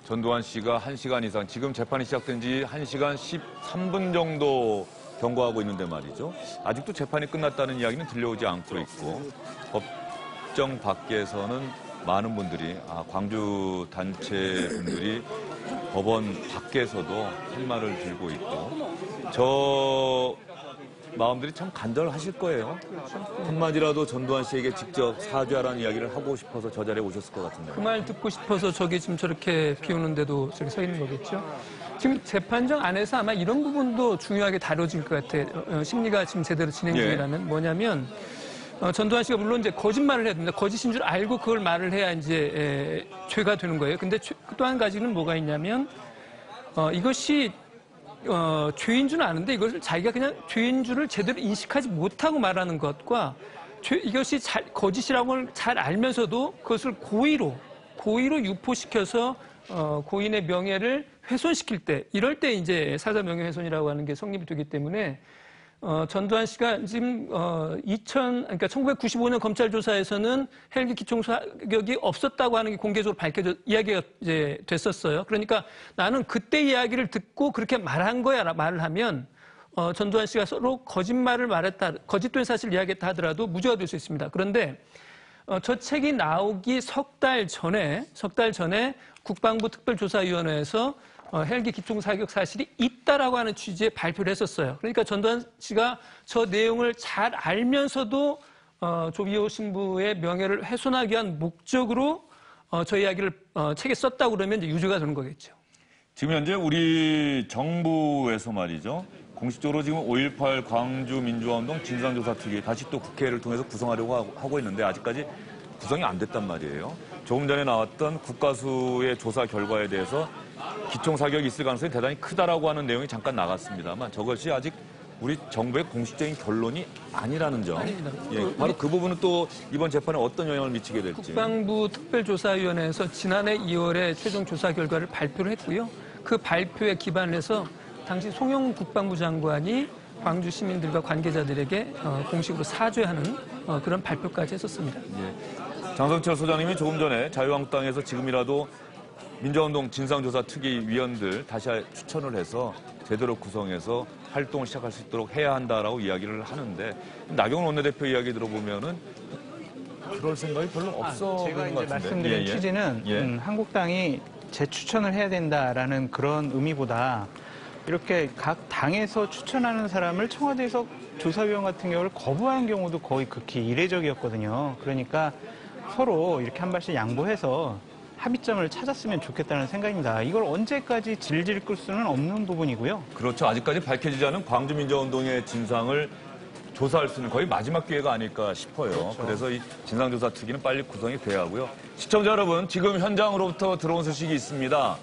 전두환 씨가 1시간 이상 지금 재판이 시작된 지 1시간 13분 정도 경과하고 있는데 말이죠. 아직도 재판이 끝났다는 이야기는 들려오지 않고 있고 법정 밖에서는 많은 분들이 광주 단체 분들이 법원 밖에서도 할 말을 들고 있고 저 마음들이 참 간절하실 거예요. 한마디라도 전두환 씨에게 직접 사죄하라는 이야기를 하고 싶어서 저 자리에 오셨을 것 같은데. 그 말 듣고 싶어서 저기 지금 저렇게 비 오는데도 저기 서 있는 거겠죠. 지금 재판정 안에서 아마 이런 부분도 중요하게 다뤄질 것 같아요. 심리가 지금 제대로 진행 중이라면 뭐냐면 전두환 씨가 물론 이제 거짓말을 해야 됩니다. 거짓인 줄 알고 그걸 말을 해야 이제 죄가 되는 거예요. 근데 또 한 가지는 뭐가 있냐면 이것이 죄인 줄은 아는데 이것을 자기가 그냥 죄인 줄을 제대로 인식하지 못하고 말하는 것과 이것이 거짓이라고 잘 알면서도 그것을 고의로 유포시켜서 고인의 명예를 훼손시킬 때 이럴 때 이제 사자 명예훼손이라고 하는 게 성립이 되기 때문에 전두환 씨가 지금 그러니까 1995년 검찰 조사에서는 헬기 기총 사격이 없었다고 하는 게 공개적으로 이야기가 이제 됐었어요. 그러니까 나는 그때 이야기를 듣고 그렇게 말한 거야라 말을 하면 전두환 씨가 서로 거짓말을 말했다, 거짓된 사실을 이야기했다 하더라도 무죄가 될 수 있습니다. 그런데 저 책이 나오기 석 달 전에 국방부 특별조사위원회에서 헬기 기총 사격 사실이 있다라고 하는 취지의 발표를 했었어요. 그러니까 전두환 씨가 저 내용을 잘 알면서도 조비오 신부의 명예를 훼손하기 위한 목적으로 저 이야기를 책에 썼다고 그러면 이제 유죄가 되는 거겠죠. 지금 현재 우리 정부에서 말이죠. 공식적으로 지금 5.18 광주민주화운동 진상조사특위 다시 또 국회를 통해서 구성하려고 하고 있는데 아직까지 구성이 안 됐단 말이에요. 조금 전에 나왔던 국가수의 조사 결과에 대해서 기총 사격이 있을 가능성이 대단히 크다라고 하는 내용이 잠깐 나갔습니다만 저것이 아직 우리 정부의 공식적인 결론이 아니라는 점. 예, 바로 그 부분은 또 이번 재판에 어떤 영향을 미치게 될지. 국방부 특별조사위원회에서 지난해 2월에 최종 조사 결과를 발표를 했고요. 그 발표에 기반해서 당시 송영 국방부 장관이 광주 시민들과 관계자들에게 공식으로 사죄하는 그런 발표까지 했었습니다. 예. 장성철 소장님이 조금 전에 자유한국당에서 지금이라도 민주화운동 진상조사특위 위원들 다시 추천을 해서 제대로 구성해서 활동을 시작할 수 있도록 해야 한다라고 이야기를 하는데 나경원 원내대표 이야기 들어보면은 그럴 생각이 별로 없어 제가 보이는 이제 것 같은데. 말씀드린 취지는 한국당이 재추천을 해야 된다라는 그런 의미보다 이렇게 각 당에서 추천하는 사람을 청와대에서 조사위원 같은 경우를 거부하는 경우도 거의 극히 이례적이었거든요. 그러니까 서로 이렇게 한 발씩 양보해서 합의점을 찾았으면 좋겠다는 생각입니다. 이걸 언제까지 질질 끌 수는 없는 부분이고요. 그렇죠. 아직까지 밝혀지지 않은 광주민주화운동의 진상을 조사할 수 있는 거의 마지막 기회가 아닐까 싶어요. 그렇죠. 그래서 이 진상조사특위는 빨리 구성이 돼야 하고요. 시청자 여러분, 지금 현장으로부터 들어온 소식이 있습니다.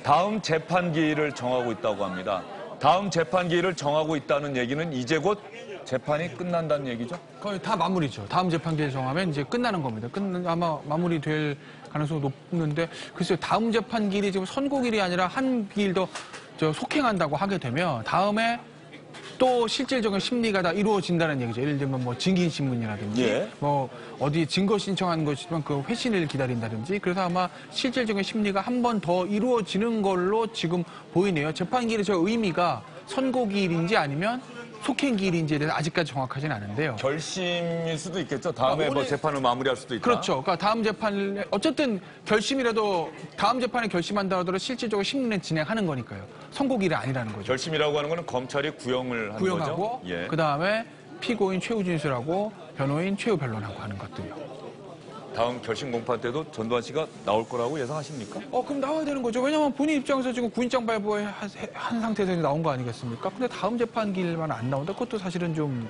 다음 재판기일을 정하고 있다고 합니다. 다음 재판기일을 정하고 있다는 얘기는 이제 곧 재판이 끝난다는 얘기죠? 거의 다 마무리죠. 다음 재판기일 정하면 이제 끝나는 겁니다. 아마 마무리될 가능성이 높는데 글쎄요. 다음 재판기일이 지금 선고기일이 아니라 한 기일 더 속행한다고 하게 되면 다음에 또 실질적인 심리가 다 이루어진다는 얘기죠. 예를 들면 뭐 증인신문이라든지 뭐 어디 증거 신청하는 것이지만 그 회신을 기다린다든지 그래서 아마 실질적인 심리가 한 번 더 이루어지는 걸로 지금 보이네요. 재판기일의 저 의미가 선고기일인지 아니면 속행기일인지에 대해서 아직까지 정확하지는 않은데요. 결심일 수도 있겠죠. 다음에 뭐 재판을 마무리할 수도 있다. 그렇죠. 그러니까 다음 재판에 어쨌든 결심이라도 다음 재판에 결심한다 하더라도 실질적으로 심리는 진행하는 거니까요. 선고기일이 아니라는 거죠. 결심이라고 하는 거는 검찰이 구형을 하는 구형하고 거죠. 예. 그다음에 피고인 최후 진술하고 변호인 최후 변론하고 하는 것들요. 다음 결심 공판 때도 전두환 씨가 나올 거라고 예상하십니까? 그럼 나와야 되는 거죠. 왜냐하면 본인 입장에서 지금 구인장 발부에 한 상태에서 나온 거 아니겠습니까? 근데 다음 재판기일만 안 나온다. 그것도 사실은 좀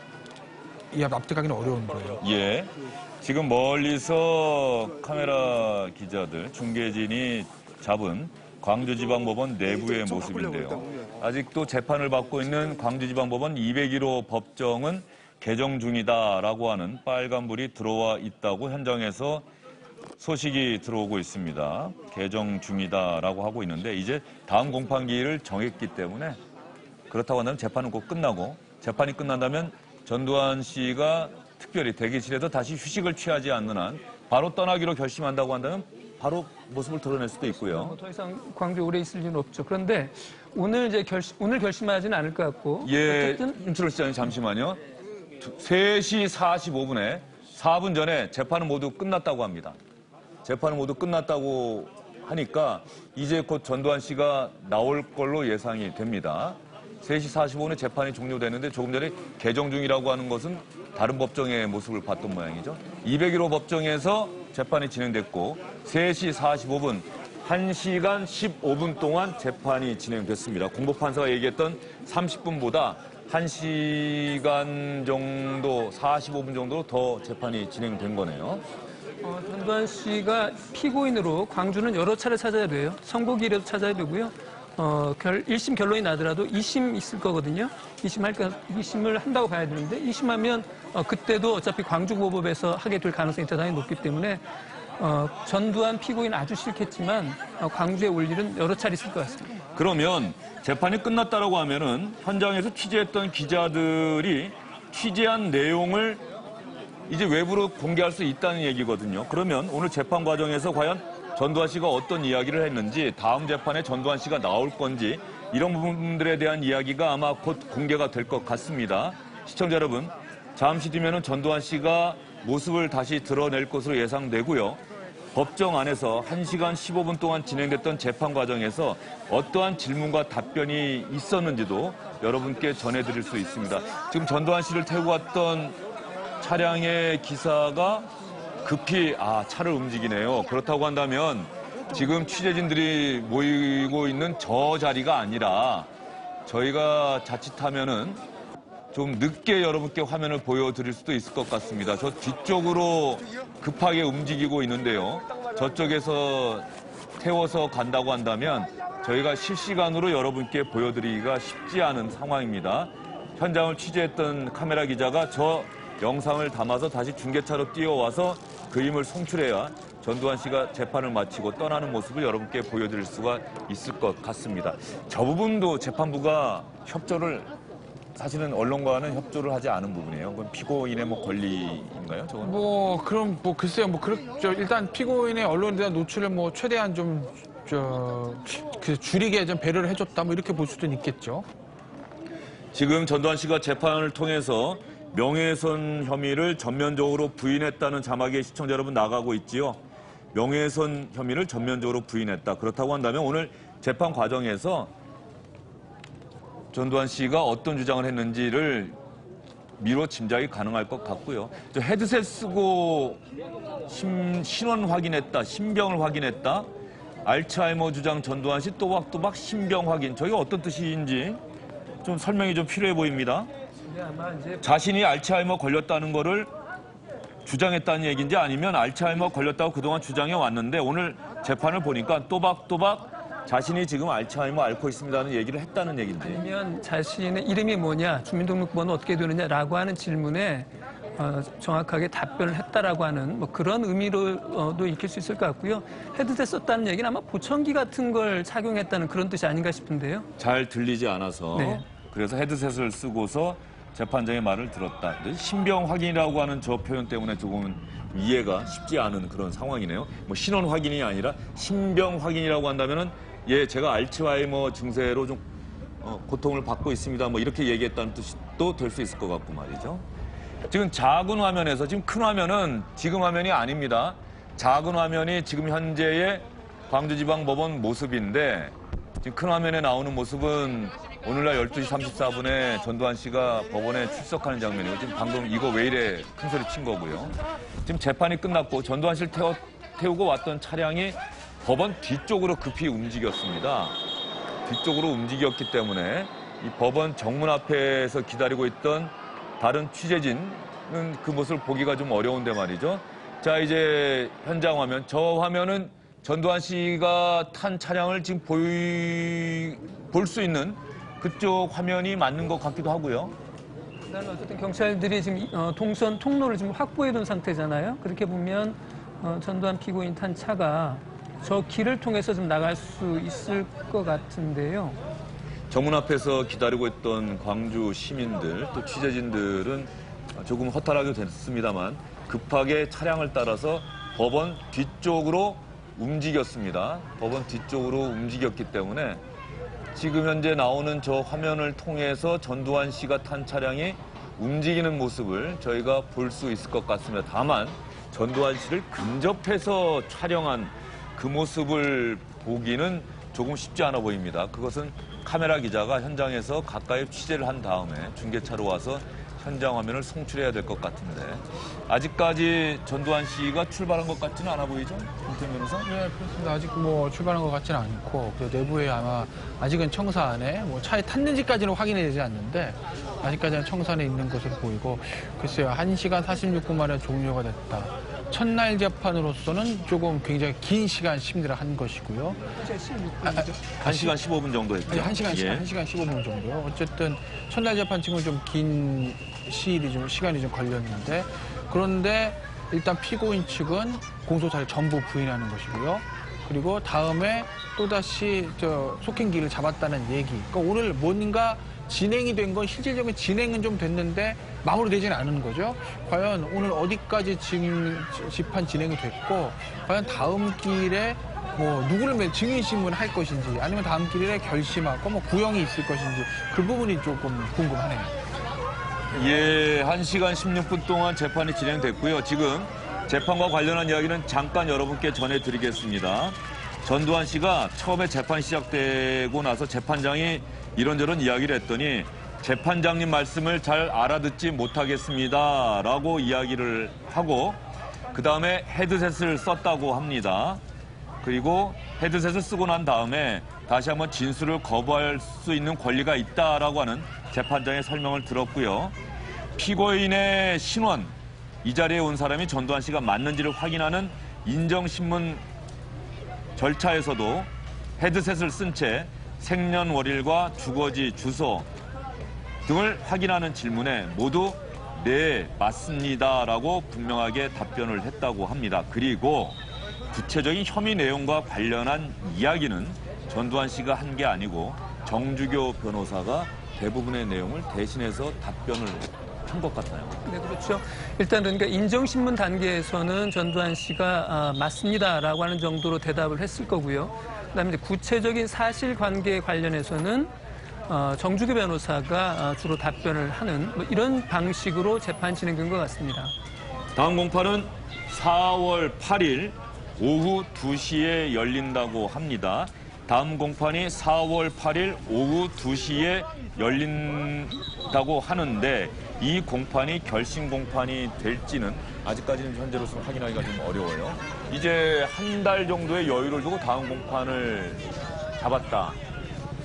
납득하기는 어려운 거예요. 예. 지금 멀리서 카메라 기자들, 중계진이 잡은 광주지방법원 내부의 모습인데요. 아직도 재판을 받고 있는 광주지방법원 201호 법정은 개정 중이다라고 하는 빨간불이 들어와 있다고 현장에서 소식이 들어오고 있습니다. 개정 중이다라고 하고 있는데 이제 다음 공판기일을 정했기 때문에 그렇다고 한다면 재판은 곧 끝나고 재판이 끝난다면 전두환 씨가 특별히 대기실에서 다시 휴식을 취하지 않는 한 바로 떠나기로 결심한다고 한다면 바로 모습을 드러낼 수도 있고요. 더 이상 광주에 오래 있을 일은 없죠. 그런데 오늘 결심하지는 않을 것 같고. 예, 임철호 시장님 잠시만요. 3시 45분에 4분 전에 재판은 모두 끝났다고 합니다. 재판은 모두 끝났다고 하니까 이제 곧 전두환 씨가 나올 걸로 예상이 됩니다. 3시 45분에 재판이 종료됐는데 조금 전에 개정 중이라고 하는 것은 다른 법정의 모습을 봤던 모양이죠. 201호 법정에서 재판이 진행됐고 3시 45분 1시간 15분 동안 재판이 진행됐습니다. 공보판사가 얘기했던 30분보다 1시간 정도, 45분 정도 더 재판이 진행된 거네요. 전두환 씨가 피고인으로 광주는 여러 차례 찾아야 돼요. 선고기일에도 찾아야 되고요. 1심 결론이 나더라도 2심 있을 거거든요. 2심을 한다고 봐야 되는데 2심하면 그때도 어차피 광주고법에서 하게 될 가능성이 대단히 높기 때문에 전두환 피고인 아주 싫겠지만 광주에 올 일은 여러 차례 있을 것 같습니다. 그러면 재판이 끝났다라고 하면은 현장에서 취재했던 기자들이 취재한 내용을 이제 외부로 공개할 수 있다는 얘기거든요. 그러면 오늘 재판 과정에서 과연 전두환 씨가 어떤 이야기를 했는지 다음 재판에 전두환 씨가 나올 건지 이런 부분들에 대한 이야기가 아마 곧 공개가 될 것 같습니다. 시청자 여러분, 잠시 뒤면은 전두환 씨가 모습을 다시 드러낼 것으로 예상되고요. 법정 안에서 1시간 15분 동안 진행됐던 재판 과정에서 어떠한 질문과 답변이 있었는지도 여러분께 전해드릴 수 있습니다. 지금 전두환 씨를 태우고 왔던 차량의 기사가 급히 차를 움직이네요. 그렇다고 한다면 지금 취재진들이 모이고 있는 저 자리가 아니라 저희가 자칫하면은 좀 늦게 여러분께 화면을 보여드릴 수도 있을 것 같습니다. 저 뒤쪽으로 급하게 움직이고 있는데요. 저쪽에서 태워서 간다고 한다면 저희가 실시간으로 여러분께 보여드리기가 쉽지 않은 상황입니다. 현장을 취재했던 카메라 기자가 저 영상을 담아서 다시 중계차로 뛰어와서 그림을 송출해야 전두환 씨가 재판을 마치고 떠나는 모습을 여러분께 보여드릴 수가 있을 것 같습니다. 저 부분도 재판부가 협조를 사실은 언론과는 협조를 하지 않은 부분이에요. 그건 피고인의 권리인가요? 저건? 그럼 글쎄요. 그렇죠. 일단 피고인의 언론에 대한 노출을 최대한 줄이게 좀 배려를 해줬다. 이렇게 볼 수도 있겠죠. 지금 전두환 씨가 재판을 통해서 명예훼손 혐의를 전면적으로 부인했다는 자막에 시청자 여러분 나가고 있지요. 명예훼손 혐의를 전면적으로 부인했다. 그렇다고 한다면 오늘 재판 과정에서 전두환 씨가 어떤 주장을 했는지를 미뤄 짐작이 가능할 것 같고요. 헤드셋 쓰고 신원 확인했다, 신병을 확인했다, 알츠하이머 주장 전두환 씨 또박또박 신병 확인. 저희가 어떤 뜻인지 좀 설명이 좀 필요해 보입니다. 자신이 알츠하이머 걸렸다는 거를 주장했다는 얘기인지 아니면 알츠하이머 걸렸다고 그동안 주장해 왔는데 오늘 재판을 보니까 또박또박 자신이 지금 알츠하이머 앓고 있습니다는 얘기를 했다는 얘기인지. 아니면 자신의 이름이 뭐냐, 주민등록번호 어떻게 되느냐라고 하는 질문에 정확하게 답변을 했다라고 하는 그런 의미로도 읽힐 수 있을 것 같고요. 헤드셋 썼다는 얘기는 아마 보청기 같은 걸 착용했다는 그런 뜻이 아닌가 싶은데요. 잘 들리지 않아서 그래서 헤드셋을 쓰고서 재판장의 말을 들었다. 신병 확인이라고 하는 저 표현 때문에 조금은 이해가 쉽지 않은 그런 상황이네요. 신원 확인이 아니라 신병 확인이라고 한다면은 제가 알츠하이머 증세로 좀 고통을 받고 있습니다. 이렇게 얘기했다는 뜻도 될 수 있을 것 같고 말이죠. 지금 작은 화면에서 지금 큰 화면은 지금 화면이 아닙니다. 작은 화면이 지금 현재의 광주지방법원 모습인데 지금 큰 화면에 나오는 모습은 오늘날 12시 34분에 전두환 씨가 법원에 출석하는 장면이고 지금 방금 이거 왜 이래 큰 소리 친 거고요. 지금 재판이 끝났고 전두환 씨를 태우고 왔던 차량이 법원 뒤쪽으로 급히 움직였습니다. 뒤쪽으로 움직였기 때문에 이 법원 정문 앞에서 기다리고 있던 다른 취재진은 그 모습을 보기가 좀 어려운데 말이죠. 자, 이제 현장 화면. 저 화면은 전두환 씨가 탄 차량을 지금 볼 수 있는 그쪽 화면이 맞는 것 같기도 하고요. 그다음에 어쨌든 경찰들이 지금 동선 통로를 지금 확보해둔 상태잖아요. 그렇게 보면 전두환 피고인 탄 차가 저 길을 통해서 좀 나갈 수 있을 것 같은데요. 정문 앞에서 기다리고 있던 광주 시민들 또 취재진들은 조금 허탈하게 됐습니다만 급하게 차량을 따라서 법원 뒤쪽으로 움직였습니다. 법원 뒤쪽으로 움직였기 때문에 지금 현재 나오는 저 화면을 통해서 전두환 씨가 탄 차량이 움직이는 모습을 저희가 볼 수 있을 것 같습니다. 다만 전두환 씨를 근접해서 촬영한 그 모습을 보기는 조금 쉽지 않아 보입니다. 그것은 카메라 기자가 현장에서 가까이 취재를 한 다음에 중계차로 와서 현장 화면을 송출해야 될 것 같은데 아직까지 전두환 씨가 출발한 것 같지는 않아 보이죠? 김태현 변호사? 네, 그렇습니다. 아직 출발한 것 같지는 않고 내부에 아마 아직은 청사 안에 차에 탔는지까지는 확인이 되지 않는데 아직까지는 청사 안에 있는 것으로 보이고 글쎄요. 1시간 46분 만에 종료가 됐다. 첫날 재판으로서는 조금 굉장히 긴 시간 심리를 한 것이고요. 1시간 15분 정도 했죠? 1시간 15분 정도요. 어쨌든 첫날 재판 지금 좀 긴 시간이 좀 걸렸는데 그런데 일단 피고인 측은 공소사를 전부 부인하는 것이고요. 그리고 다음에 또다시 속행기를 잡았다는 얘기. 그러니까 오늘 뭔가 진행이 된 건 실질적인 진행은 좀 됐는데 마무리되지는 않은 거죠. 과연 오늘 어디까지 재판 진행이 됐고 과연 다음 길에 뭐 누구를 증인신문 할 것인지 아니면 다음 길에 결심하고 뭐 구형이 있을 것인지 그 부분이 조금 궁금하네요. 예, 1시간 16분 동안 재판이 진행됐고요. 지금 재판과 관련한 이야기는 잠깐 여러분께 전해드리겠습니다. 전두환 씨가 처음에 재판이 시작되고 나서 재판장이 이런저런 이야기를 했더니 재판장님 말씀을 잘 알아듣지 못하겠습니다 라고 이야기를 하고 그 다음에 헤드셋을 썼다고 합니다. 그리고 헤드셋을 쓰고 난 다음에 다시 한번 진술을 거부할 수 있는 권리가 있다라고 하는 재판장의 설명을 들었고요. 피고인의 신원, 이 자리에 온 사람이 전두환 씨가 맞는지를 확인하는 인정신문 절차에서도 헤드셋을 쓴 채 생년월일과 주거지, 주소 등을 확인하는 질문에 모두 네, 맞습니다라고 분명하게 답변을 했다고 합니다. 그리고 구체적인 혐의 내용과 관련한 이야기는 전두환 씨가 한 게 아니고 정주교 변호사가 대부분의 내용을 대신해서 답변을 한 것 같아요. 네, 그렇죠. 일단 그러니까 인정신문 단계에서는 전두환 씨가 맞습니다라고 하는 정도로 대답을 했을 거고요. 그다음에 이제 구체적인 사실관계에 관련해서는 정주교 변호사가 주로 답변을 하는 뭐 이런 방식으로 재판 진행된 것 같습니다. 다음 공판은 4월 8일 오후 2시에 열린다고 합니다. 다음 공판이 4월 8일 오후 2시에 열린다고 하는데 이 공판이 결심 공판이 될지는 아직까지는 현재로서는 확인하기가 좀 어려워요. 이제 한 달 정도의 여유를 두고 다음 공판을 잡았다.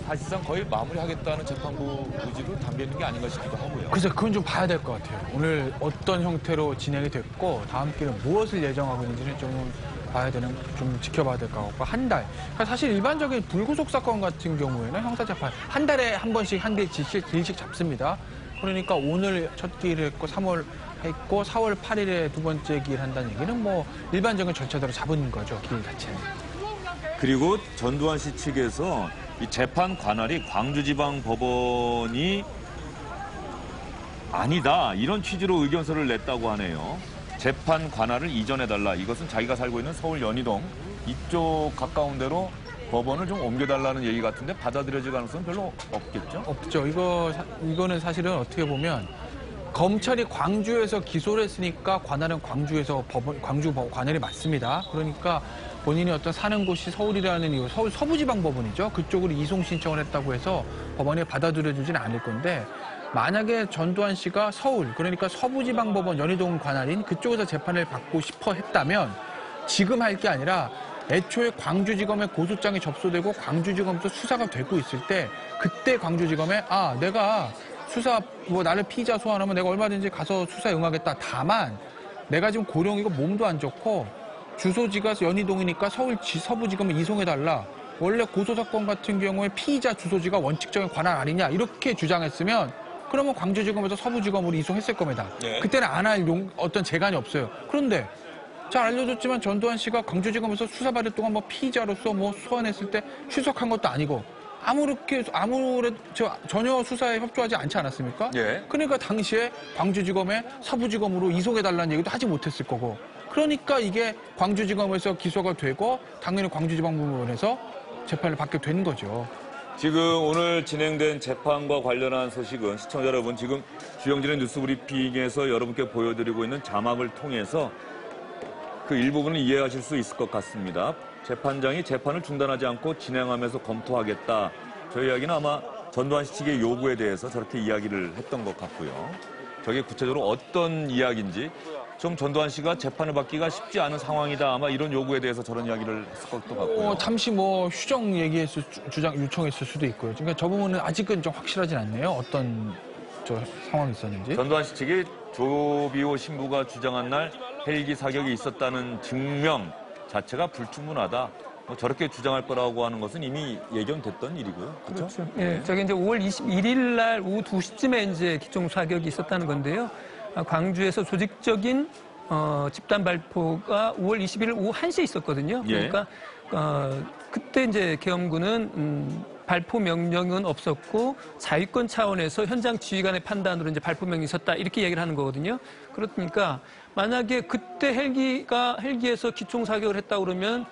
사실상 거의 마무리하겠다는 재판부 의지도 담겨 있는 게 아닌가 싶기도 하고요. 그래서 그건 좀 봐야 될 것 같아요. 오늘 어떤 형태로 진행이 됐고 다음 길은 무엇을 예정하고 있는지는 좀 봐야 되는, 좀 지켜봐야 될 것 같고 한 달. 그러니까 사실 일반적인 불구속 사건 같은 경우에는 형사재판 한 달에 한 번씩 한 길씩 잡습니다. 그러니까 오늘 첫 길을 했고 3월 했고 4월 8일에 두 번째 길 한다는 얘기는 뭐 일반적인 절차대로 잡은 거죠, 길 자체는. 그리고 전두환 씨 측에서 이 재판 관할이 광주지방법원이 아니다 이런 취지로 의견서를 냈다고 하네요. 재판 관할을 이전해달라. 이것은 자기가 살고 있는 서울 연희동 이쪽 가까운 데로 법원을 좀 옮겨달라는 얘기 같은데 받아들여질 가능성은 별로 없겠죠? 없죠. 이거는 사실은 어떻게 보면 검찰이 광주에서 기소를 했으니까 관할은 광주에서 광주 관할이 맞습니다. 그러니까 본인이 어떤 사는 곳이 서울이라는 이유, 서울 서부지방법원이죠. 그쪽으로 이송 신청을 했다고 해서 법원에 받아들여주지는 않을 건데 만약에 전두환 씨가 서울, 그러니까 서부지방법원 연희동 관할인 그쪽에서 재판을 받고 싶어 했다면 지금 할 게 아니라 애초에 광주지검에 고소장이 접수되고 광주지검에서 수사가 되고 있을 때 그때 광주지검에 내가 수사 나를 피의자 소환하면 내가 얼마든지 가서 수사에 응하겠다. 다만 내가 지금 고령이고 몸도 안 좋고 주소지가 연희동이니까 서부지검에 이송해달라. 원래 고소사건 같은 경우에 피의자 주소지가 원칙적인 관할 아니냐 이렇게 주장했으면 그러면 광주지검에서 서부지검으로 이송했을 겁니다. 네. 그때는 안 할 어떤 재간이 없어요. 그런데 잘 알려졌지만 전두환 씨가 광주지검에서 수사받을 동안 뭐 피의자로서 뭐 소환했을 때 출석한 것도 아니고 아무래도 전혀 수사에 협조하지 않지 않았습니까? 예. 그러니까 당시에 광주지검에 서부지검으로 이송해달라는 얘기도 하지 못했을 거고 그러니까 이게 광주지검에서 기소가 되고 당연히 광주지방법원에서 재판을 받게 된 거죠. 지금 오늘 진행된 재판과 관련한 소식은 시청자 여러분 지금 주영진의 뉴스브리핑에서 여러분께 보여드리고 있는 자막을 통해서 그 일부분을 이해하실 수 있을 것 같습니다. 재판장이 재판을 중단하지 않고 진행하면서 검토하겠다. 저희 이야기는 아마 전두환 씨 측의 요구에 대해서 저렇게 이야기를 했던 것 같고요. 저게 구체적으로 어떤 이야기인지 좀 전두환 씨가 재판을 받기가 쉽지 않은 상황이다. 아마 이런 요구에 대해서 저런 이야기를 했을 것도 같고요. 잠시 휴정 요청했을 수도 있고요. 그러니까 저 부분은 아직은 좀 확실하진 않네요. 어떤 상황이 있었는지. 전두환 씨 측이 조비오 신부가 주장한 날 헬기 사격이 있었다는 증명 자체가 불충분하다. 저렇게 주장할 거라고 하는 것은 이미 예견됐던 일이고요. 그렇죠. 예, 저게 이제 5월 21일 날 오후 2시쯤에 이제 기총 사격이 있었다는 건데요. 광주에서 조직적인 집단 발포가 5월 21일 오후 1시에 있었거든요. 그러니까 그때 이제 계엄군은 발포 명령은 없었고 자위권 차원에서 현장 지휘관의 판단으로 이제 발포 명령이 있었다 이렇게 얘기를 하는 거거든요. 그렇으니까 만약에 그때 헬기에서 기총 사격을 했다 그러면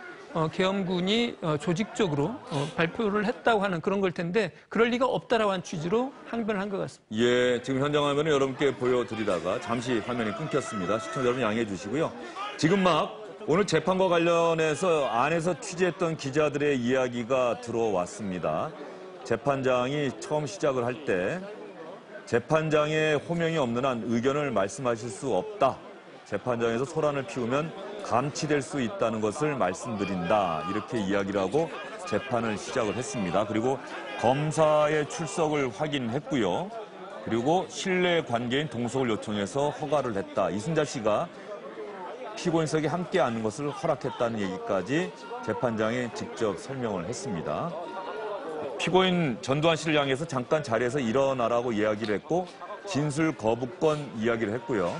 계엄군이 조직적으로 발표를 했다고 하는 그런 걸 텐데 그럴 리가 없다라고 한 취지로 항변을 한 것 같습니다. 예, 지금 현장 화면을 여러분께 보여드리다가 잠시 화면이 끊겼습니다. 시청자 여러분 양해해 주시고요. 지금 막 오늘 재판과 관련해서 안에서 취재했던 기자들의 이야기가 들어왔습니다. 재판장이 처음 시작을 할 때 재판장의 호명이 없는 한 의견을 말씀하실 수 없다. 재판장에서 소란을 피우면 감치될 수 있다는 것을 말씀드린다. 이렇게 이야기를 하고 재판을 시작을 했습니다. 그리고 검사의 출석을 확인했고요. 그리고 신뢰 관계인 동석을 요청해서 허가를 했다. 이순자 씨가 피고인석에 함께 앉는 것을 허락했다는 얘기까지 재판장이 직접 설명을 했습니다. 피고인 전두환 씨를 향해서 잠깐 자리에서 일어나라고 이야기를 했고 진술 거부권 이야기를 했고요.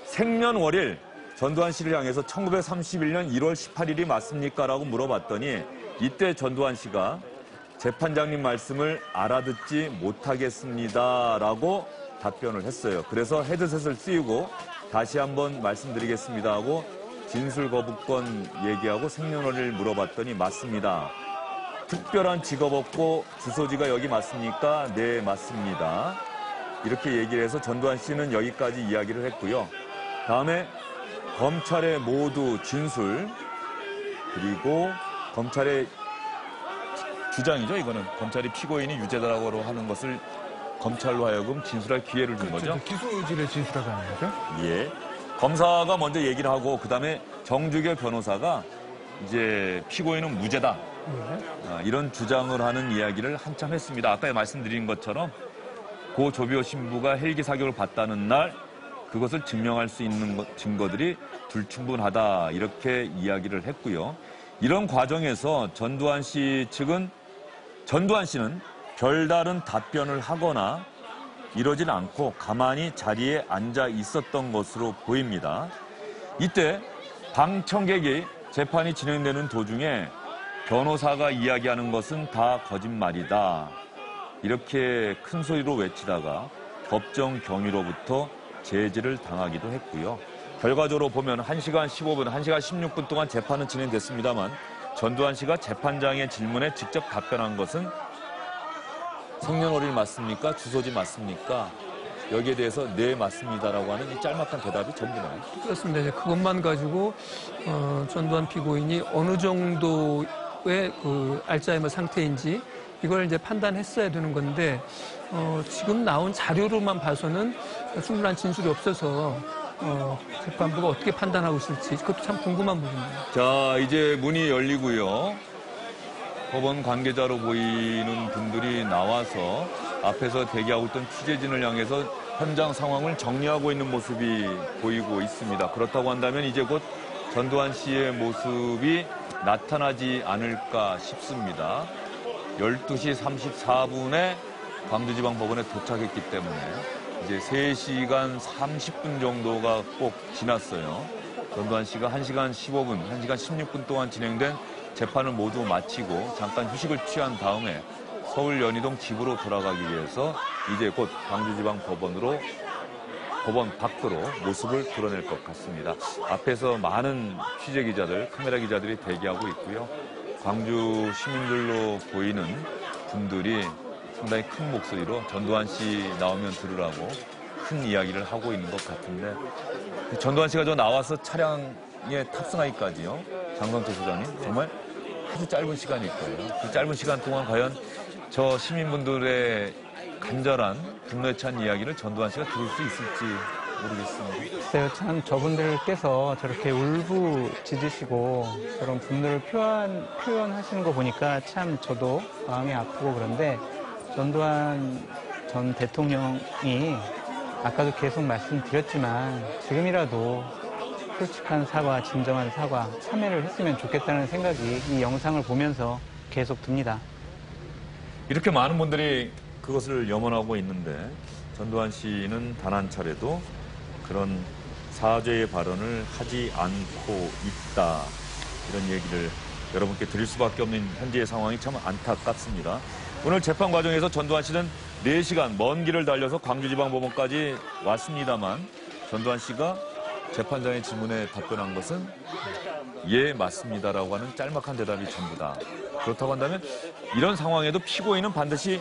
생년월일 전두환 씨를 향해서 1931년 1월 18일이 맞습니까? 라고 물어봤더니 이때 전두환 씨가 재판장님 말씀을 알아듣지 못하겠습니다. 라고 답변을 했어요. 그래서 헤드셋을 씌우고 다시 한번 말씀드리겠습니다 하고 진술 거부권 얘기하고 생년월일 물어봤더니 맞습니다. 특별한 직업 없고 주소지가 여기 맞습니까? 네, 맞습니다. 이렇게 얘기를 해서 전두환 씨는 여기까지 이야기를 했고요. 다음에 검찰의 모두 진술 그리고 검찰의 주장이죠. 이거는 검찰이 피고인이 유죄다라고 하는 것을 검찰로 하여금 진술할 기회를 준 거죠. 기소지를 진술하자는 거죠. 예. 검사가 먼저 얘기를 하고 그다음에 정주결 변호사가 이제 피고인은 무죄다. 이런 주장을 하는 이야기를 한참 했습니다. 아까 말씀드린 것처럼 고 조비오 신부가 헬기 사격을 봤다는 날 그것을 증명할 수 있는 증거들이 불충분하다 이렇게 이야기를 했고요. 이런 과정에서 전두환 씨 측은 전두환 씨는 별다른 답변을 하거나 이러진 않고 가만히 자리에 앉아 있었던 것으로 보입니다. 이때 방청객이 재판이 진행되는 도중에 변호사가 이야기하는 것은 다 거짓말이다. 이렇게 큰 소리로 외치다가 법정 경위로부터 제지를 당하기도 했고요. 결과적으로 보면 1시간 15분, 1시간 16분 동안 재판은 진행됐습니다만 전두환 씨가 재판장의 질문에 직접 답변한 것은 생년월일 맞습니까? 주소지 맞습니까? 여기에 대해서 네 맞습니다라고 하는 이 짤막한 대답이 전부네요. 그렇습니다. 이제 그것만 가지고 전두환 피고인이 어느 정도의 그 알츠하이머 상태인지 이걸 이제 판단했어야 되는 건데 지금 나온 자료로만 봐서는 충분한 진술이 없어서 재판부가 어떻게 판단하고 있을지 그것도 참 궁금한 부분입니다. 자, 이제 문이 열리고요. 법원 관계자로 보이는 분들이 나와서 앞에서 대기하고 있던 취재진을 향해서 현장 상황을 정리하고 있는 모습이 보이고 있습니다. 그렇다고 한다면 이제 곧 전두환 씨의 모습이 나타나지 않을까 싶습니다. 12시 34분에 광주지방법원에 도착했기 때문에 이제 3시간 30분 정도가 꼭 지났어요. 전두환 씨가 1시간 15분, 1시간 16분 동안 진행된 재판을 모두 마치고 잠깐 휴식을 취한 다음에 서울 연희동 집으로 돌아가기 위해서 이제 곧 광주지방법원으로 법원 밖으로 모습을 드러낼 것 같습니다. 앞에서 많은 취재기자들, 카메라 기자들이 대기하고 있고요. 광주 시민들로 보이는 분들이 상당히 큰 목소리로 전두환 씨 나오면 들으라고 큰 이야기를 하고 있는 것 같은데 전두환 씨가 저 나와서 차량에 탑승하기까지요. 장성철 소장님 정말 아주 짧은 시간일 거예요. 그 짧은 시간 동안 과연 저 시민분들의 간절한 분노에 찬 이야기를 전두환 씨가 들을 수 있을지 모르겠습니다. 글쎄요, 참 저분들께서 저렇게 울부짖으시고 그런 분노를 표현하시는 거 보니까 참 저도 마음이 아프고 그런데 전두환 전 대통령이 아까도 계속 말씀드렸지만 지금이라도 솔직한 사과, 진정한 사과, 참여를 했으면 좋겠다는 생각이 이 영상을 보면서 계속 듭니다. 이렇게 많은 분들이 그것을 염원하고 있는데 전두환 씨는 단 한 차례도 그런 사죄의 발언을 하지 않고 있다. 이런 얘기를 여러분께 드릴 수밖에 없는 현재의 상황이 참 안타깝습니다. 오늘 재판 과정에서 전두환 씨는 4시간 먼 길을 달려서 광주지방법원까지 왔습니다만 전두환 씨가 재판장의 질문에 답변한 것은 예, 맞습니다라고 하는 짤막한 대답이 전부다. 그렇다고 한다면 이런 상황에도 피고인은 반드시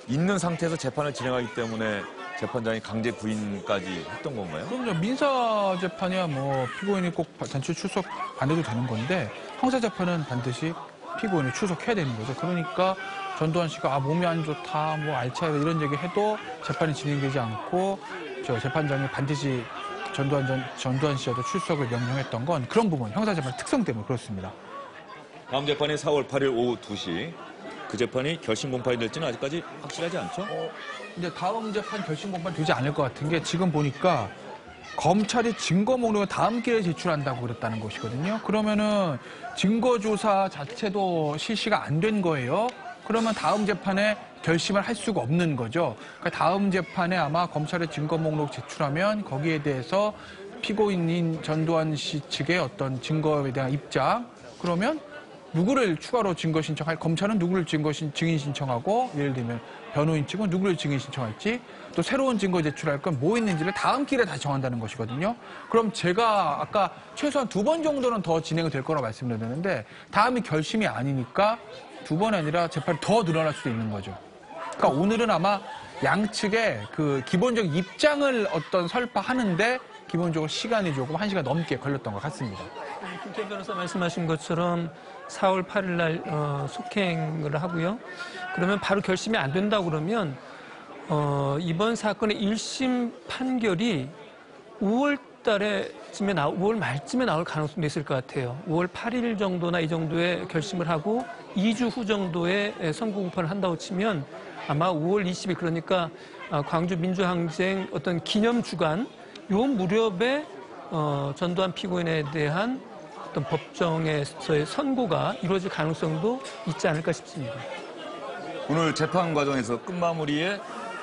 있는 상태에서 재판을 진행하기 때문에 재판장이 강제 구인까지 했던 건가요? 그럼요. 민사 재판이야 뭐 피고인이 꼭 단체 출석 안 해도 되는 건데 형사 재판은 반드시 피고인이 출석해야 되는 거죠. 그러니까 전두환 씨가 몸이 안 좋다, 뭐 알츠하이머 이런 얘기 해도 재판이 진행되지 않고 저 재판장이 반드시 전두환 씨와도 출석을 명령했던 건 그런 부분, 형사 재판 특성 때문에 그렇습니다. 다음 재판이 4월 8일 오후 2시. 그 재판이 결심 공판이 될지는 아직까지 확실하지 않죠? 이제 다음 재판 결심 공판 되지 않을 것 같은 게 지금 보니까 검찰이 증거 목록을 다음 기회에 제출한다고 그랬다는 것이거든요. 그러면은 증거조사 자체도 실시가 안 된 거예요. 그러면 다음 재판에 결심을 할 수가 없는 거죠. 그러니까 다음 재판에 아마 검찰의 증거 목록 제출하면 거기에 대해서 피고인인 전두환 씨 측의 어떤 증거에 대한 입장, 그러면 누구를 추가로 증거 신청할, 검찰은 누구를 증인 신청하고, 예를 들면 변호인 측은 누구를 증인 신청할지, 또 새로운 증거 제출할 건 뭐 있는지를 다음 길에 다시 정한다는 것이거든요. 그럼 제가 아까 최소한 2번 정도는 더 진행이 될 거라고 말씀드렸는데 다음이 결심이 아니니까 2번 아니라 재판이 더 늘어날 수도 있는 거죠. 그러니까 오늘은 아마 양측의 그 기본적 입장을 어떤 설파하는데 기본적으로 시간이 조금 1시간 넘게 걸렸던 것 같습니다. 김태현 변호사 말씀하신 것처럼 4월 8일 날 속행을 하고요. 그러면 바로 결심이 안 된다고 그러면 이번 사건의 1심 판결이 5월 달에쯤에 5월 말쯤에 나올 가능성도 있을 것 같아요. 5월 8일 정도나 이 정도에 결심을 하고 2주 후 정도에 선고 공판을 한다고 치면 아마 5월 20일 그러니까 광주 민주항쟁 어떤 기념 주간 요 무렵에 전두환 피고인에 대한 어떤 법정에서의 선고가 이루어질 가능성도 있지 않을까 싶습니다. 오늘 재판 과정에서 끝마무리에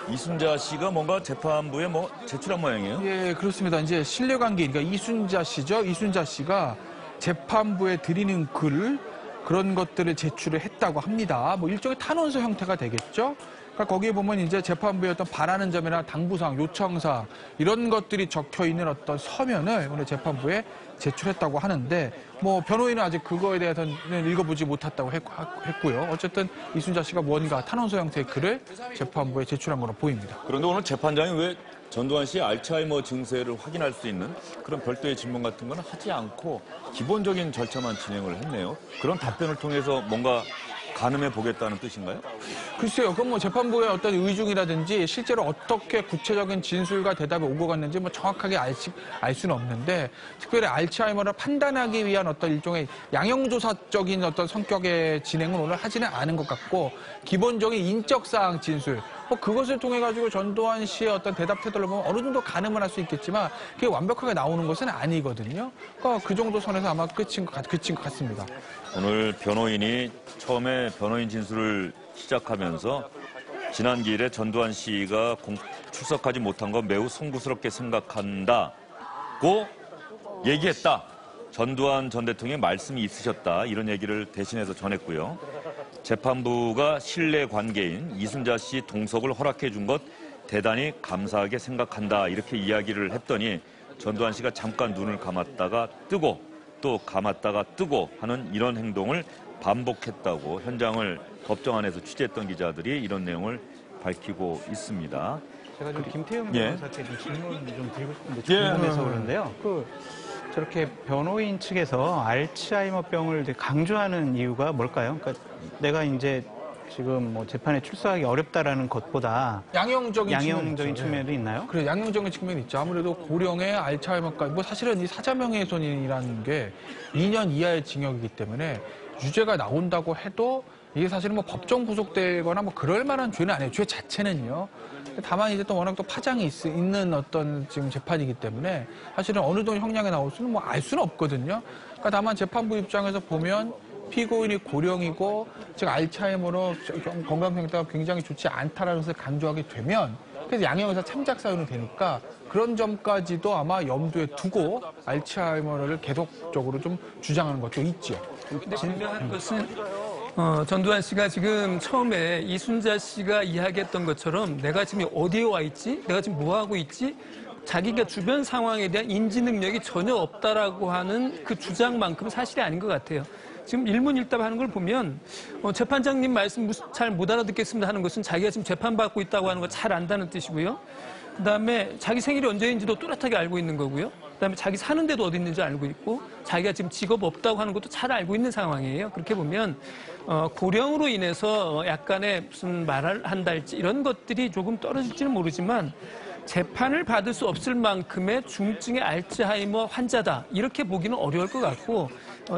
이순자 씨가 뭔가 재판부에 제출한 모양이에요? 예, 그렇습니다. 이제 신뢰관계, 그러니까 이순자 씨죠. 이순자 씨가 재판부에 드리는 글, 그런 것들을 제출을 했다고 합니다. 뭐 일종의 탄원서 형태가 되겠죠. 그러니까 거기에 보면 이제 재판부의 어떤 바라는 점이나 당부사항, 요청사항 이런 것들이 적혀 있는 어떤 서면을 오늘 재판부에 제출했다고 하는데 뭐 변호인은 아직 그거에 대해서는 읽어보지 못했다고 했고요. 어쨌든 이순자 씨가 뭔가 탄원서 형태의 글을 재판부에 제출한 걸로 보입니다. 그런데 오늘 재판장이 왜 전두환 씨의 알츠하이머 증세를 확인할 수 있는 그런 별도의 질문 같은 건 하지 않고 기본적인 절차만 진행을 했네요. 그런 답변을 통해서 뭔가 가늠해 보겠다는 뜻인가요? 글쎄요. 그건 뭐 재판부의 어떤 의중이라든지 실제로 어떻게 구체적인 진술과 대답이 오고 갔는지 뭐 정확하게 알 수는 없는데 특별히 알츠하이머를 판단하기 위한 어떤 일종의 양형조사적인 어떤 성격의 진행은 오늘 하지는 않은 것 같고 기본적인 인적사항 진술 뭐 그것을 통해 가지고 전두환 씨의 어떤 대답 태도를 보면 어느 정도 가늠을 할 수 있겠지만 그게 완벽하게 나오는 것은 아니거든요. 그러니까 그 정도 선에서 아마 끝인 것 같습니다. 오늘 변호인이 처음에 변호인 진술을 시작하면서 지난 기일에 전두환 씨가 출석하지 못한 건 매우 송구스럽게 생각한다고 얘기했다. 전두환 전 대통령의 말씀이 있으셨다. 이런 얘기를 대신해서 전했고요. 재판부가 신뢰 관계인 이순자 씨 동석을 허락해 준 것 대단히 감사하게 생각한다. 이렇게 이야기를 했더니 전두환 씨가 잠깐 눈을 감았다가 뜨고 또 감았다가 뜨고 하는 이런 행동을 반복했다고 현장을 법정 안에서 취재했던 기자들이 이런 내용을 밝히고 있습니다. 제가 좀 김태형 변호사께 좀 질문 좀 드리고 싶은데 궁금해서 그런데요. 저렇게 변호인 측에서 알츠하이머병을 강조하는 이유가 뭘까요? 그러니까 내가 이제 지금 뭐 재판에 출석하기 어렵다라는 것보다 양형적인 측면도 있나요? 그래, 양형적인 측면이 있죠. 아무래도 고령의 알츠하이머까지 뭐 사실은 이 사자명예훼손이라는 게 2년 이하의 징역이기 때문에 유죄가 나온다고 해도 이게 사실은 뭐 법정 구속되거나 뭐 그럴 만한 죄는 아니에요. 죄 자체는요. 다만 이제 또 워낙 또 파장이 있는 어떤 지금 재판이기 때문에 사실은 어느 정도 형량이 나올 수는 뭐 알 수는 없거든요. 그러니까 다만 재판부 입장에서 보면 피고인이 고령이고 즉 알츠하이머로 건강 상태가 굉장히 좋지 않다라는 것을 강조하게 되면 그래서 양형에서 참작 사유는 되니까 그런 점까지도 아마 염두에 두고 알츠하이머를 계속적으로 좀 주장하는 것도 있죠. 근데 분명한 것은 전두환 씨가 지금 처음에 이순자 씨가 이야기했던 것처럼 내가 지금 어디에 와 있지? 내가 지금 뭐 하고 있지? 자기가 주변 상황에 대한 인지 능력이 전혀 없다라고 하는 그 주장만큼은 사실이 아닌 것 같아요. 지금 일문일답하는 걸 보면 재판장님 말씀 잘 못 알아듣겠습니다 하는 것은 자기가 지금 재판받고 있다고 하는 걸 잘 안다는 뜻이고요. 그다음에 자기 생일이 언제인지도 뚜렷하게 알고 있는 거고요. 그다음에 자기 사는 데도 어디 있는지 알고 있고 자기가 지금 직업 없다고 하는 것도 잘 알고 있는 상황이에요. 그렇게 보면 고령으로 인해서 약간의 무슨 말을 한달지 이런 것들이 조금 떨어질지는 모르지만 재판을 받을 수 없을 만큼의 중증의 알츠하이머 환자다 이렇게 보기는 어려울 것 같고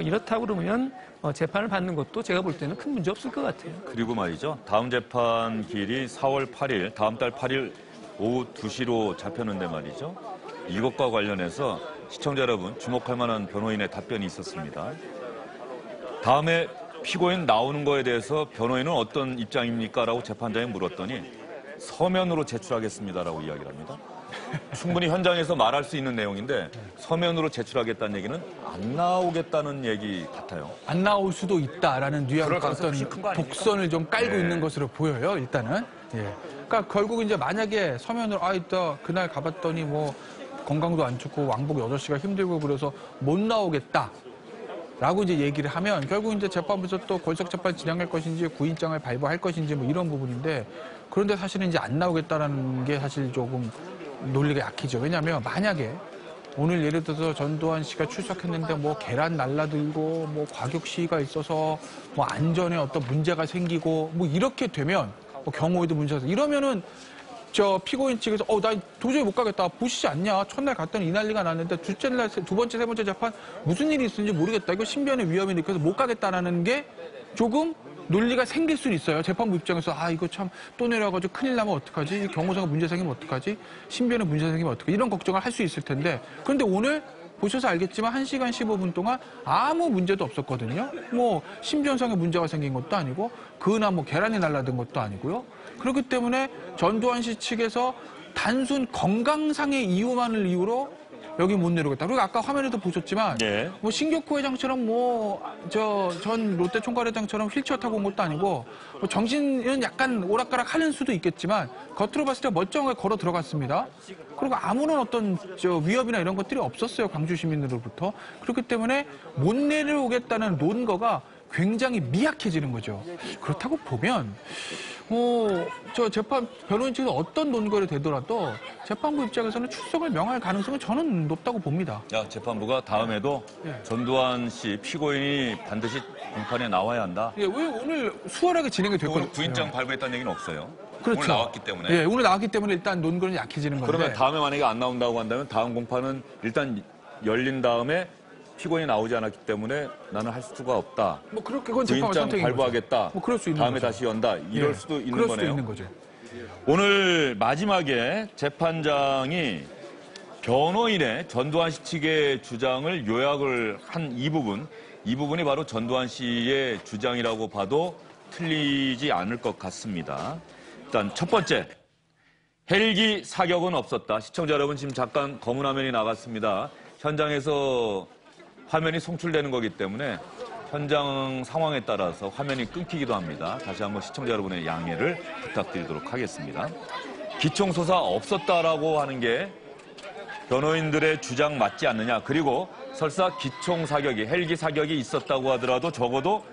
이렇다고 그러면 재판을 받는 것도 제가 볼 때는 큰 문제 없을 것 같아요. 그리고 말이죠. 다음 재판 기일이 4월 8일, 다음 달 8일 오후 2시로 잡혔는데 말이죠. 이것과 관련해서 시청자 여러분 주목할 만한 변호인의 답변이 있었습니다. 다음에 피고인 나오는 거에 대해서 변호인은 어떤 입장입니까? 라고 재판장이 물었더니 서면으로 제출하겠습니다라고 이야기를 합니다. 충분히 현장에서 말할 수 있는 내용인데 서면으로 제출하겠다는 얘기는 안 나오겠다는 얘기 같아요. 안 나올 수도 있다라는 뉘앙스 어떤 독선을 좀 깔고 있는 것으로 보여요. 일단은. 예. 그러니까 결국 이제 만약에 서면으로 이따 그날 가봤더니 뭐 건강도 안 좋고 왕복 6시가 힘들고 그래서 못 나오겠다. 라고 이제 얘기를 하면 결국 이제 재판부에서 또 골석 재판 진행할 것인지 구인장을 발부할 것인지 뭐 이런 부분인데 그런데 사실은 이제 안 나오겠다라는 게 사실 조금 논리가 약해져. 왜냐하면 만약에 오늘 예를 들어서 전두환 씨가 출석했는데 뭐 계란 날라들고 뭐 과격 시위가 있어서 뭐 안전에 어떤 문제가 생기고 뭐 이렇게 되면 뭐 경호에도 문제가 있어. 이러면은 저 피고인 측에서 나 도저히 못 가겠다. 보시지 않냐. 첫날 갔더니 이 난리가 났는데 둘째 날, 두 번째, 세 번째 재판 무슨 일이 있었는지 모르겠다. 이거 신변의 위험이 느껴서 못 가겠다라는 게 조금 논리가 생길 수는 있어요. 재판부 입장에서 이거 참 또 내려가지고 큰일 나면 어떡하지? 경호상에 문제 생기면 어떡하지? 신변에 문제 생기면 어떡하지? 이런 걱정을 할 수 있을 텐데 그런데 오늘 보셔서 알겠지만 1시간 15분 동안 아무 문제도 없었거든요. 뭐 신변상에 문제가 생긴 것도 아니고 그나 뭐 계란이 날라든 것도 아니고요. 그렇기 때문에 전두환 씨 측에서 단순 건강상의 이유만을 이유로 여기 못 내려오겠다. 그리고 아까 화면에도 보셨지만 뭐 신격호 회장처럼 전 롯데 총괄회장처럼 휠체어 타고 온 것도 아니고 뭐 정신은 약간 오락가락 하는 수도 있겠지만 겉으로 봤을 때 멀쩡하게 걸어 들어갔습니다. 그리고 아무런 어떤 위협이나 이런 것들이 없었어요. 광주 시민들로부터. 그렇기 때문에 못 내려오겠다는 논거가 굉장히 미약해지는 거죠. 그렇다고 보면 재판 변호인 측에서 어떤 논거를 대더라도 재판부 입장에서는 출석을 명할 가능성은 저는 높다고 봅니다. 재판부가 다음에도 전두환 씨 피고인이 반드시 공판에 나와야 한다. 왜 오늘 수월하게 진행이 됐거든요. 오늘 구인장 발부했다는 얘기는 없어요. 그렇죠. 오늘 나왔기 때문에. 오늘 나왔기 때문에 일단 논거는 약해지는 건데. 그러면 다음에 만약에 안 나온다고 한다면 다음 공판은 일단 열린 다음에 피고인이 나오지 않았기 때문에 나는 할 수가 없다. 뭐 그건 재판부 선택인 발부하겠다. 뭐 그럴 수 있는 다음에 거죠. 다시 연다. 이럴 수도 있는 그럴 거네요. 수도 있는 거죠. 오늘 마지막에 재판장이 변호인의 전두환 씨 측의 주장을 요약을 한 이 부분이 바로 전두환 씨의 주장이라고 봐도 틀리지 않을 것 같습니다. 일단 첫 번째, 헬기 사격은 없었다. 시청자 여러분 지금 잠깐 검은 화면이 나갔습니다. 현장에서 화면이 송출되는 거기 때문에 현장 상황에 따라서 화면이 끊기기도 합니다. 다시 한번 시청자 여러분의 양해를 부탁드리도록 하겠습니다. 기총소사 없었다라고 하는 게 변호인들의 주장 맞지 않느냐. 그리고 설사 기총사격이, 헬기 사격이 있었다고 하더라도 적어도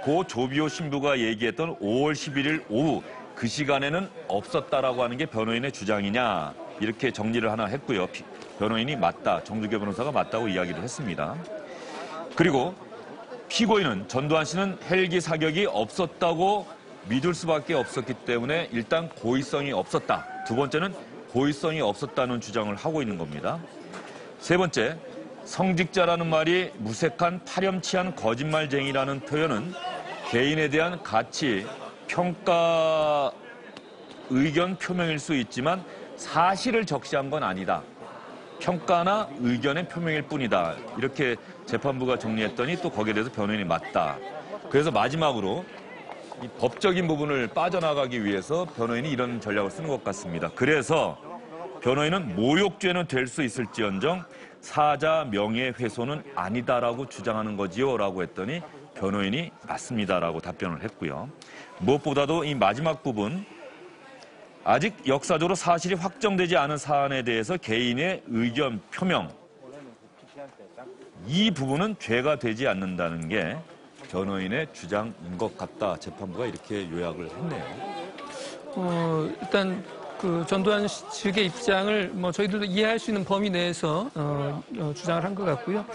고 조비오 신부가 얘기했던 5월 11일 오후 그 시간에는 없었다라고 하는 게 변호인의 주장이냐. 이렇게 정리를 하나 했고요. 변호인이 맞다. 정두교 변호사가 맞다고 이야기를 했습니다. 그리고 피고인은 전두환 씨는 헬기 사격이 없었다고 믿을 수밖에 없었기 때문에 일단 고의성이 없었다. 두 번째는 고의성이 없었다는 주장을 하고 있는 겁니다. 세 번째, 성직자라는 말이 무색한 파렴치한 거짓말쟁이라는 표현은 개인에 대한 가치, 평가, 의견 표명일 수 있지만 사실을 적시한 건 아니다. 평가나 의견의 표명일 뿐이다. 이렇게 재판부가 정리했더니 또 거기에 대해서 변호인이 맞다. 그래서 마지막으로 이 법적인 부분을 빠져나가기 위해서 변호인이 이런 전략을 쓰는 것 같습니다. 그래서 변호인은 모욕죄는 될 수 있을지언정 사자 명예훼손은 아니다라고 주장하는 거지요 라고 했더니 변호인이 맞습니다라고 답변을 했고요. 무엇보다도 이 마지막 부분 아직 역사적으로 사실이 확정되지 않은 사안에 대해서 개인의 의견 표명, 이 부분은 죄가 되지 않는다는 게 변호인의 주장인 것 같다. 재판부가 이렇게 요약을 했네요. 일단 그 전두환 측의 입장을 저희들도 이해할 수 있는 범위 내에서 주장을 한 것 같고요.